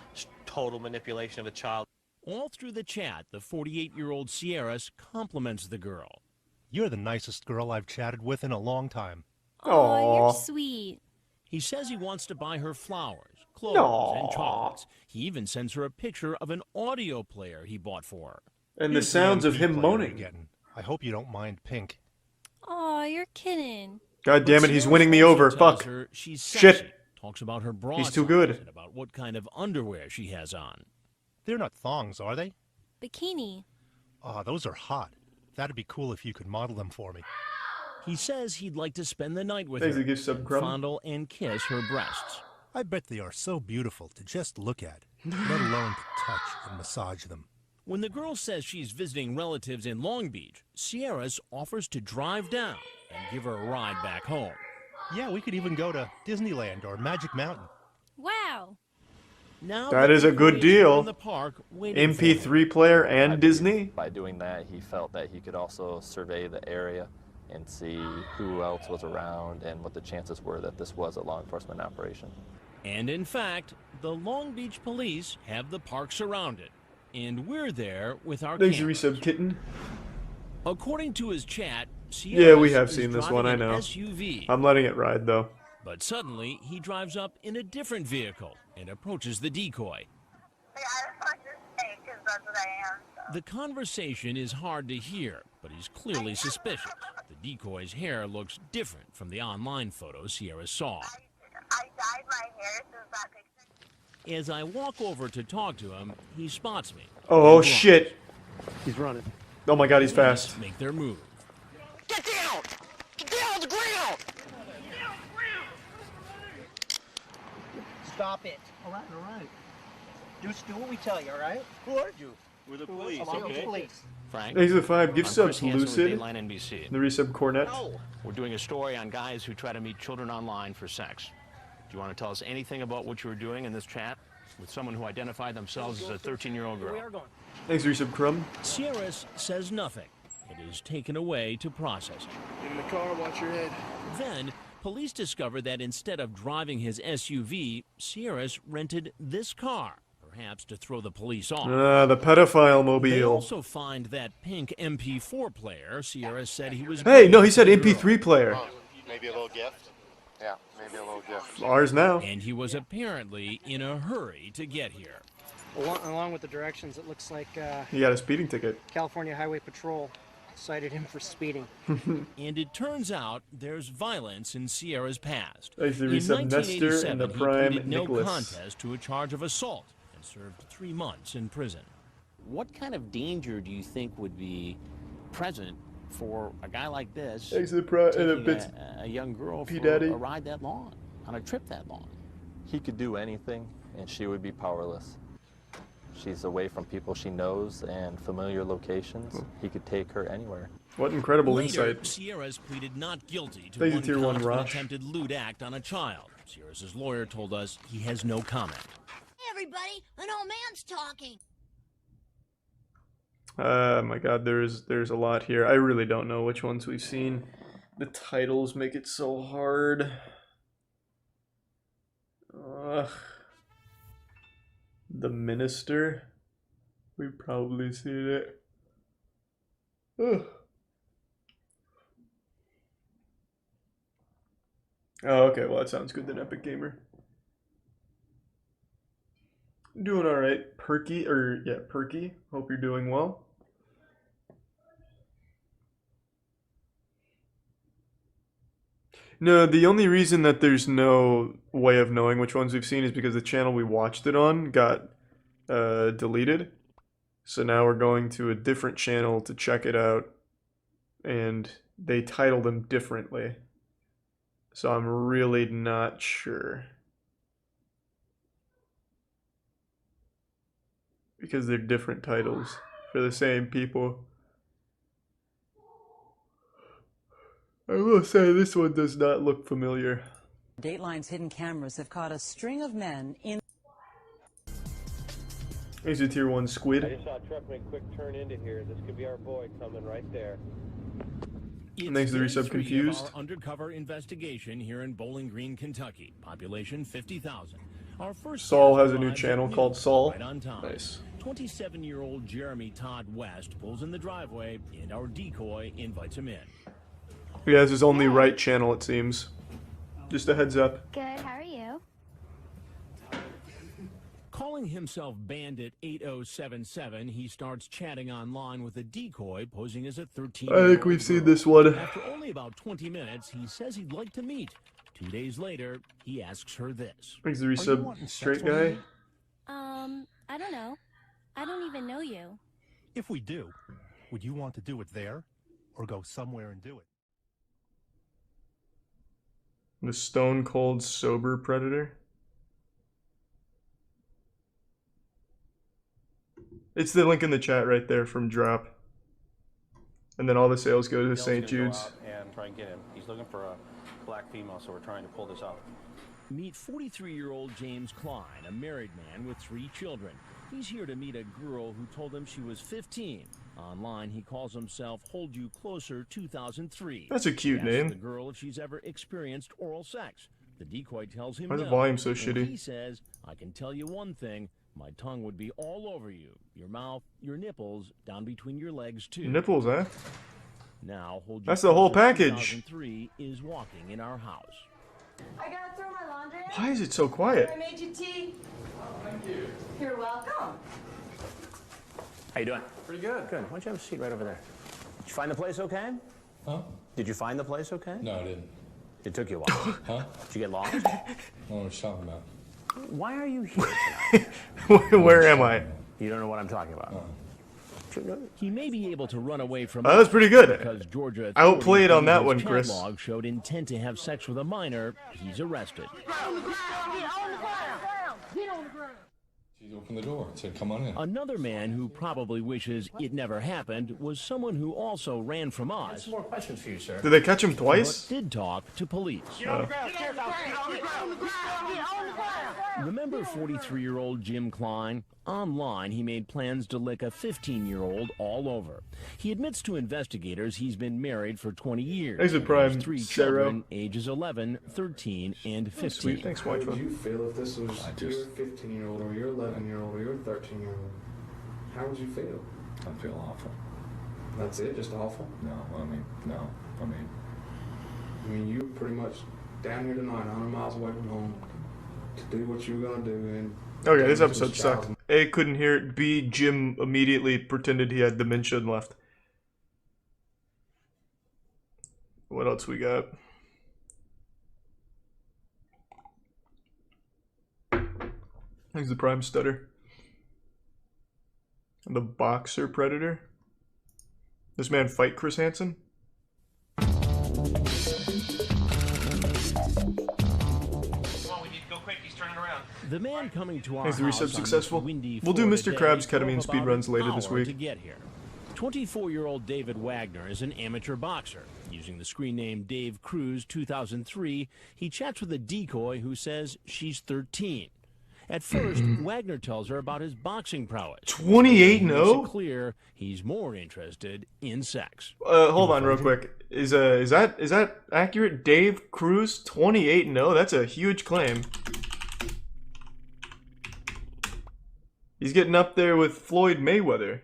total manipulation of a child. All through the chat, the 48-year-old Sierras compliments the girl. You're the nicest girl I've chatted with in a long time. Oh, you're sweet. He says he wants to buy her flowers, clothes, and chocolates. He even sends her a picture of an audio player he bought for her. And the sounds of him moaning. I hope you don't mind pink. Oh, you're kidding. God damn it, he's winning me over. Fuck. She's sexy, Shit. Talks about her bra He's too size good. and about what kind of underwear she has on. They're not thongs, are they? Bikini. Oh, those are hot. That'd be cool if you could model them for me. He says he'd like to spend the night with Thanks, her, he gives some crumb. fondle and kiss her breasts. I bet they are so beautiful to just look at, let alone to touch and massage them. When the girl says she's visiting relatives in Long Beach, Sierras offers to drive down and give her a ride back home. Yeah, we could even go to Disneyland or Magic Mountain. Wow. Now That is a good deal. in the park waiting for him. MP3 player and Disney. By doing that, he felt that he could also survey the area and see who else was around and what the chances were that this was a law enforcement operation. And in fact, the Long Beach police have the park surrounded. And we're there with our Thanks, cameras. Resub Kitten. According to his chat, Yeah, we Sierras have is seen this driving one, I an know. SUV. I'm letting it ride, though. But suddenly, he drives up in a different vehicle and approaches the decoy. The conversation is hard to hear, but he's clearly suspicious. The decoy's hair looks different from the online photos Sierra saw. I dyed my hair since that picture. As I walk over to talk to him, he spots me. Oh, shit. He's running. Oh my god, he's fast. Make their move. Get down! Get down on the ground! Stop it. All right. Just do what we tell you, all right? Who are you? We're the police, Along with okay? the police. Frank. Thanks for the 5 gift I'm subs, Chris Hansen with Lucid. Dateline NBC. The resub Cornet. We're doing a story on guys who try to meet children online for sex. Do you want to tell us anything about what you were doing in this chat with someone who identified themselves as a 13-year-old girl? Thanks, Resub Crumb. Sierras says nothing. It is taken away to processing. In the car, watch your head. Then, police discover that instead of driving his SUV, Sierras rented this car, perhaps to throw the police off. The pedophile They mobile. also find that pink MP4 player Sierras said he was... Hey, no, he said MP3 player. Maybe a little gift? Yeah, maybe a little gift. Ours now. And he was apparently in a hurry to get here. Along with the directions, it looks like He got a speeding ticket. California Highway Patrol cited him for speeding. And it turns out there's violence in Sierra's past. Thanks to In Resub Nestor 1987, and the he Prime pleaded no Nicholas. contest to a charge of assault and served 3 months in prison. What kind of danger do you think would be present for a guy like this Thanks to the taking bits. a young girl P. for Daddy. a ride that long, on a trip that long? He could do anything, and she would be powerless. She's away from people she knows and familiar locations. He could take her anywhere. What incredible Later, insight. Sierras pleaded not guilty to Thank you, one Tier 1 count of an Rosh. attempted lewd act on a child. Sierras' lawyer told us he has no comment. Hey, everybody, an old man's talking. My god, there's a lot here. I really don't know which ones we've seen. The titles make it so hard. Ugh. The Minister. We've probably seen it. Ugh. Oh, okay, well that sounds good then, Epic Gamer. Doing alright. Perky. Hope you're doing well. No, the only reason that there's no way of knowing which ones we've seen is because the channel we watched it on got deleted. So now we're going to a different channel to check it out, and they title them differently. So I'm really not sure. Because they're different titles for the same people. I will say this one does not look familiar. Dateline's hidden cameras have caught a string of men in... Here's a Tier 1 Squid. I just saw a truck make a quick turn into here. This could be our boy coming right there. Thanks to the resub confused. Our undercover investigation here in Bowling Green, Kentucky. Population 50,000. Our first Saul guest has a new arrives channel at called noon, Saul. Right on time. Nice. 27-year-old Jeremy Todd West pulls in the driveway, and our decoy invites him in. He has his only right channel, it seems. Just a heads up. Good, how are you? Calling himself Bandit 8077, he starts chatting online with a decoy posing as a 13-year-old I think we've seen girl. this one. After only about 20 minutes, he says he'd like to meet. 2 days later, he asks her this. Thanks to the resub straight guy. I don't know. I don't even know you. If we do, would you want to do it there or go somewhere and do it? The stone cold sober predator. It's the link in the chat right there from Drop. And then all the sales go to St. Jude's. And try and get him. He's looking for a black female, so we're trying to pull this off. Meet 43-year-old James Klein, a married man with 3 children. He's here to meet a girl who told him she was 15. Online, he calls himself Hold You Closer 2003. That's a cute He asks name. the girl if she's ever experienced oral sex. The decoy tells him Why is the no, volume so and shitty? He says, I can tell you one thing. My tongue would be all over you, your mouth, your nipples, down between your legs too. Nipples, eh? Now, Hold You That's the whole Closer package. 2003 is walking in our house. I gotta throw my laundry in. Why is it so quiet? I made you tea. Oh, thank you. You're welcome. How you doing? Pretty good. Good. Why don't you have a seat right over there? Did you find the place okay? Huh? Did you find the place okay? No, I didn't. It took you a while. Huh? Did you get lost? I don't know what you're talking about. Why are you here tonight? Where am I? You don't know what I'm talking about. He may be able to run away from That was pretty good. because Georgia I outplayed on that his one, chat Chris. log showed intent to have sex with a minor. He's arrested. She opened the door and said, come on in. Another man who probably wishes it never happened was someone who also ran from us. Some more questions for you, sir. Did they catch him twice? But did talk to police. Remember 43-year-old Jim Klein? Online, he made plans to lick a 15-year-old all over. He admits to investigators he's been married for 20 years. Thanks for and Prime, has 3 Sarah. children, ages 11, 13, and 15. Sweet, thanks, How White would you feel if this was your 15-year-old or your 11-year-old or your 13-year-old? How would you feel? I feel awful. That's it? Just awful? No, no. I mean, you were pretty much down here tonight, 100 miles away from home, to do what you were going to do. And Okay, this episode sucked. A, couldn't hear it. B, Jim immediately pretended he had dementia and left. What else we got? Here's the Prime Stutter. And the Boxer Predator. This man fight Chris Hansen? The man coming to our Thanks to house resub on successful. this windy We'll do Florida Mr. Krabs day ketamine drove about speedruns later an this hour week. to get here. 24-year-old David Wagner is an amateur boxer. Using the screen name Dave Cruz 2003, he chats with a decoy who says she's 13. At first, Wagner tells her about his boxing prowess. 28-0? Makes it clear he's more interested in sex. Hold on real quick. Is that accurate? Dave Cruz 28-0? That's a huge claim. He's getting up there with Floyd Mayweather.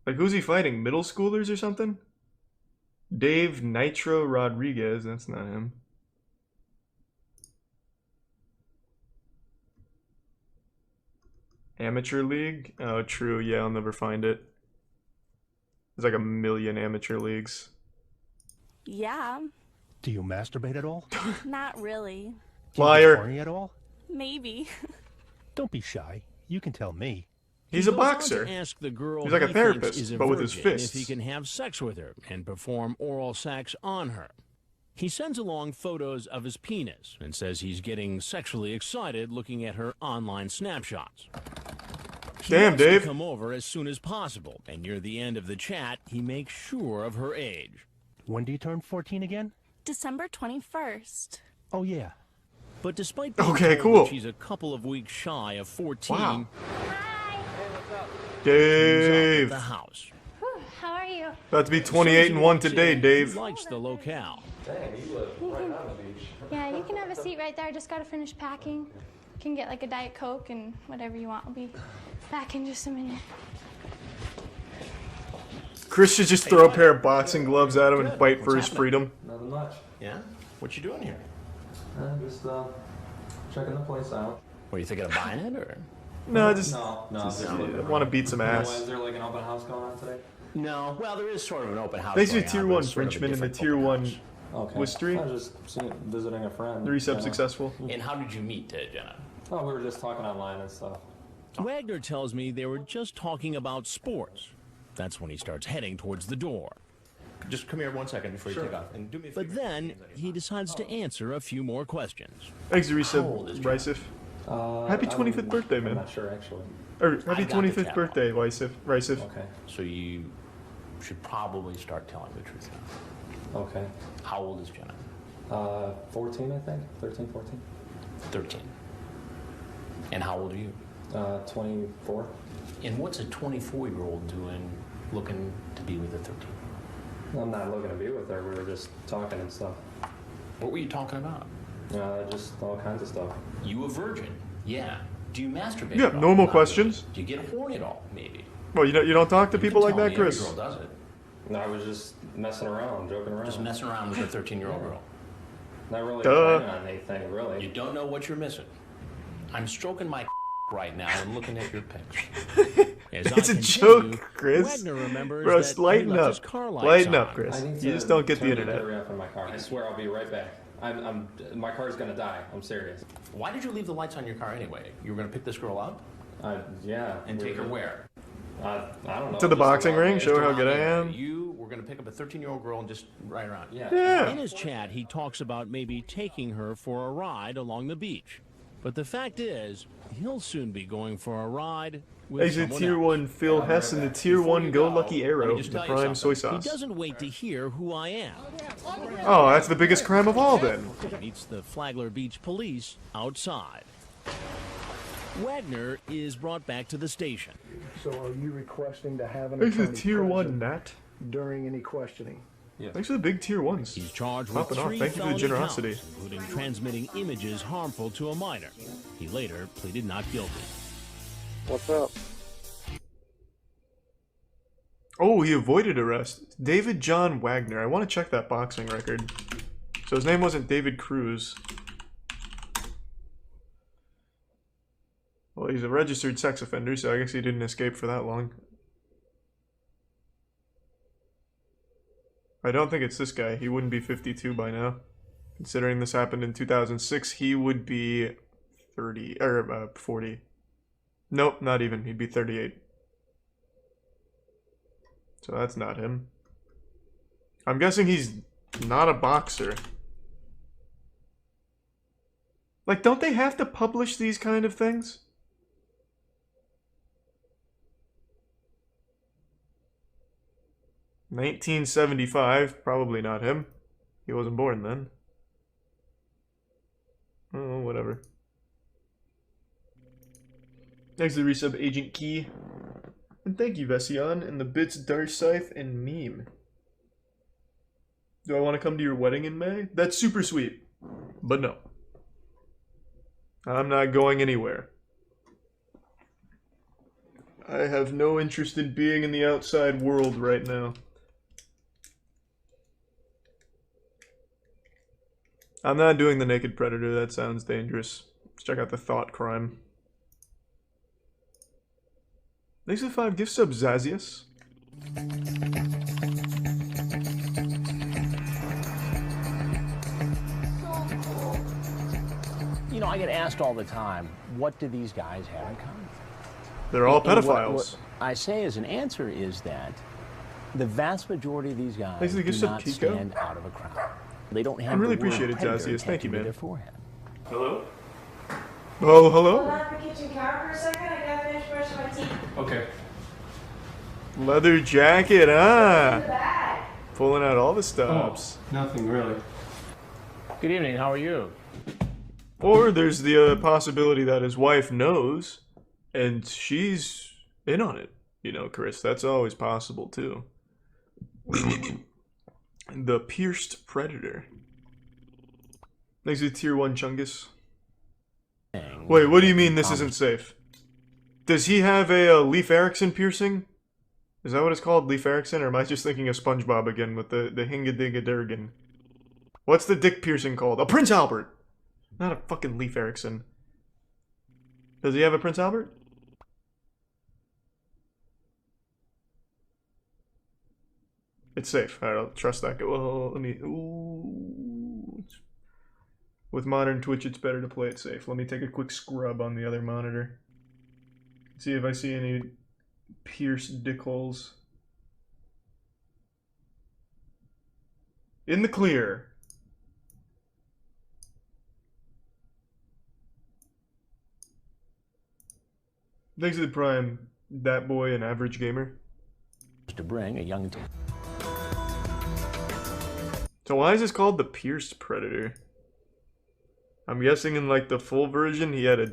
Like, who's he fighting? Middle schoolers or something? Dave Nitro Rodriguez. That's not him. Amateur league? Oh, true. Yeah, I'll never find it. There's like 1 million amateur leagues. Yeah, Do you masturbate at all? not really. Do you Liar. get horny at all? Maybe. Don't be shy. You can tell me. He's He a goes on boxer. to ask the girl He's like a he thinks therapist, is a but with his virgin fists. if he can have sex with her and perform oral sex on her. He sends along photos of his penis and says he's getting sexually excited looking at her online snapshots. He Damn, wants to Dave. come over as soon as possible, and near the end of the chat, he makes sure of her age. When do you turn 14 again? December 21st. Oh, yeah. But despite being Okay, told cool. that she's a couple of weeks shy of 14, Wow. he's up Dave. at the house. you? About to be 28 and 1 today, Dave. He likes the locale. Dang, you live right on the beach. Yeah, you can have a seat right there. I just gotta finish packing. You can get like a Diet Coke and whatever you want. I'll be back in just a minute. Chris should just throw a pair of boxing gloves at him and fight for his freedom. Nothing much. Yeah? What you doing here? Just checking the place out. Were you thinking of buying it, or? No, just I want to beat some ass. Is there like an open house going on today? No. Well, there is sort of an open house. Thanks to going Tier on, but 1 it's sort of a Frenchman and the different Tier open 1 house. Okay. Wistry. I was just visiting a friend. 3 subs successful. And how did you meet Jenna? Oh, we were just talking online and stuff. Wagner tells me they were just talking about sports. That's when he starts heading towards the door. Just come here 1 second before you take off. And do me a favor. But then he decides to answer a few more questions. Thanks, Ricef. Happy 25th birthday, man. I'm not sure, actually. Or happy 25th birthday, Ricef. Okay. So you should probably start telling the truth now. Okay. How old is Jenna? 14, I think. 13, 14. 13. And how old are you? 24. And what's a 24-year-old doing looking to be with a 13? I'm not looking to be with her. We were just talking and stuff. What were you talking about? Just all kinds of stuff. You a virgin? Yeah. Do you masturbate? Yeah, at all? normal Not questions. really. Do you get horny at all? Maybe. Well, you don't talk to You people can like tell that, me Chris. Every girl does it. No, I was just messing around, joking around. Just messing around with a 13-year-old girl. Not really Duh. planning on anything, really. You don't know what you're missing. I'm stroking my right now and looking at your pics. As It's I a continue, joke, Chris. Wagner remembers Bro, that lighten he left up. his car lights Lighten on. up, Chris. I need You to just don't get the turn internet. battery off in my car. I swear I'll be right back. My car's gonna die. I'm serious. Why did you leave the lights on your car anyway? You were going to pick this girl up? Yeah. And take her where? I don't know. To the just boxing around ring, there. show her how Around good I there. am. You were going to pick up a 13-year-old girl and just ride around. Yeah. In his chat, he talks about maybe taking her for a ride along the beach. But the fact is, he'll soon be going for a ride with Exit someone Tier else. 1 Phil Hess and the Tier 1 Go Lucky let Arrow, me just the tell you Prime Soy something. Sauce. He doesn't wait to hear who I am. Oh, that's the biggest crime of all then. Meets the Flagler Beach police outside. Wagner is brought back to the station. So are you requesting to have an Exit attorney Tier 1 present Nat. during any questioning? Thanks for the big Tier 1s. He's charged with Popping off. 3 Thank you for the felony generosity. counts, including transmitting images harmful to a minor. He later pleaded not guilty. What's up? Oh, he avoided arrest. David John Wagner. I want to check that boxing record. So his name wasn't David Cruz. Well, he's a registered sex offender, so I guess he didn't escape for that long. I don't think it's this guy. He wouldn't be 52 by now. Considering this happened in 2006, he would be 30, or 40. Nope, not even. He'd be 38. So that's not him. I'm guessing he's not a boxer. Like, don't they have to publish these kind of things? $1975, probably not him. He wasn't born then. Oh, whatever. Thanks to the resub Agent Key. And thank you, Vesion, and the bits Darcythe and Meme. Do I want to come to your wedding in May? That's super sweet. But no. I'm not going anywhere. I have no interest in being in the outside world right now. I'm not doing the Naked Predator, that sounds dangerous. Let's check out the Thought Crime. Thanks for the 5 gift subs, Zazius. You know, I get asked all the time, what do these guys have in common? They're all And pedophiles. What I say as an answer is that the vast majority of these guys Thanks for the do gift sub, not Kiko. stand out of a crowd. They don't have I really the word appreciate it, predator Zazius. Thank you, tattooed to man. their forehead. Hello? Oh, hello? Hold on the kitchen counter for a second. I gotta finish brushing my teeth. Okay. Leather jacket, What's in ah! the bag? Pulling out all the stops. Nothing really. Good evening, how are you? Or there's the possibility that his wife knows, and she's in on it. You know, Chris, that's always possible, too. The Pierced Predator. Next to Tier 1 Chungus. Wait, what do you mean this isn't safe? Does he have a Leif Erikson piercing? Is that what it's called? Leif Erikson? Or am I just thinking of SpongeBob again with the Hinga-Dinga-Durgan? What's the dick piercing called? A Prince Albert! Not a fucking Leif Erikson. Does he have a Prince Albert? It's safe. Alright, I'll trust that. Well, let me... Ooh. With modern Twitch, it's better to play it safe. Let me take a quick scrub on the other monitor. See if I see any pierced dick holes. In the clear. Thanks to the Prime, that boy, an average gamer. To bring a young... So why is this called the Pierced Predator? I'm guessing in like the full version he had a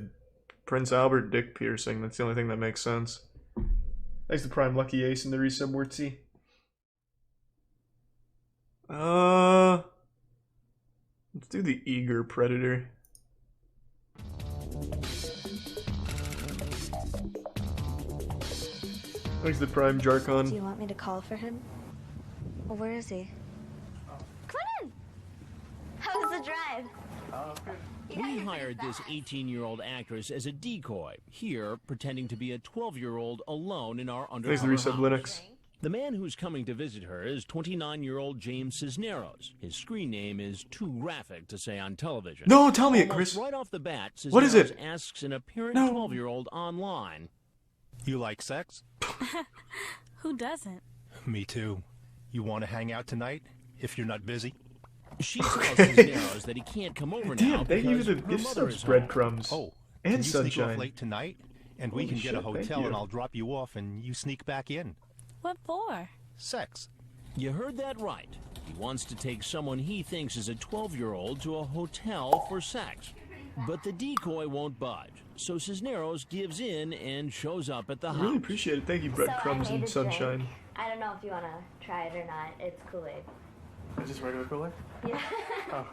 Prince Albert dick piercing. That's the only thing that makes sense. Thanks to Prime Lucky Ace and the resub Wurtzy. Let's do the Eager Predator. Thanks to Prime Jarkon. Do you want me to call for him? Well, where is he? Come on in! How was the drive? We hired this 18-year-old actress as a decoy, here pretending to be a 12-year-old alone in our undercover Thanks to house. Resub Linux. The man who's coming to visit her is 29-year-old James Cisneros. His screen name is too graphic to say on television. No, tell me it, Almost Chris. right off the bat, Cisneros What is it? asks an apparent No. 12-year-old online. You like sex? Who doesn't? Me too. You want to hang out tonight? If you're not busy? She tells Cisneros that he can't come over now Damn, thank you because for the her gift mother subs, is breadcrumbs. Oh, and can you sneak sunshine. off late tonight? And we Holy can get a shit, thank hotel you. and I'll drop you off and you sneak back in. What for? Sex. You heard that right. He wants to take someone he thinks is a 12-year-old to a hotel for sex. But the decoy won't budge, so Cisneros gives in and shows up at the I house. really appreciate it. Thank you, breadcrumbs So I made and a drink. sunshine. I don't know if you want to try it or not. It's Kool-Aid. Is this regular Kool-Aid? Yeah. Oh.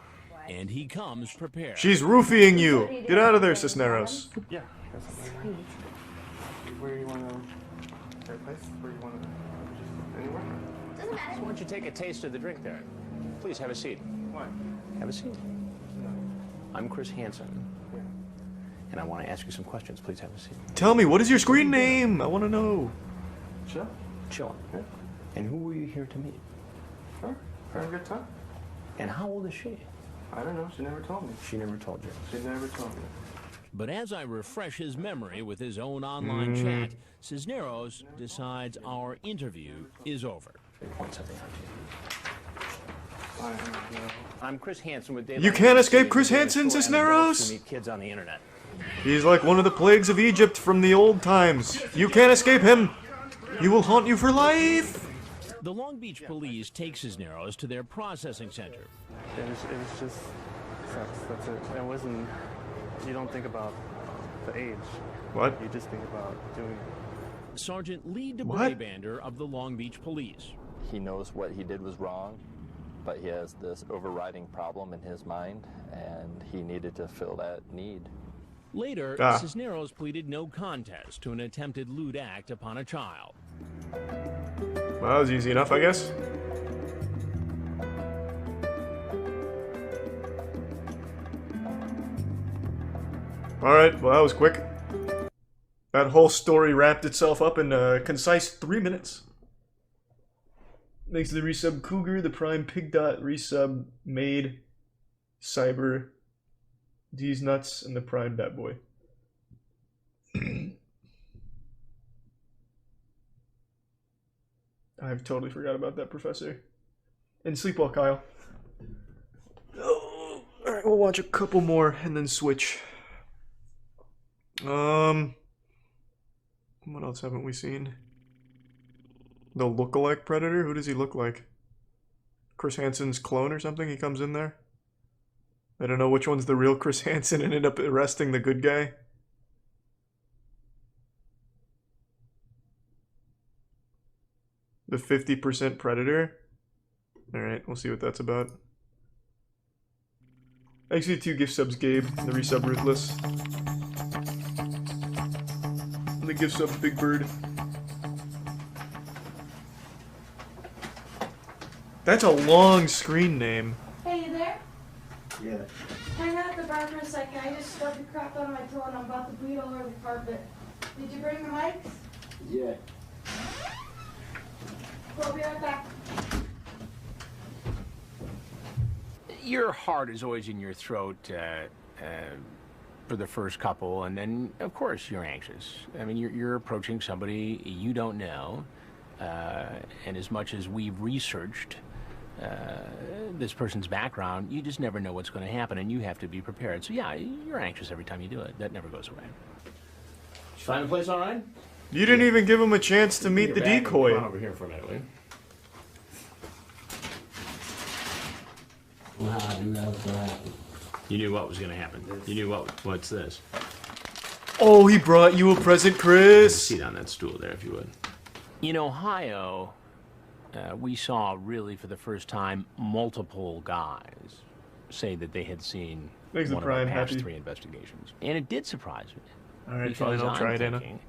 And he comes prepared. She's roofing you. Get out of there, Cisneros. Yeah. Sweet. Where you want to... Right place? Where you want to... Just anywhere? Doesn't matter. Why don't you take a taste of the drink there? Please have a seat. Why? Have a seat. I'm Chris Hansen. And I want to ask you some questions. Please have a seat. Tell me, what is your screen name? I want to know. Chill. Chill. Yeah. And who were you here to meet? Her. Having a good time. And how old is she? I don't know. She never told me. She never told you. She never told me. But as I refresh his memory with his own online chat, Cisneros decides our interview is over. Point something out to you. I'm Chris Hansen with Dave. You can't escape Chris Hansen, Cisneros! To meet kids on the internet. He's like one of the plagues of Egypt from the old times. You can't escape him. He will haunt you for life. The Long Beach police take Cisneros to their processing center. It was just sex. That's it. It wasn't... You don't think about the age. What? You just think about doing it. Sergeant Lee What? DeBrabander of the Long Beach Police. He knows what he did was wrong, but he has this overriding problem in his mind, and he needed to fill that need. Later, Cisneros pleaded no contest to an attempted lewd act upon a child. Well, that was easy enough, I guess. Alright, well that was quick. That whole story wrapped itself up in a concise 3 minutes. Thanks to the resub Cougar, the Prime Pig Dot resub Made, Cyber, D's Nuts, and the Prime Bat Boy. I've totally forgot about that, Professor. And sleep well, Kyle. Oh, alright, we'll watch a couple more and then switch. What else haven't we seen? The lookalike Predator? Who does he look like? Chris Hansen's clone or something? He comes in there? I don't know which one's the real Chris Hansen and ended up arresting the good guy. The 50% predator. Alright, we'll see what that's about. Actually, 2 gift subs, Gabe. The resub Ruthless. And the gift sub Big Bird. That's a long screen name. Hey, you there? Yeah. Hang out at the bar for a second. I just stubbed the crap out of my toe and I'm about to bleed all over the carpet. Did you bring the mics? Yeah. I'll be right back. Your heart is always in your throat for the first couple, and then, of course, you're anxious. I mean, you're approaching somebody you don't know, and as much as we've researched this person's background, you just never know what's going to happen, and you have to be prepared. So, yeah, you're anxious every time you do it. That never goes away. Did you find the place all right? You didn't even give him a chance to meet the decoy. Come on over here for a minute, will you? Well, I knew that was going to happen. You knew what was going to happen. You knew what's this? Oh, he brought you a present, Chris. Sit on that stool there, if you would. In Ohio, we saw really for the first time multiple guys say that they had seen Makes one the Prime of our past happy. 3 investigations. And it did surprise me. All right, Because fine, I'll try I'm it, Anna. thinking,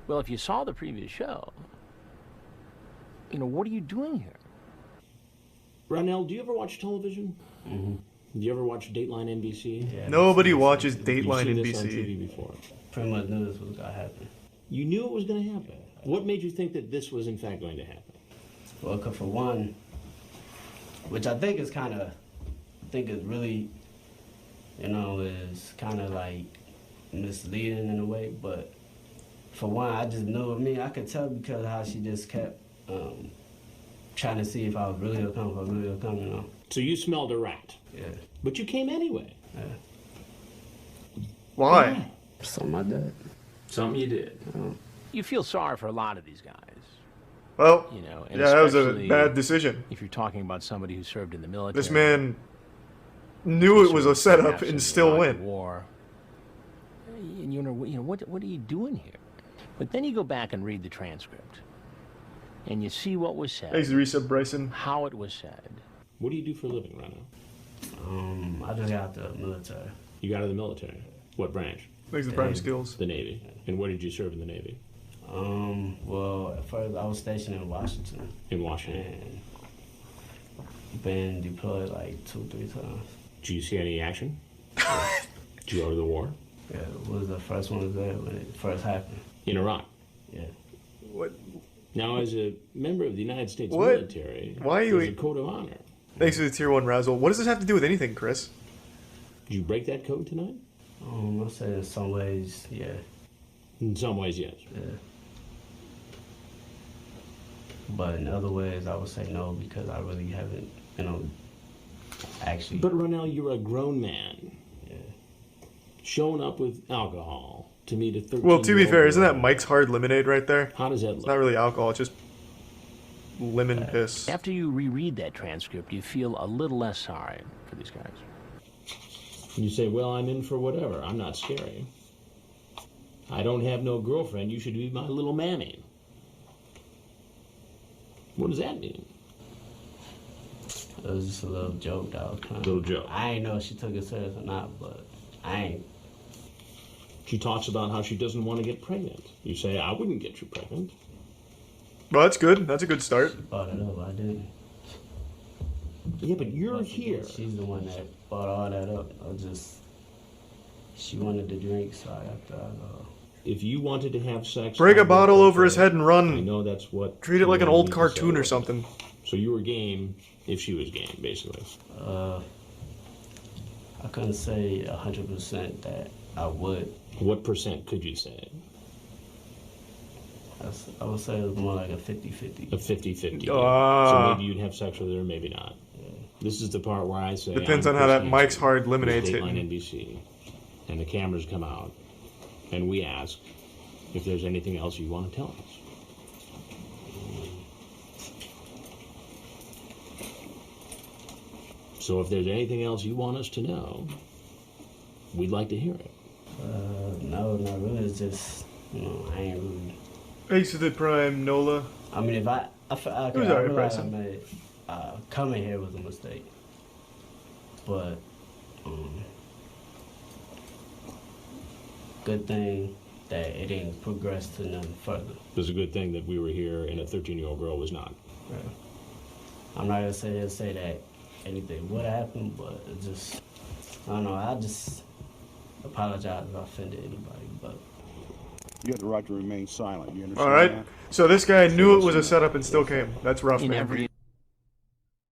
well, if you saw the previous show, what are you doing here? Ronell, do you ever watch television? Mm-hmm. Do you ever watch Dateline NBC? Yeah, Nobody watches Dateline You've seen this on NBC. TV before. pretty much knew this was going to happen. You knew it was going to happen. What made you think that this was in fact going to happen? Well, 'cause for one, which I think is really, is kind of like misleading in a way, but for one, I just knew, I could tell because of how she just kept trying to see if I was really gonna come, So you smelled a rat. Yeah. But you came anyway. Yeah. Why? Something I did. Something you did. You feel sorry for a lot of these guys. Well, and yeah, that was a especially bad decision. If you're talking about somebody who served in the military. This man knew it was a setup perhaps in and the still Iraq went. War. And what are you doing here? But then you go back and read the transcript, and you see what was said. Thanks, resub Bryson. How it was said. What do you do for a living, Rana? I just got out the military. You got out of the military. What branch? Thanks to Prime Skills. The Navy. And where did you serve in the Navy? Well, at first I was stationed in Washington. In Washington. And been deployed like 2-3 times. Did you see any action? Did you go to the war? Yeah, it was the first one there when it first happened. In Iraq? Yeah. What? Now, as a member of the United States What? military, Why are you? there's a code of honor. Thanks for the tier 1 razzle. What does this have to do with anything, Chris? Did you break that code tonight? I'll say in some ways, yeah. In some ways, yes. Yeah. But in other ways, I would say no because I really haven't, actually. But Ronell, you're a grown man. Yeah. Showing up with alcohol to meet a 13-year-old Well, to be fair, isn't that girl. Mike's Hard Lemonade right there? How does that It's look? not really alcohol, it's just lemon piss. After you reread that transcript, you feel a little less sorry for these guys. You say, well, I'm in for whatever. I'm not scary. I don't have no girlfriend. You should be my little mammy. What does that mean? It was just a little joke that was kind of... Little joke. I ain't know if she took it serious or not, but I ain't. She talks about how she doesn't want to get pregnant. You say, I wouldn't get you pregnant. Well, that's good. That's a good start. She brought it up. I didn't. Yeah, but you're here. She's the one that brought all that up. She wanted to drink, so I got to... If you wanted to have sex... Break a bottle over his head and run. I know that's what... Treat it like an you old need to cartoon say. or something. So you were game if she was game, basically. I couldn't say 100% that I would. What percent could you say? I would say it was more like a 50-50. A 50-50. Ah. So maybe you'd have sex with her, maybe not. Yeah. This is the part where I say... Depends I'm on how that Chris Mike's Hansen, Hard Lemonade's Dateline hitting. NBC, and the cameras come out, and we ask if there's anything else you want to tell us. So if there's anything else you want us to know, we'd like to hear it. No, not really. It's just, I ain't really... Thanks to the Prime, Nola. I mean, if I I It was alright, realized Bryson. I made coming here was a mistake, but good thing that it didn't progress to nothing further. It was a good thing that we were here and a 13-year-old girl was not. Right. I'm not gonna say that anything would happen, but it just, I don't know. I just apologize if I offended anybody, but You have the right to remain silent. You understand All right. that? So this guy knew it was a setup and still came. That's rough, man.